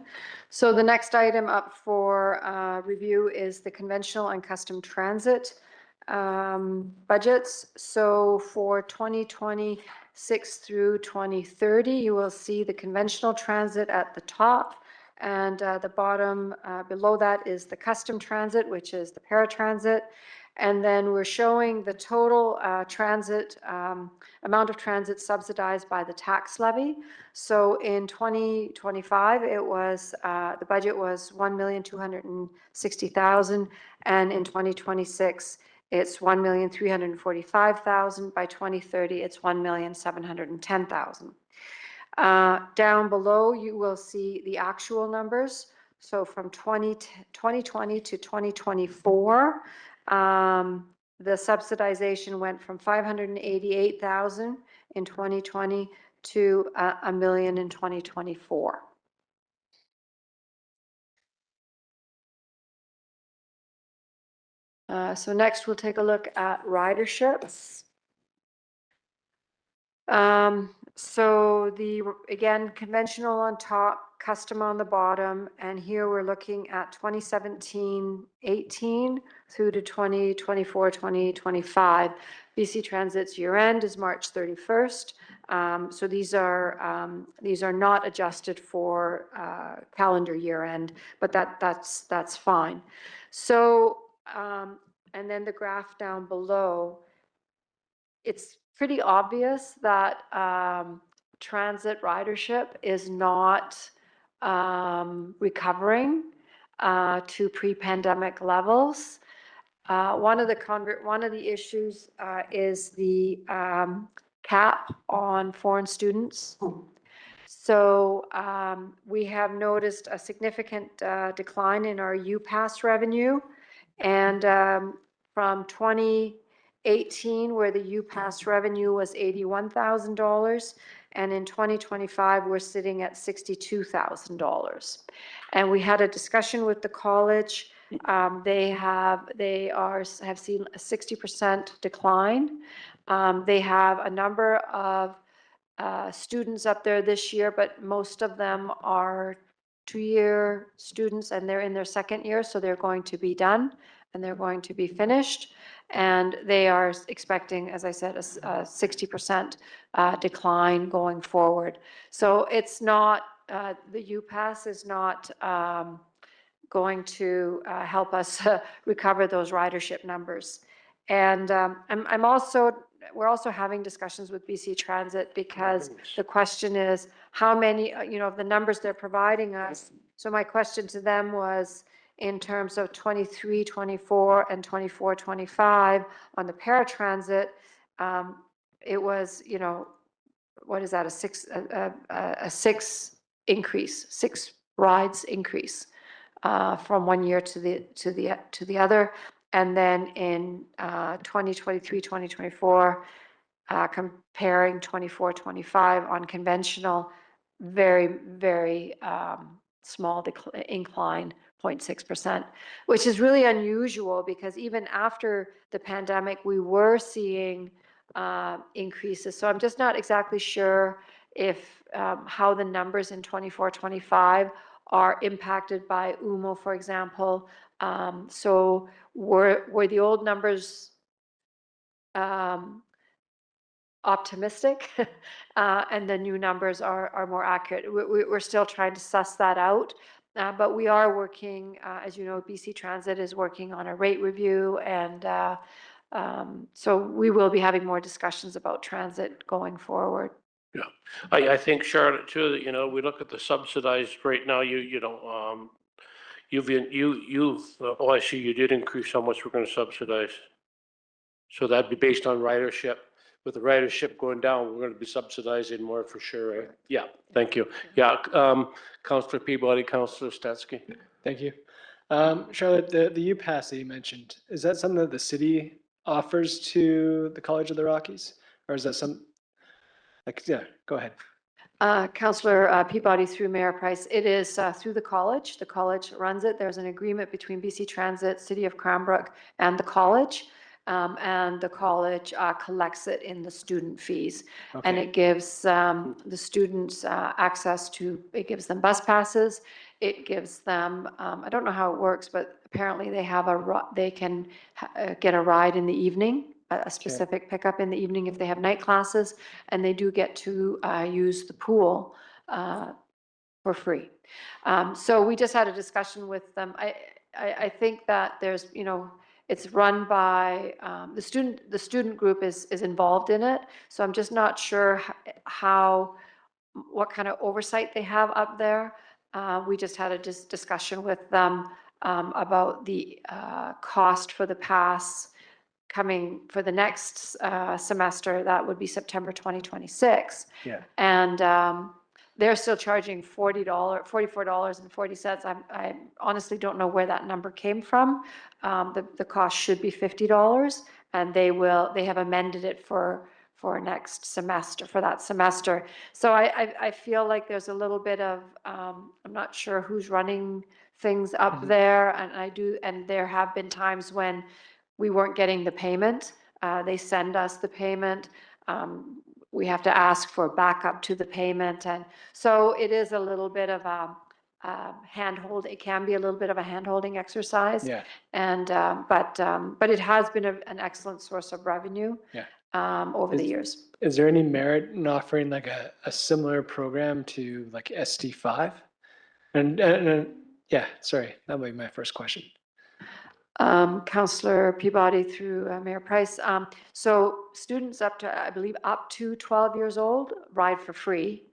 So the next item up for review is the conventional and custom transit budgets. So for 2026 through 2030, you will see the conventional transit at the top. And the bottom below that is the custom transit, which is the paratransit. And then we're showing the total transit amount of transit subsidized by the tax levy. So in 2025, it was the budget was $1,260,000, and in 2026, it's $1,345,000. By 2030, it's $1,710,000. Down below, you will see the actual numbers. So from 2020 to 2024, the subsidization went from $588,000 in 2020 to $1 million in 2024. So next, we'll take a look at riderships. So again, conventional on top, custom on the bottom, and here we're looking at 2017-18 through to 2024-2025. BC Transit's year end is March 31st. So these are not adjusted for calendar year end, but that's fine. So and then the graph down below, it's pretty obvious that transit ridership is not recovering to pre-pandemic levels. One of the issues is the cap on foreign students. So we have noticed a significant decline in our UPass revenue, and from 2018, where the UPass revenue was $81,000, and in 2025, we're sitting at $62,000. And we had a discussion with the college. They have seen a 60% decline. They have a number of students up there this year, but most of them are 2-year students and they're in their second year, so they're going to be done and they're going to be finished. And they are expecting, as I said, a 60% decline going forward. So it's not, the UPass is not going to help us recover those ridership numbers. And we're also having discussions with BC Transit because the question is how many, of the numbers they're providing us. So my question to them was, in terms of 23, 24, and 24, 25 on the paratransit, it was, what is that, a six rides increase from one year to the other. And then in 2023, 2024, comparing 24, 25 on conventional, very, very small incline, 0.6%, which is really unusual because even after the pandemic, we were seeing increases. So I'm just not exactly sure if how the numbers in 24, 25 are impacted by UMO, for example. So were the old numbers optimistic and the new numbers are more accurate? We're still trying to suss that out. But we are working, as you know, BC Transit is working on a rate review, and so we will be having more discussions about transit going forward. Yeah, I think, Charlotte, too, that, we look at the subsidized right now, oh, I see you did increase how much we're going to subsidize. So that'd be based on ridership. With the ridership going down, we're going to be subsidizing more for sure, right? Yeah, thank you. Yeah, Councillor Peabody, Councillor Stetsky. Thank you. Charlotte, the UPass that you mentioned, is that something that the city offers to the College of the Rockies? Or is that yeah, go ahead. Councillor Peabody through Mayor Price, it is through the college. The college runs it. There's an agreement between BC Transit, City of Cranbrook, and the college. And the college collects it in the student fees. Okay. And it gives the students access to, it gives them bus passes. It gives them, I don't know how it works, but apparently they can get a ride in the evening, a specific pickup in the evening if they have night classes, and they do get to use the pool for free. So we just had a discussion with them. I think that there's, it's run by the student group is involved in it. So I'm just not sure what kind of oversight they have up there. We just had a discussion with them about the cost for the pass coming for the next semester. That would be September 2026. Yeah. And they're still charging $44.40. I honestly don't know where that number came from. The cost should be $50, and they have amended it for next semester, for that semester. So I feel like there's a little bit of, I'm not sure who's running things up there, and there have been times when we weren't getting the payment. They send us the payment. We have to ask for backup to the payment. And so it is a little bit of a handhold. It can be a little bit of a handholding exercise. Yeah. And, but it has been an excellent source of revenue over the years. Is there any merit in offering like a similar program to like ST5? And yeah, sorry, that would be my first question. Councillor Peabody through Mayor Price. So students up to, I believe, up to 12 years old ride for free.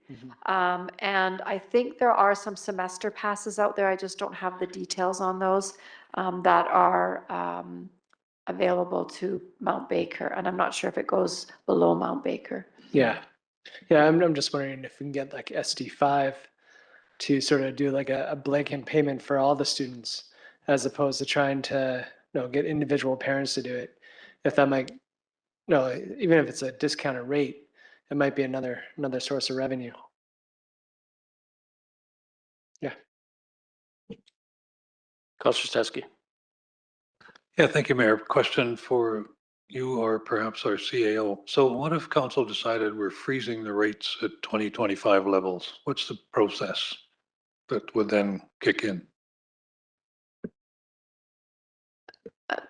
And I think there are some semester passes out there. I just don't have the details on those that are available to Mount Baker. And I'm not sure if it goes below Mount Baker. Yeah. Yeah, I'm just wondering if we can get like ST5 to sort of do like a blanket payment for all the students, as opposed to trying to get individual parents to do it. If that might, even if it's a discounted rate, it might be another source of revenue. Yeah. Councillor Stetsky. Yeah, thank you, Mayor. Question for you or perhaps our CAO. So what if council decided we're freezing the rates at 2025 levels? What's the process that would then kick in.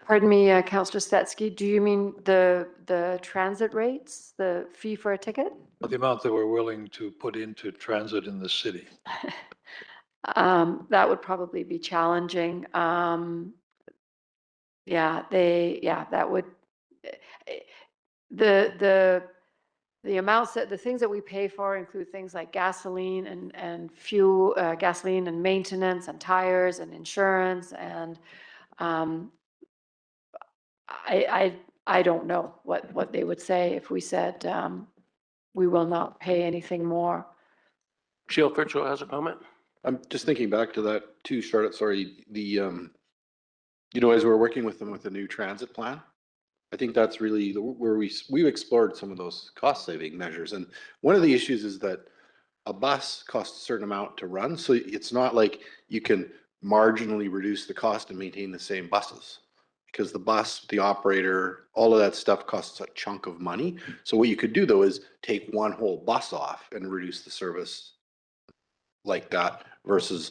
Pardon me, Councillor Stetsky, do you mean the transit rates, the fee for a ticket? The amount that we're willing to put into transit in the city. That would probably be challenging. Yeah, that would, the amounts that, the things that we pay for include things like gasoline and fuel, gasoline and maintenance and tires and insurance and, I don't know what they would say if we said, we will not pay anything more. Sheila Fritchell has a comment. I'm just thinking back to that too, Charlotte, sorry, you know, as we're working with them with the new transit plan, I think that's really where we've explored some of those cost saving measures. And one of the issues is that a bus costs a certain amount to run. So it's not like you can marginally reduce the cost and maintain the same buses. Because the bus, the operator, all of that stuff costs a chunk of money. So what you could do though is take one whole bus off and reduce the service like that versus,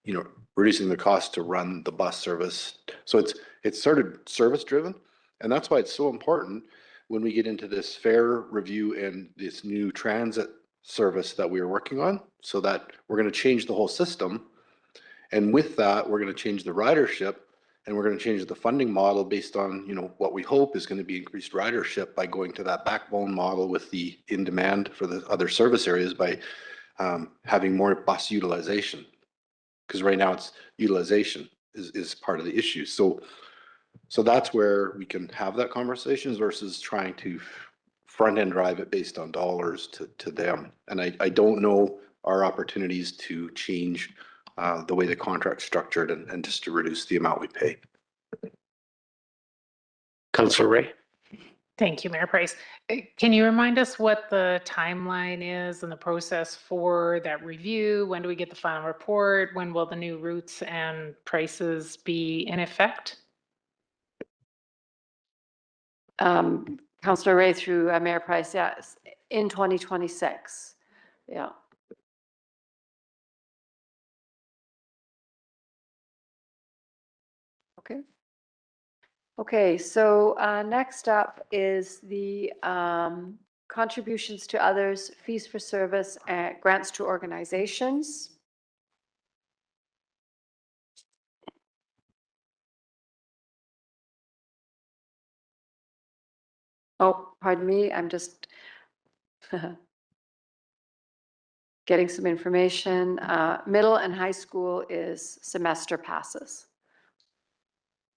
you know, reducing the cost to run the bus service. So it's sort of service driven. And that's why it's so important when we get into this fare review and this new transit service that we are working on, so that we're going to change the whole system. And with that, we're going to change the ridership and we're going to change the funding model based on, you know, what we hope is going to be increased ridership by going to that backbone model with the in demand for the other service areas by having more bus utilization. Because right now it's utilization is part of the issue. So that's where we can have that conversation versus trying to front end drive it based on dollars to them. And I don't know our opportunities to change the way the contract's structured and just to reduce the amount we pay. Councillor Ray. Thank you, Mayor Price. Can you remind us what the timeline is and the process for that review? When do we get the final report? When will the new routes and prices be in effect? Councillor Ray through Mayor Price, yes, in 2026. Yeah. Okay. Okay, so next up is the contributions to others, fees for service, and grants to organizations. Oh, pardon me, I'm just getting some information. Middle and high school is semester passes,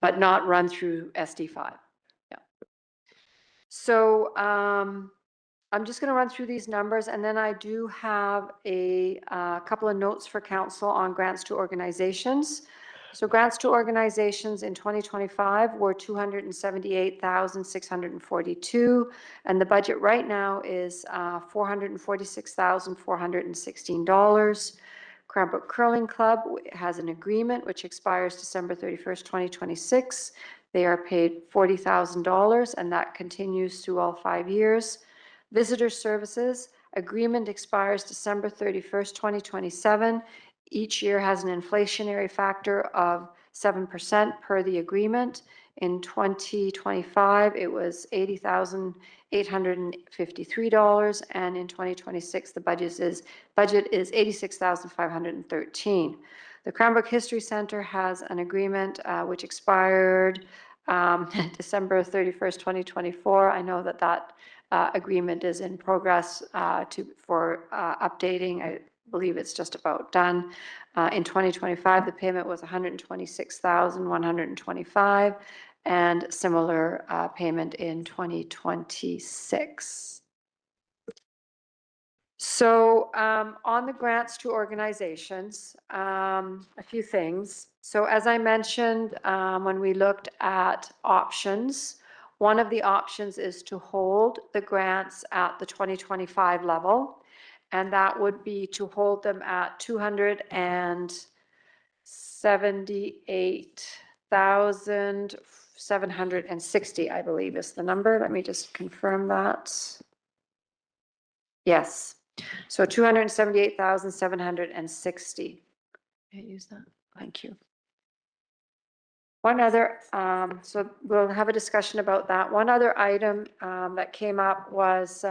but not run through SD5. Yeah. So I'm just going to run through these numbers, and then I do have a couple of notes for council on grants to organizations. So grants to organizations in 2025 were $278,642, and the budget right now is $446,416. Cranbrook Curling Club has an agreement which expires December 31st, 2026. They are paid $40,000, and that continues through all 5 years. Visitor Services agreement expires December 31st, 2027. Each year has an inflationary factor of 7% per the agreement. In 2025, it was $80,853, and in 2026, the budget is $86,513. The Cranbrook History Center has an agreement which expired December 31st, 2024. I know that agreement is in progress for updating. I believe it's just about done. In 2025, the payment was $126,125, and similar payment in 2026. So on the grants to organizations, a few things. So as I mentioned, when we looked at options, one of the options is to hold the grants at the 2025 level, and that would be to hold them at $278,760, I believe is the number. Let me just confirm that. Yes, so $278,760. Can't use that. Thank you. One other, so we'll have a discussion about that. One other item that came up was,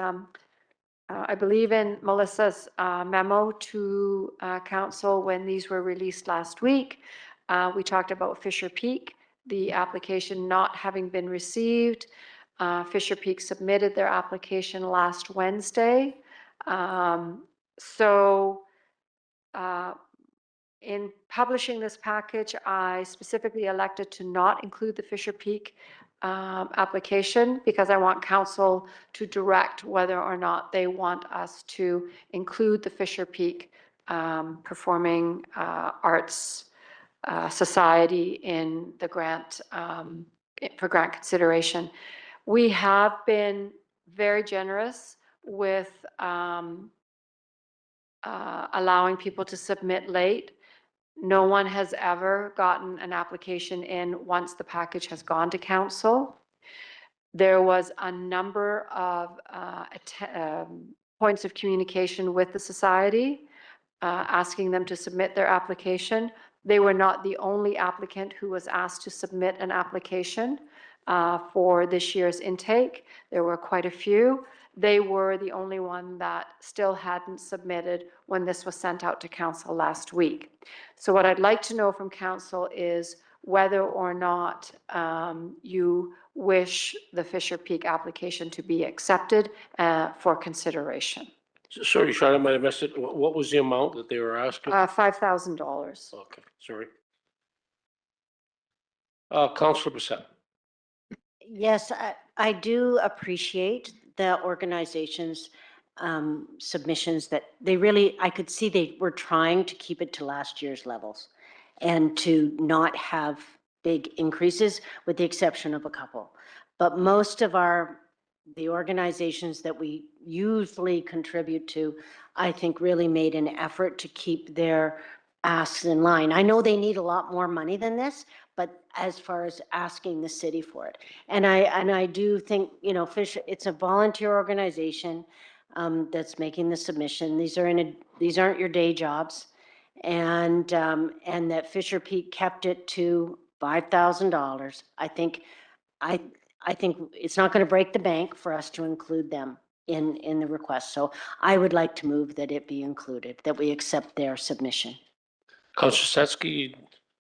I believe in Melissa's memo to council when these were released last week, we talked about Fisher Peak, the application not having been received. Fisher Peak submitted their application last Wednesday. In publishing this package, I specifically elected to not include the Fisher Peak application because I want council to direct whether or not they want us to include the Fisher Peak Performing Arts Society in the grant, for grant consideration. We have been very generous with allowing people to submit late. No one has ever gotten an application in once the package has gone to council. There was a number of points of communication with the society, asking them to submit their application. They were not the only applicant who was asked to submit an application for this year's intake. There were quite a few. They were the only one that still hadn't submitted when this was sent out to council last week. So what I'd like to know from council is whether or not you wish the Fisher Peak application to be accepted for consideration. Sorry, Sean, I might have missed it. What was the amount that they were asking? $5,000. Okay, sorry. Councillor Bissett. Yes, I do appreciate the organization's submissions that they really, I could see they were trying to keep it to last year's levels and to not have big increases with the exception of a couple. But most of the organizations that we usually contribute to, I think really made an effort to keep their asks in line. I know they need a lot more money than this, but as far as asking the city for it. And I do think, you know, it's a volunteer organization that's making the submission. These aren't your day jobs. And that Fisher Peak kept it to $5,000. I think it's not going to break the bank for us to include them in the request. So I would like to move that it be included, that we accept their submission. Councillor Setsky,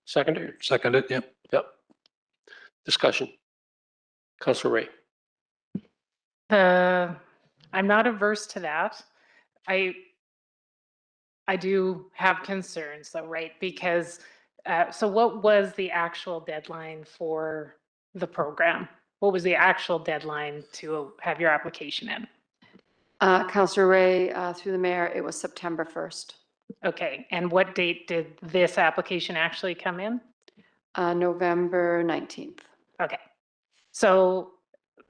seconder? Seconded, yep. Yep. Discussion. Councillor Ray. I'm not averse to that. I do have concerns though, right? Because, so what was the actual deadline for the program? What was the actual deadline to have your application in? Councillor Ray, through the mayor, it was September 1st. Okay, and what date did this application actually come in? November 19th. Okay, so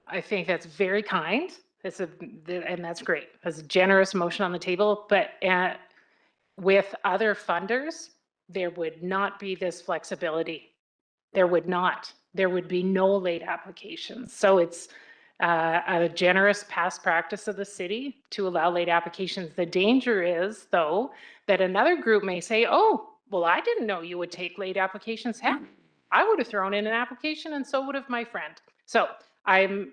I think that's very kind. And that's great. That's a generous motion on the table, but with other funders, there would not be this flexibility. There would not. There would be no late applications. So it's a generous past practice of the city to allow late applications. The danger is, though, that another group may say, oh, well, I didn't know you would take late applications. Heck, I would have thrown in an application and so would have my friend. So I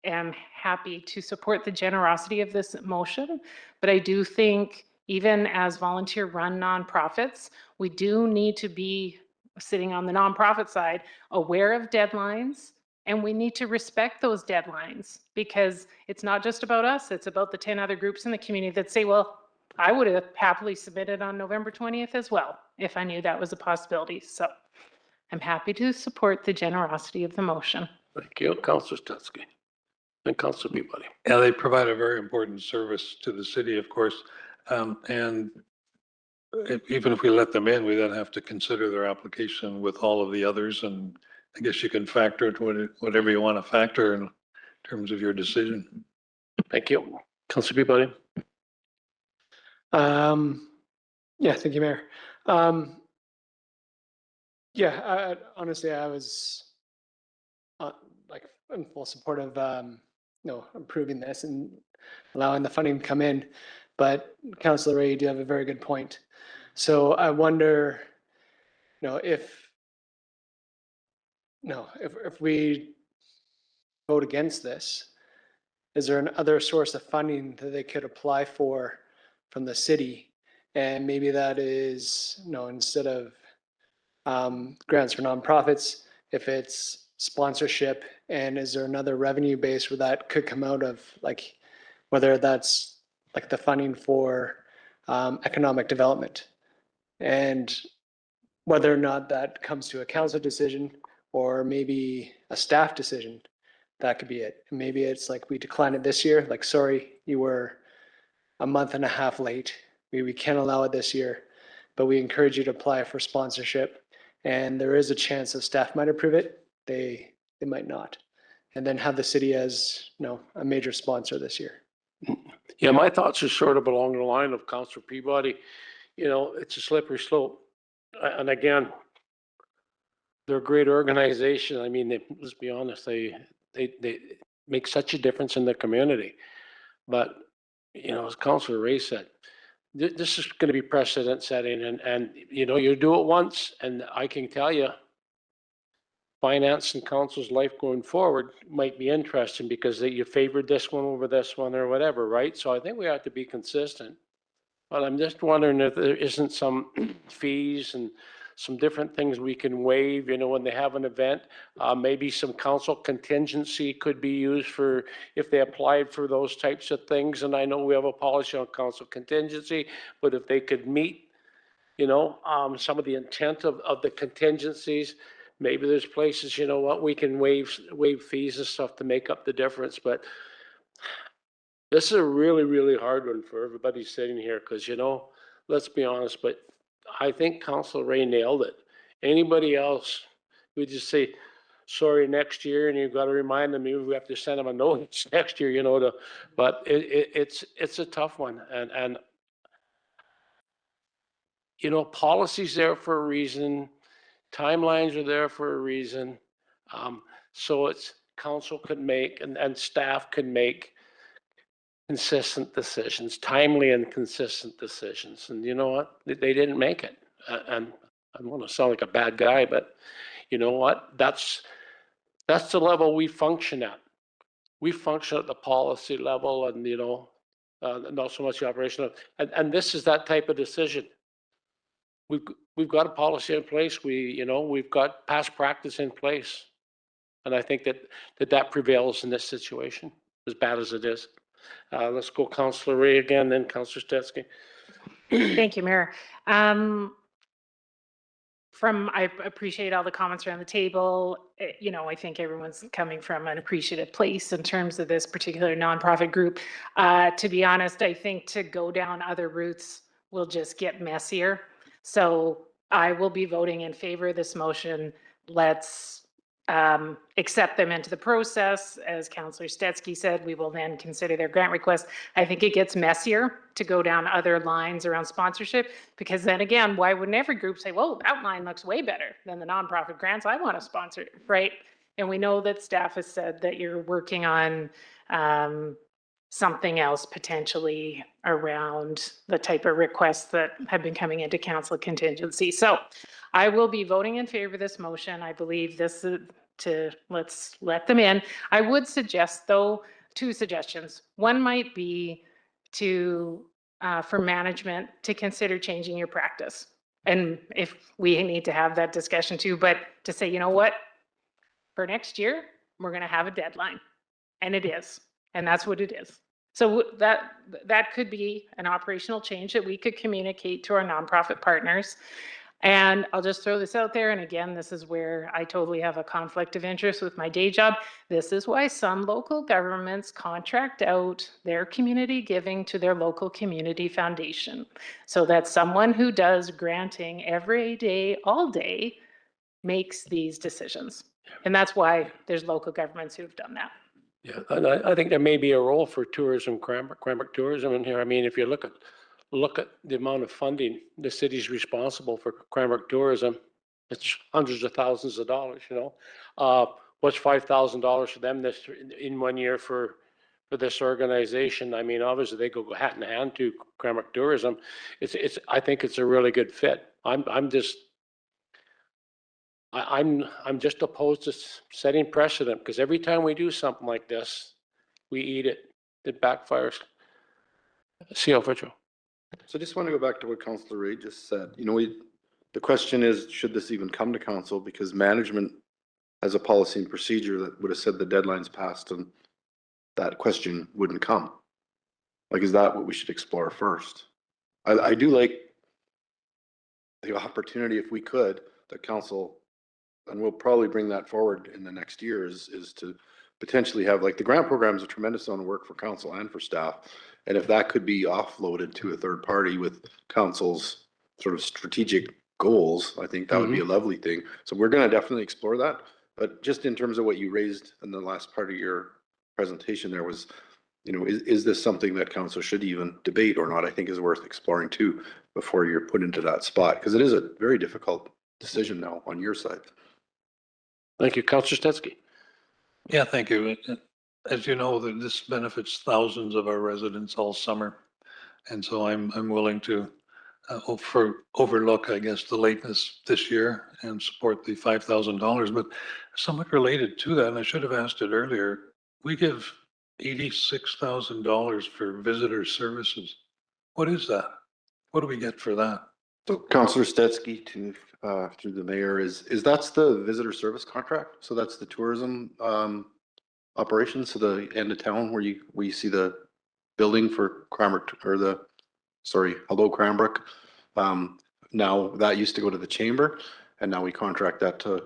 am happy to support the generosity of this motion, but I do think even as volunteer-run nonprofits, we do need to be sitting on the nonprofit side, aware of deadlines, and we need to respect those deadlines because it's not just about us, it's about the 10 other groups in the community that say, well, I would have happily submitted on November 20th as well, if I knew that was a possibility. So I'm happy to support the generosity of the motion. Thank you, Councillor Setsky. And Councillor Peabody. Yeah, they provide a very important service to the city, of course. And even if we let them in, we then have to consider their application with all of the others. And I guess you can factor it whatever you want to factor in terms of your decision. Thank you. Councillor Peabody. Yeah, thank you, Mayor. Honestly, I was in full support of approving this and allowing the funding to come in. But Councillor Ray, you do have a very good point. So I wonder, if we vote against this, is there another source of funding that they could apply for from the city? And maybe that is, instead of grants for nonprofits, if it's sponsorship, and is there another revenue base where that could come out of, like, whether that's like the funding for economic development, and whether or not that comes to a council decision or maybe a staff decision, that could be it. Maybe it's like we decline it this year, like, sorry, you were a month and a half late. We can't allow it this year, but we encourage you to apply for sponsorship. And there is a chance that staff might approve it. They might not. And then have the city as, a major sponsor this year. Yeah, my thoughts are sort of along the line of Councillor Peabody. It's a slippery slope. And again, they're a great organization. I mean, let's be honest, they make such a difference in the community. But, as Councillor Ray said, this is going to be precedent setting, and you do it once, and I can tell you, finance and council's life going forward might be interesting because you favored this one over this one or whatever, right? So I think we have to be consistent. But I'm just wondering if there isn't some fees and some different things we can waive, when they have an event. Maybe some council contingency could be used for if they applied for those types of things. And I know we have a policy on council contingency, but if they could meet, some of the intent of the contingencies, maybe there's places, we can waive fees and stuff to make up the difference. But this is a really, really hard one for everybody sitting here because, let's be honest, but I think Councilor Ray nailed it. Anybody else, we just say, sorry, next year, and you've got to remind them, we have to send them a notice next year, but it's a tough one. And policy's there for a reason. Timelines are there for a reason. So it's council could make and staff can make consistent decisions, timely and consistent decisions. And you know what? They didn't make it. And I don't want to sound like a bad guy, but you know what? That's the level we function at. We function at the policy level and, not so much the operational. And this is that type of decision. We've got a policy in place. We've got past practice in place. And I think that prevails in this situation, as bad as it is. Let's go Councillor Ray again, then Councillor Stetsky. Thank you, Mayor. I appreciate all the comments around the table. I think everyone's coming from an appreciative place in terms of this particular nonprofit group. To be honest, I think to go down other routes will just get messier. So I will be voting in favor of this motion. Let's accept them into the process. As Councillor Stetsky said, we will then consider their grant request. I think it gets messier to go down other lines around sponsorship, because then again, why wouldn't every group say, well, that line looks way better than the nonprofit grants, I want to sponsor it, right? And we know that staff has said that you're working on something else potentially around the type of requests that have been coming into council contingency. So I will be voting in favor of this motion. I believe this is let's let them in. I would suggest, though, 2 suggestions. One might be for management to consider changing your practice. And if we need to have that discussion too, but to say, you know what, for next year, we're going to have a deadline. And it is. And that's what it is. So that could be an operational change that we could communicate to our nonprofit partners. And I'll just throw this out there. And again, this is where I totally have a conflict of interest with my day job. This is why some local governments contract out their community giving to their local community foundation, so that someone who does granting every day, all day, makes these decisions. And that's why there's local governments who've done that. Yeah, and I think there may be a role for tourism, Cranbrook tourism in here. I mean, if you look at the amount of funding the city's responsible for Cranbrook tourism, it's hundreds of thousands of dollars. What's $5,000 for them in 1 year for for this organization. I mean, obviously they go hat in hand to Cranbrook Tourism. I think it's a really good fit. I'm just just opposed to setting precedent, because every time we do something like this, we eat it. It backfires. See how Joe. So I just want to go back to what Councillor Ray just said. You know, the question is, should this even come to council? Because management has a policy and procedure that would have said the deadline's passed and that question wouldn't come. Like, is that what we should explore first? I do like the opportunity, if we could, the council, and we'll probably bring that forward in the next year, is to potentially have, like, the grant program is a tremendous amount of work for council and for staff. And if that could be offloaded to a third party with council's sort of strategic goals, I think that would be a lovely thing. So we're going to definitely explore that. But just in terms of what you raised in the last part of your presentation, there was, you know, is this something that council should even debate or not? I think is worth exploring too before you're put into that spot, because it is a very difficult decision now on your side. Thank you, Councillor Stetsky. Yeah, thank you. As you know, this benefits thousands of our residents all summer. And so I'm willing to overlook, I guess, the lateness this year and support the $5,000. But somewhat related to that, and I should have asked it earlier, we give $86,000 for visitor services. What is that? What do we get for that? So Councillor Stetsky to through the mayor is that's the visitor service contract. So that's the tourism operations. So the end of town where you see the building for Cranbrook, or Hello Cranbrook. Now that used to go to the chamber, and now we contract that to,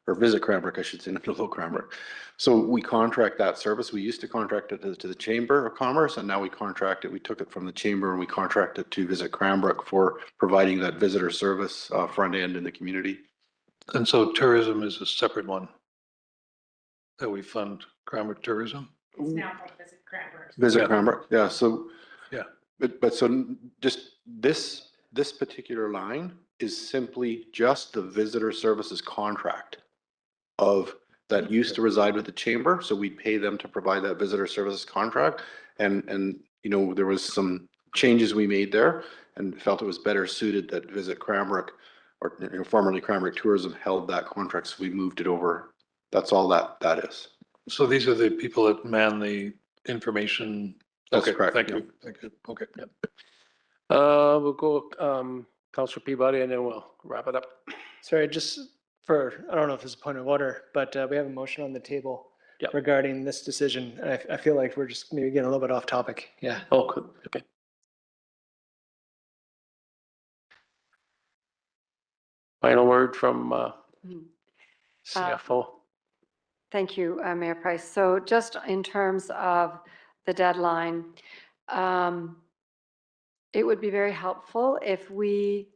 or Visit Cranbrook, I should say, not Hello Cranbrook. So we contract that service. We used to contract it to the Chamber of Commerce, and now we contract it. We took it from the chamber and we contract it to Visit Cranbrook for providing that visitor service front end in the community. And so tourism is a separate one that we fund, Cranbrook Tourism? It's now called Visit Cranbrook. Visit Yeah. Cranbrook, yeah. So Yeah. But so just this particular line is simply just the visitor services contract of that used to reside with the chamber. So we'd pay them to provide that visitor services contract. And you know, there was some changes we made there and felt it was better suited that Visit Cranbrook, or you know, formerly Cranbrook Tourism, held that contract. So we moved it over. That's all that is. So these are the people that man the information. That's Okay, correct, Thank yeah. you. Thank you. Okay. We'll go, Councillor Peabody, and then we'll wrap it up. Sorry, just for, I don't know if it's a point of order, but we have a motion on the table Yep. regarding this decision. I feel like we're just maybe getting a little bit off topic. Yeah. Oh, good. Okay. Final word from CFO. Thank you, Mayor Price. So just in terms of the deadline, it would be very helpful if we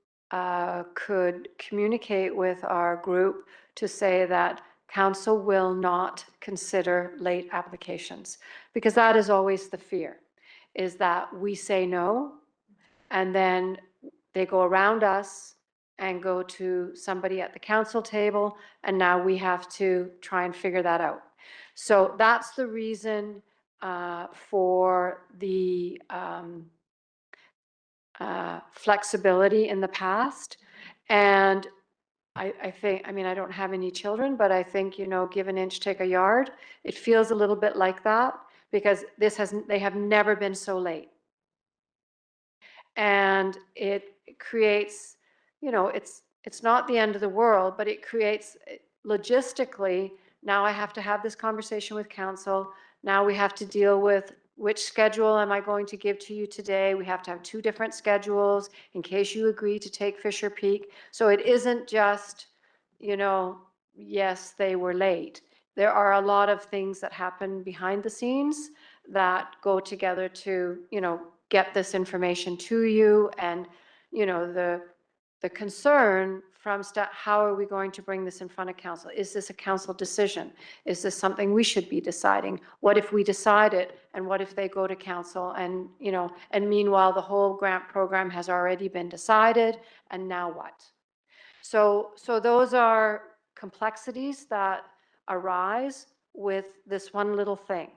could communicate with our group to say that council will not consider late applications, because that is always the fear, is that we say no, and then they go around us and go to somebody at the council table, and now we have to try and figure that out. So that's the reason for the flexibility in the past. And I think, I mean, I don't have any children, but I think, you know, give an inch, take a yard. It feels a little bit like that, because they have never been so late. And it creates, you know, it's not the end of the world, but it creates logistically, now I have to have this conversation with council. Now we have to deal with which schedule am I going to give to you today? We have to have 2 different schedules in case you agree to take Fisher Peak. So it isn't just, you know, yes, they were late. There are a lot of things that happen behind the scenes that go together to, you know, get this information to you. And, you know, the concern from how are we going to bring this in front of council? Is this a council decision? Is this something we should be deciding? What if we decide it, and what if they go to council, and, you know, and meanwhile the whole grant program has already been decided, and now what? So those are complexities that arise with this one little thing.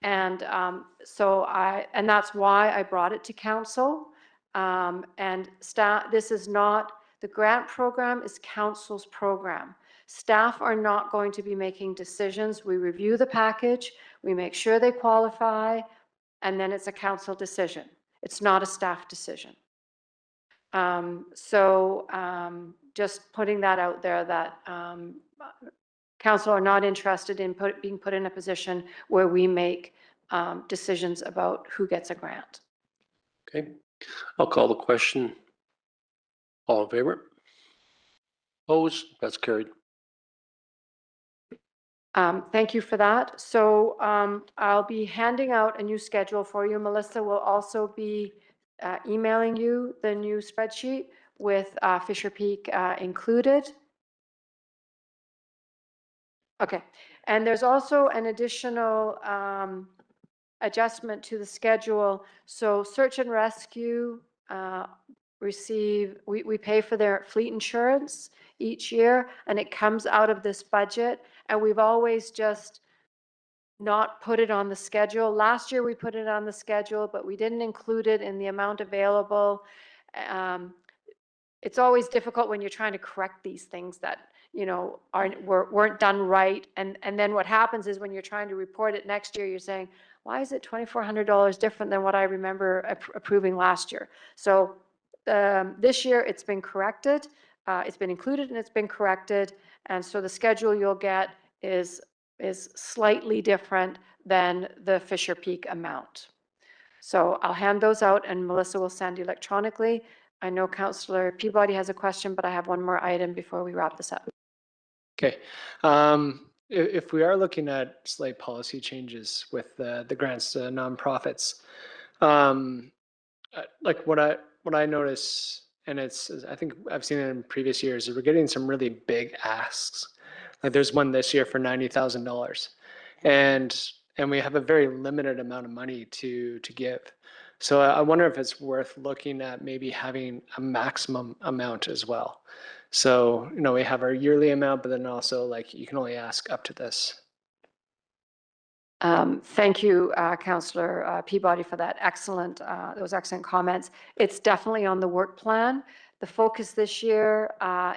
And and that's why I brought it to council. And staff, this is not, the grant program is council's program. Staff are not going to be making decisions. We review the package, we make sure they qualify, and then it's a council decision. It's not a staff decision. Just putting that out there that council are not interested in being put in a position where we make decisions about who gets a grant. Okay, I'll call the question. All in favor? Opposed? That's carried. Thank you for that. So I'll be handing out a new schedule for you. Melissa will also be emailing you the new spreadsheet with Fisher Peak included. Okay, and there's also an additional adjustment to the schedule. So search and rescue we pay for their fleet insurance each year, and it comes out of this budget. And we've always just not put it on the schedule. Last year we put it on the schedule, but we didn't include it in the amount available. It's always difficult when you're trying to correct these things that, you know, weren't done right. And then what happens is when you're trying to report it next year, you're saying, why is it $2,400 different than what I remember approving last year? So this year it's been corrected. It's been included and it's been corrected. And so the schedule you'll get is slightly different than the Fisher Peak amount. So I'll hand those out and Melissa will send electronically. I know Councillor Peabody has a question, but I have one more item before we wrap this up. Okay. If we are looking at slight policy changes with the grants to nonprofits, like what I notice, and I think I've seen it in previous years, is we're getting some really big asks. Like there's one this year for $90,000, and we have a very limited amount of money to give. So I wonder if it's worth looking at maybe having a maximum amount as well. So, you know, we have our yearly amount, but then also like you can only ask up to this. Thank you, Councillor Peabody, for that those excellent comments. It's definitely on the work plan. The focus this year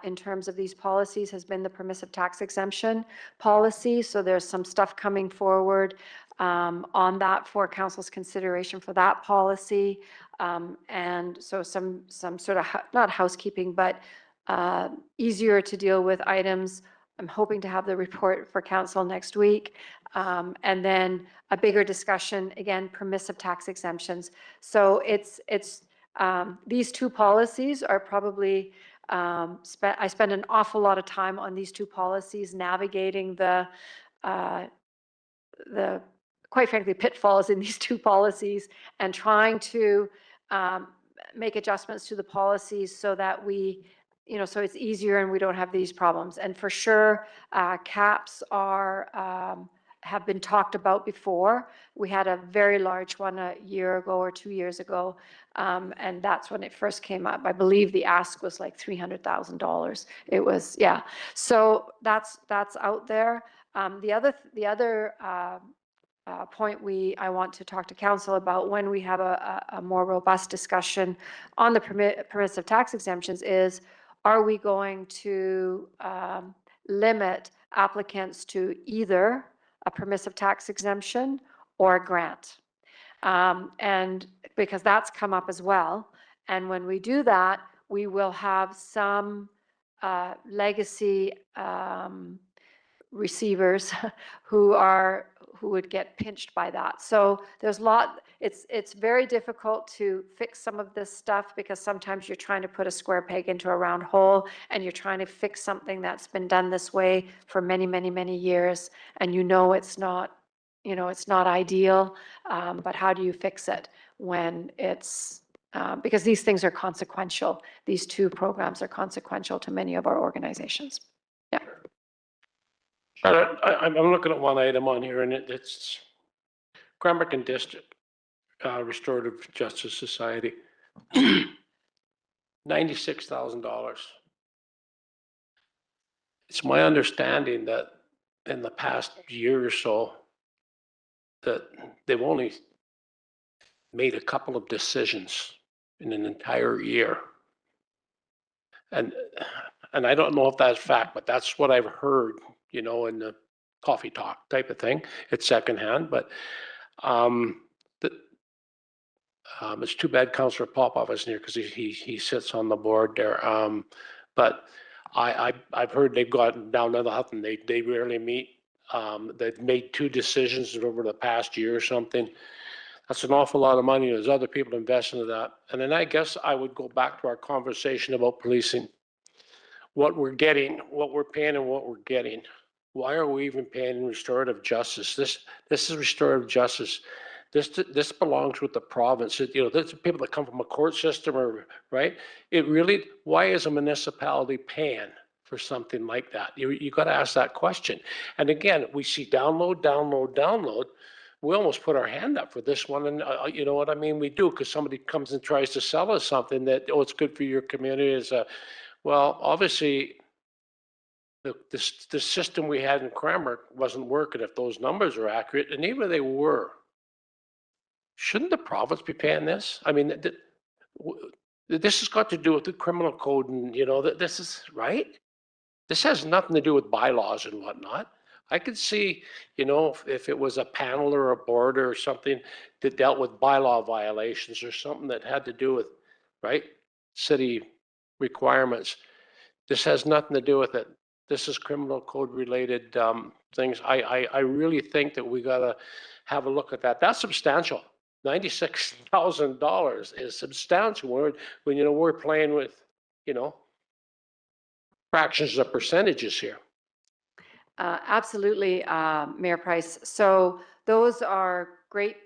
in terms of these policies has been the permissive tax exemption policy. So there's some stuff coming forward on that for council's consideration for that policy. And so some sort of, not housekeeping, but easier to deal with items. I'm hoping to have the report for council next week. And then a bigger discussion, again, permissive tax exemptions. So these two policies are probably, I spend an awful lot of time on these two policies, navigating the quite frankly, pitfalls in these two policies and trying to make adjustments to the policies so that we, you know, so it's easier and we don't have these problems. And for sure, caps have been talked about before. We had a very large one a year ago or 2 years ago, and that's when it first came up. I believe the ask was like $300,000. It was, yeah. So that's out there. The other point I want to talk to council about when we have a more robust discussion on the permissive tax exemptions is, are we going to limit applicants to either a permissive tax exemption or a grant? And because that's come up as well. And when we do that, we will have some legacy receivers who would get pinched by that. So there's it's very difficult to fix some of this stuff because sometimes you're trying to put a square peg into a round hole and you're trying to fix something that's been done this way for many, many, many years. And you know it's not, it's not ideal, but how do you fix it when it's, because these things are consequential. These two programs are consequential to many of our organizations. Yeah. I'm looking at one item on here, and it's Cranbrook District Restorative Justice Society, $96,000. It's my understanding that in the past year or so, that they've only made a couple of decisions in an entire year. And I don't know if that's fact, but that's what I've heard, in the coffee talk type of thing. It's secondhand, but it's too bad Councillor Popoff isn't here because he sits on the board there. But I've heard they've gotten down to nothing. They rarely meet. They've made 2 decisions over the past year or something. That's an awful lot of money. There's other people investing in that. And then I guess I would go back to our conversation about policing. What we're getting, what we're paying and what we're getting. Why are we even paying restorative justice? This is restorative justice. This belongs with the province. There's people that come from a court system right? Why is a municipality paying for something like that? You got to ask that question. And again, we see download. We almost put our hand up for this one. And you know what I mean? We do, because somebody comes and tries to sell us something that, it's good for your community. Well, obviously, the system we had in Cranbrook wasn't working if those numbers are accurate. And even if they were, shouldn't the province be paying this? I mean, this has got to do with the criminal code, and this is right. This has nothing to do with bylaws and whatnot. I could see, if it was a panel or a board or something that dealt with bylaw violations or something that had to do with, right, city requirements. This has nothing to do with it. This is criminal code related things. I really think that we got to have a look at that. That's substantial. $96,000 is substantial when we're playing with, fractions of percentages here. Absolutely, Mayor Price. So those are great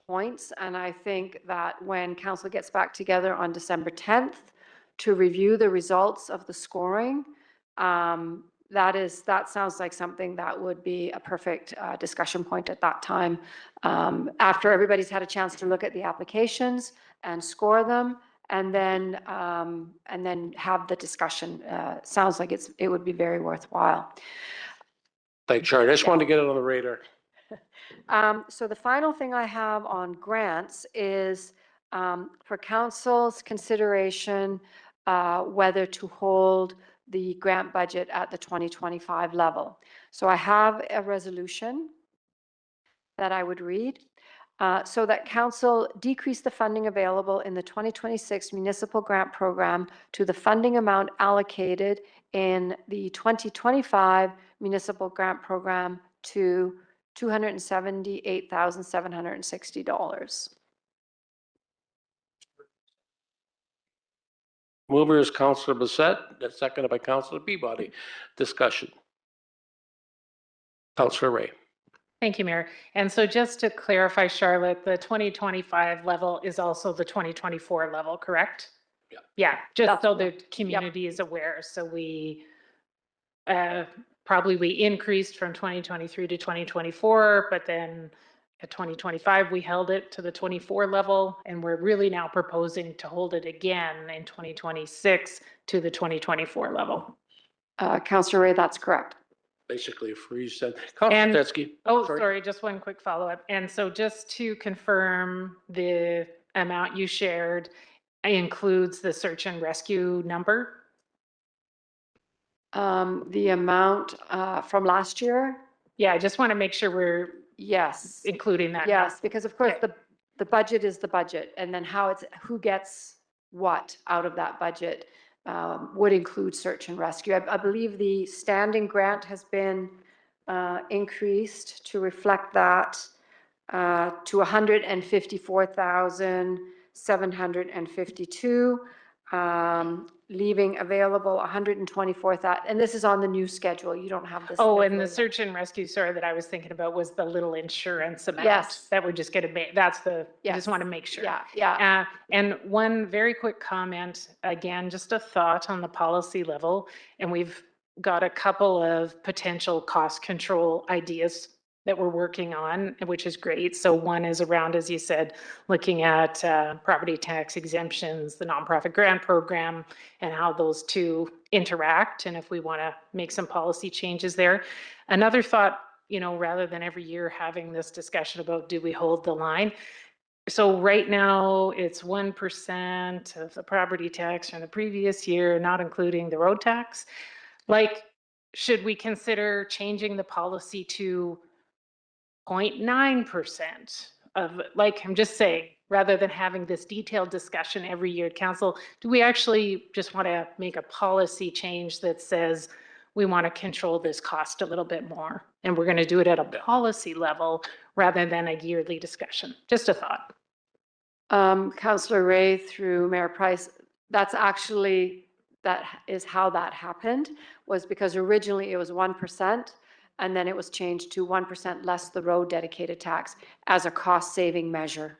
points. And I think that when council gets back together on December 10th to review the results of the scoring, that sounds like something that would be a perfect discussion point at that time. After everybody's had a chance to look at the applications and score them, and then have the discussion. Sounds like it would be very worthwhile. Thanks, Charlie. I just wanted to get it on the radar. So the final thing I have on grants is for council's consideration whether to hold the grant budget at the 2025 level. So I have a resolution that I would read. So that council decrease the funding available in the 2026 municipal grant program to the funding amount allocated in the 2025 municipal grant program to $278,760. Mover is Councillor Bissett, that's seconded by Councillor Peabody. Discussion. Councillor Ray. Thank you, Mayor. And so just to clarify, Charlotte, the 2025 level is also the 2024 level, correct? Yeah. Yeah, just That's so correct. the community is aware. So we increased from 2023 to 2024, but then at 2025, we held it to the 24 level, and we're really now proposing to hold it again in 2026 to the 2024 level. Councillor Ray, that's correct. Basically a freeze then. Councillor Tetsky. Oh, sorry, just one quick follow-up. And so just to confirm, the amount you shared includes the search and rescue number? The amount from last year? Yeah, I just want to make sure we're Yes. including that. Yes, because of course, Okay. the budget is the budget, and then who gets what out of that budget would include search and rescue. I believe the standing grant has been increased to reflect that to $154,752, leaving available 124,000, and this is on the new schedule. You don't have this. Oh, and the search and rescue, sorry, that I was thinking about was the little insurance amount. Yes. That would just get I Yes. just want to make sure. Yeah. And one very quick comment, again, just a thought on the policy level, and we've got a couple of potential cost control ideas that we're working on, which is great. So one is around, as you said, looking at property tax exemptions, the nonprofit grant program, and how those two interact, and if we want to make some policy changes there. Another thought rather than every year having this discussion about do we hold the line? So right now, it's 1% of the property tax from the previous year, not including the road tax. Like, should we consider changing the policy to 0.9% of, like, I'm just saying, rather than having this detailed discussion every year at council, do we actually just want to make a policy change that says we want to control this cost a little bit more? And we're going to do it at a policy level rather than a yearly discussion. Just a thought. Councillor Ray through Mayor Price, that's actually, that is how that happened, was because originally it was 1%, and then it was changed to 1% less the road dedicated tax as a cost-saving measure.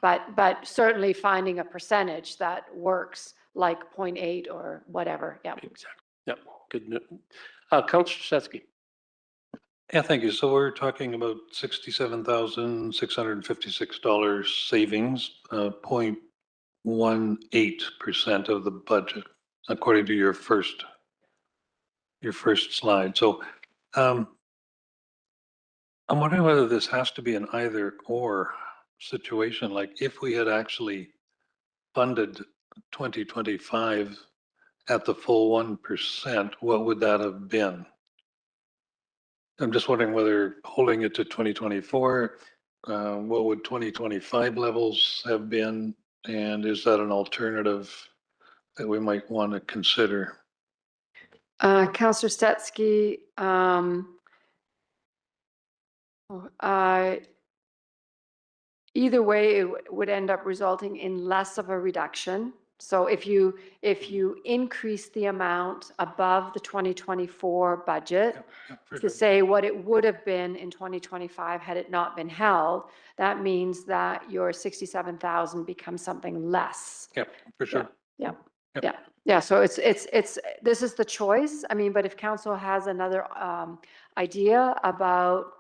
But certainly finding a percentage that works, like 0.8 or whatever, yeah. Exactly. Yep, good. Councillor Setsky. Yeah, thank you. So we're talking about $67,656 savings, 0.18% of the budget, according to your first slide. So I'm wondering whether this has to be an either or situation. Like if we had actually funded 2025 at the full 1%, what would that have been? I'm just wondering whether holding it to 2024, what would 2025 levels have been? And is that an alternative that we might want to consider? Councillor Stetsky, either way, it would end up resulting in less of a reduction. So if you increase the amount above the 2024 budget, to say what it would have been in 2025 had it not been held, that means that your 67,000 becomes something less. Yep, for sure. Yeah, Yep. yeah, yeah. So it's this is the choice. I mean, but if council has another idea about,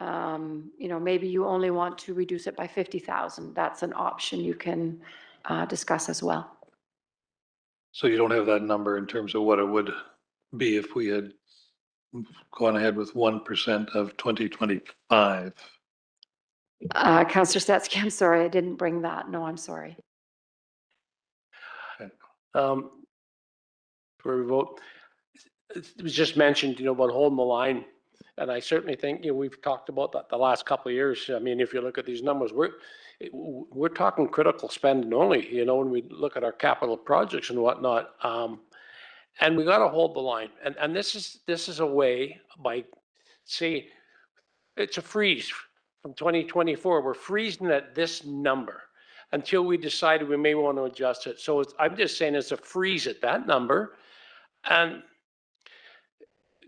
maybe you only want to reduce it by 50,000, that's an option you can discuss as well. So you don't have that number in terms of what it would be if we had gone ahead with 1% of 2025? Councillor Stetsky, I'm sorry, I didn't bring that. No, I'm sorry. For a vote, it was just mentioned, about holding the line. And I certainly think, we've talked about that the last couple of years. I mean, if you look at these numbers, we're talking critical spending only, when we look at our capital projects and whatnot. And we got to hold the line. And this is a way by, say, it's a freeze from 2024. We're freezing at this number until we decide we may want to adjust it. So I'm just saying it's a freeze at that number. And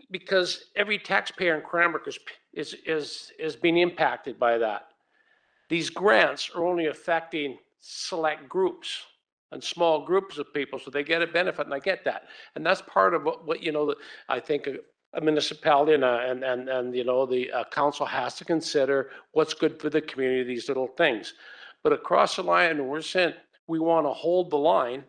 because every taxpayer in Cranbrook is being impacted by that. These grants are only affecting select groups and small groups of people, so they get a benefit, and I get that. And that's part of what I think a municipality and the council has to consider what's good for the community, these little things. But across the line, we're saying we want to hold the line.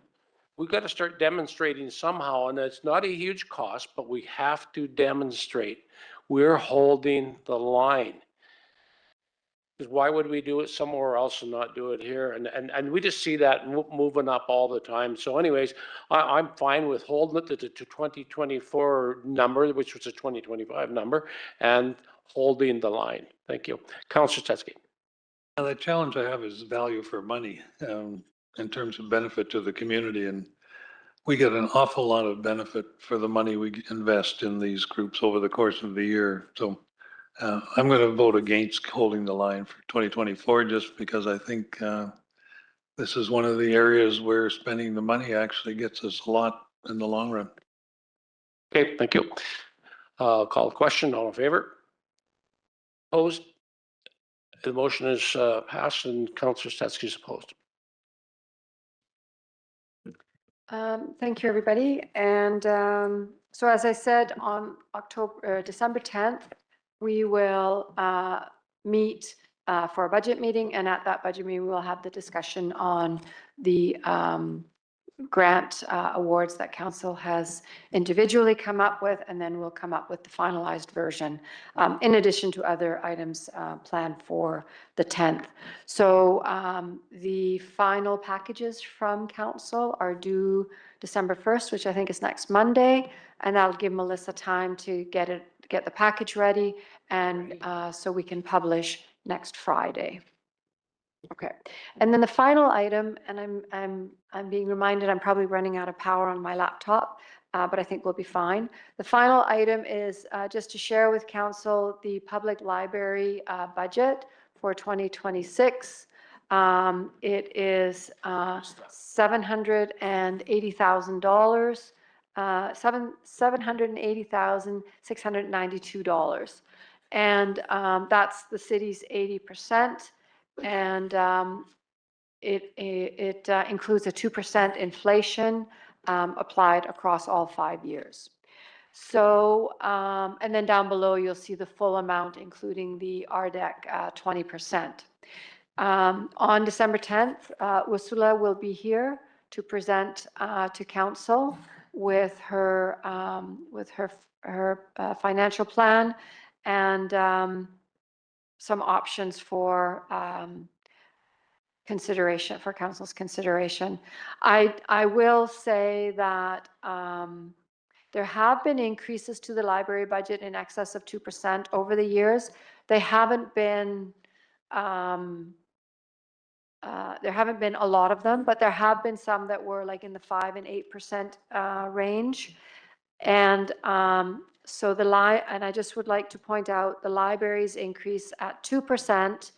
We've got to start demonstrating somehow, and it's not a huge cost, but we have to demonstrate we're holding the line. Because why would we do it somewhere else and not do it here? And we just see that moving up all the time. So anyways, I'm fine with holding it to the 2024 number, which was a 2025 number, and holding the line. Thank you. Councillor Stetsky. The challenge I have is value for money in terms of benefit to the community. And we get an awful lot of benefit for the money we invest in these groups over the course of the year. So I'm going to vote against holding the line for 2024 just because I think this is one of the areas where spending the money actually gets us a lot in the long run. Okay, thank you. Call the question. All in favor? Opposed? The motion is passed and Councillor Stetsky is opposed. Thank you, everybody. And so as I said, on December 10th, we will meet for a budget meeting. And at that budget meeting, we'll have the discussion on the grant awards that council has individually come up with, and then we'll come up with the finalized version, in addition to other items planned for the 10th. So the final packages from council are due December 1st, which I think is next Monday, and that'll give Melissa time to get the package ready, and so we can publish next Friday. Okay, and then the final item, and I'm being reminded I'm probably running out of power on my laptop, but I think we'll be fine. The final item is just to share with council the public library budget for 2026. It is $780,000, $780,692, and that's the city's 80%. And it includes a 2% inflation applied across all 5 years. So, and then down below, you'll see the full amount, including the RDEC 20%. On December 10th, Ursula will be here to present to council with her financial plan and some options for consideration, for council's consideration. I will say that there have been increases to the library budget in excess of 2% over the years. There haven't been a lot of them, but there have been some that were like in the 5 and 8% range. And so and I just would like to point out the libraries increase at 2%,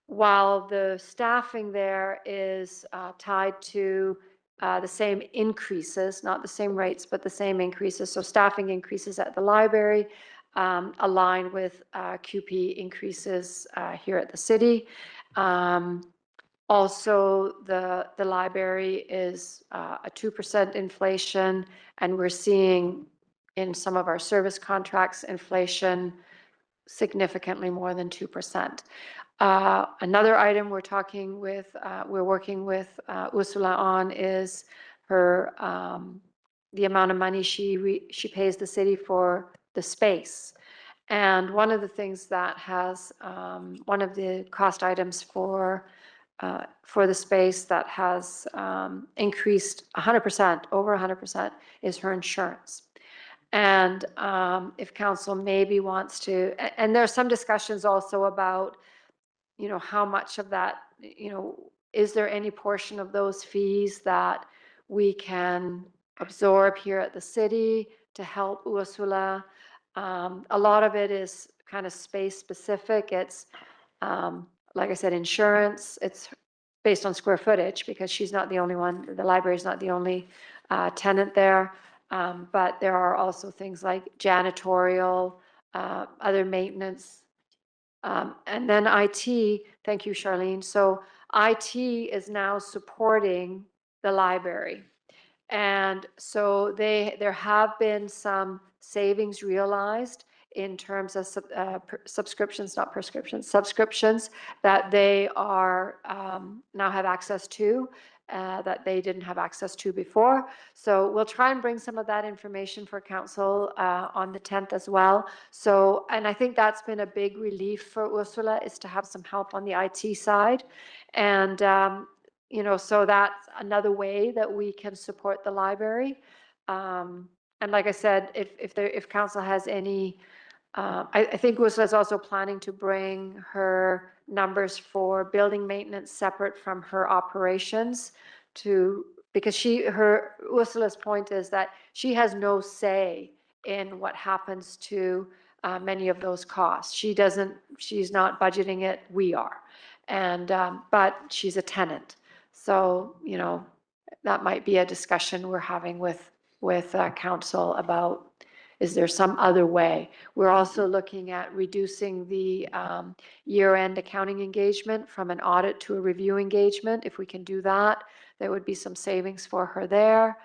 while the staffing there is tied to the same increases, not the same rates, but the same increases. So staffing increases at the library align with QP increases here at the city. Also, the library is a 2% inflation, and we're seeing in some of our service contracts inflation significantly more than 2%. Another item we're working with Ursula on is her the amount of money she pays the city for the space. And one of the things that has one of the cost items for the space that has increased 100%, over 100%, is her insurance. And if council maybe wants to, and there are some discussions also about, you know, how much of that, you know, is there any portion of those fees that we can absorb here at the city to help Ursula? A lot of it is kind of space specific. It's, like I said, insurance. It's based on square footage because she's not the only one. The library is not the only tenant there. But there are also things like janitorial, other maintenance, and then IT. Thank you, Charlene. So IT is now supporting the library. And so there have been some savings realized in terms of subscriptions, not prescriptions, subscriptions that they are now have access to, that they didn't have access to before. So we'll try and bring some of that information for council on the 10th as well. So, and I think that's been a big relief for Ursula, is to have some help on the IT side. And, you know, so that's another way that we can support the library. And like I said, if council has any, I think Ursula is also planning to bring her numbers for building maintenance separate from her operations, because Ursula's point is that she has no say in what happens to many of those costs. She's not budgeting it, we are. And, but she's a tenant. So, you know, that might be a discussion we're having with council about, is there some other way? We're also looking at reducing the year-end accounting engagement from an audit to a review engagement. If we can do that, there would be some savings for her there.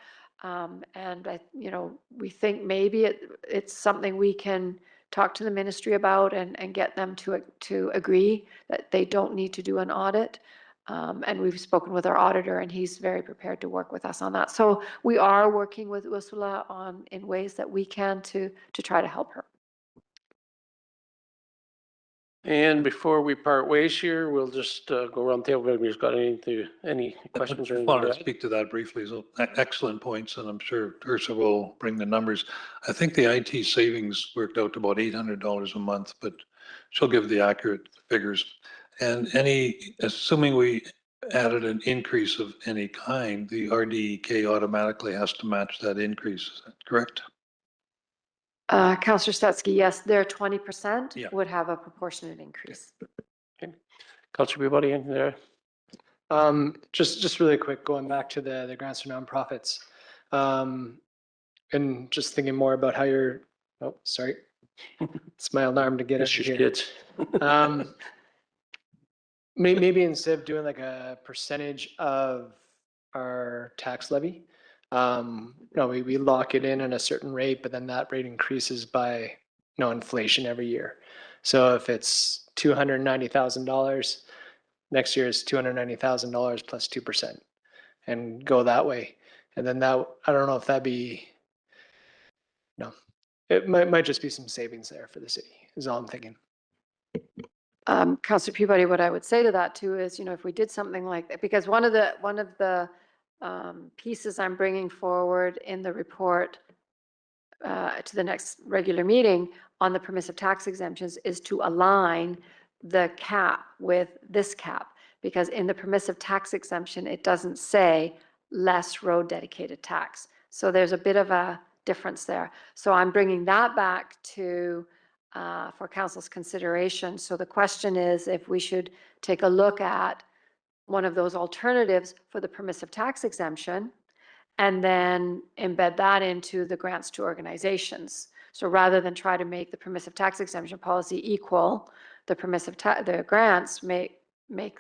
And you know, we think maybe it's something we can talk to the ministry about and get them to agree that they don't need to do an audit. And we've spoken with our auditor, and he's very prepared to work with us on that. So we are working with Ursula in ways that we can to try to help her. And before we part ways here, we'll just go around the table. If anybody's got any questions or I anything wanted to to add? speak to that briefly. So excellent points, and I'm sure Ursula will bring the numbers. I think the IT savings worked out to about $800 a month, but she'll give the accurate figures. And assuming we added an increase of any kind, the RDEK automatically has to match that increase. Is that correct? Councillor Stetsky, yes, their 20% Yeah. would have a proportionate increase. Councillor Peabody, anything there? Just really quick, going back to the grants for nonprofits. And just thinking more about how you're, oh, sorry. It's my alarm to get It's us your here. kids. Maybe instead of doing like a percentage of our tax levy, we lock it in at a certain rate, but then that rate increases by, inflation every year. So if it's $290,000, next year is $290,000 plus 2%, and go that way. And then that, I don't know if that'd be, it might just be some savings there for the city, is all I'm thinking. Councillor Peabody, what I would say to that too is, if we did something like that, because one of the pieces I'm bringing forward in the report to the next regular meeting on the permissive tax exemptions is to align the cap with this cap. Because in the permissive tax exemption, it doesn't say less road dedicated tax. So there's a bit of a difference there. So I'm bringing that back to for council's consideration. So the question is if we should take a look at one of those alternatives for the permissive tax exemption and then embed that into the grants to organizations. So rather than try to make the permissive tax exemption policy equal, the grants make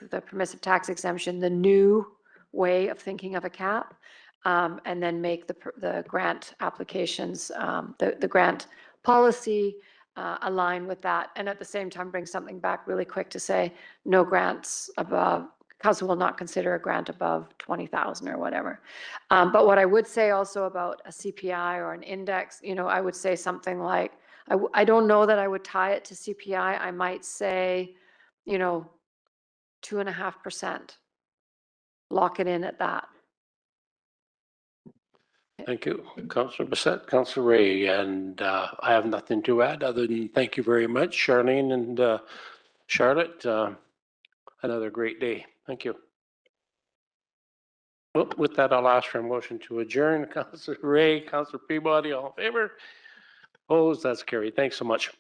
the permissive tax exemption the new way of thinking of a cap, and then make the grant applications, the grant policy align with that, and at the same time bring something back really quick to say no grants above, council will not consider a grant above 20,000 or whatever. But what I would say also about a CPI or an index, I would say something like, I don't know that I would tie it to CPI. I might say, 2.5%. Lock it in at that. Thank you, Councillor Bissett, Councillor Ray, and I have nothing to add other than thank you very much, Charlene and Charlotte. Another great day. Thank you. Well, with that, I'll ask for a motion to adjourn. Councillor Ray, Councillor Peabody, all in favor? Opposed? That's carried. Thanks so much.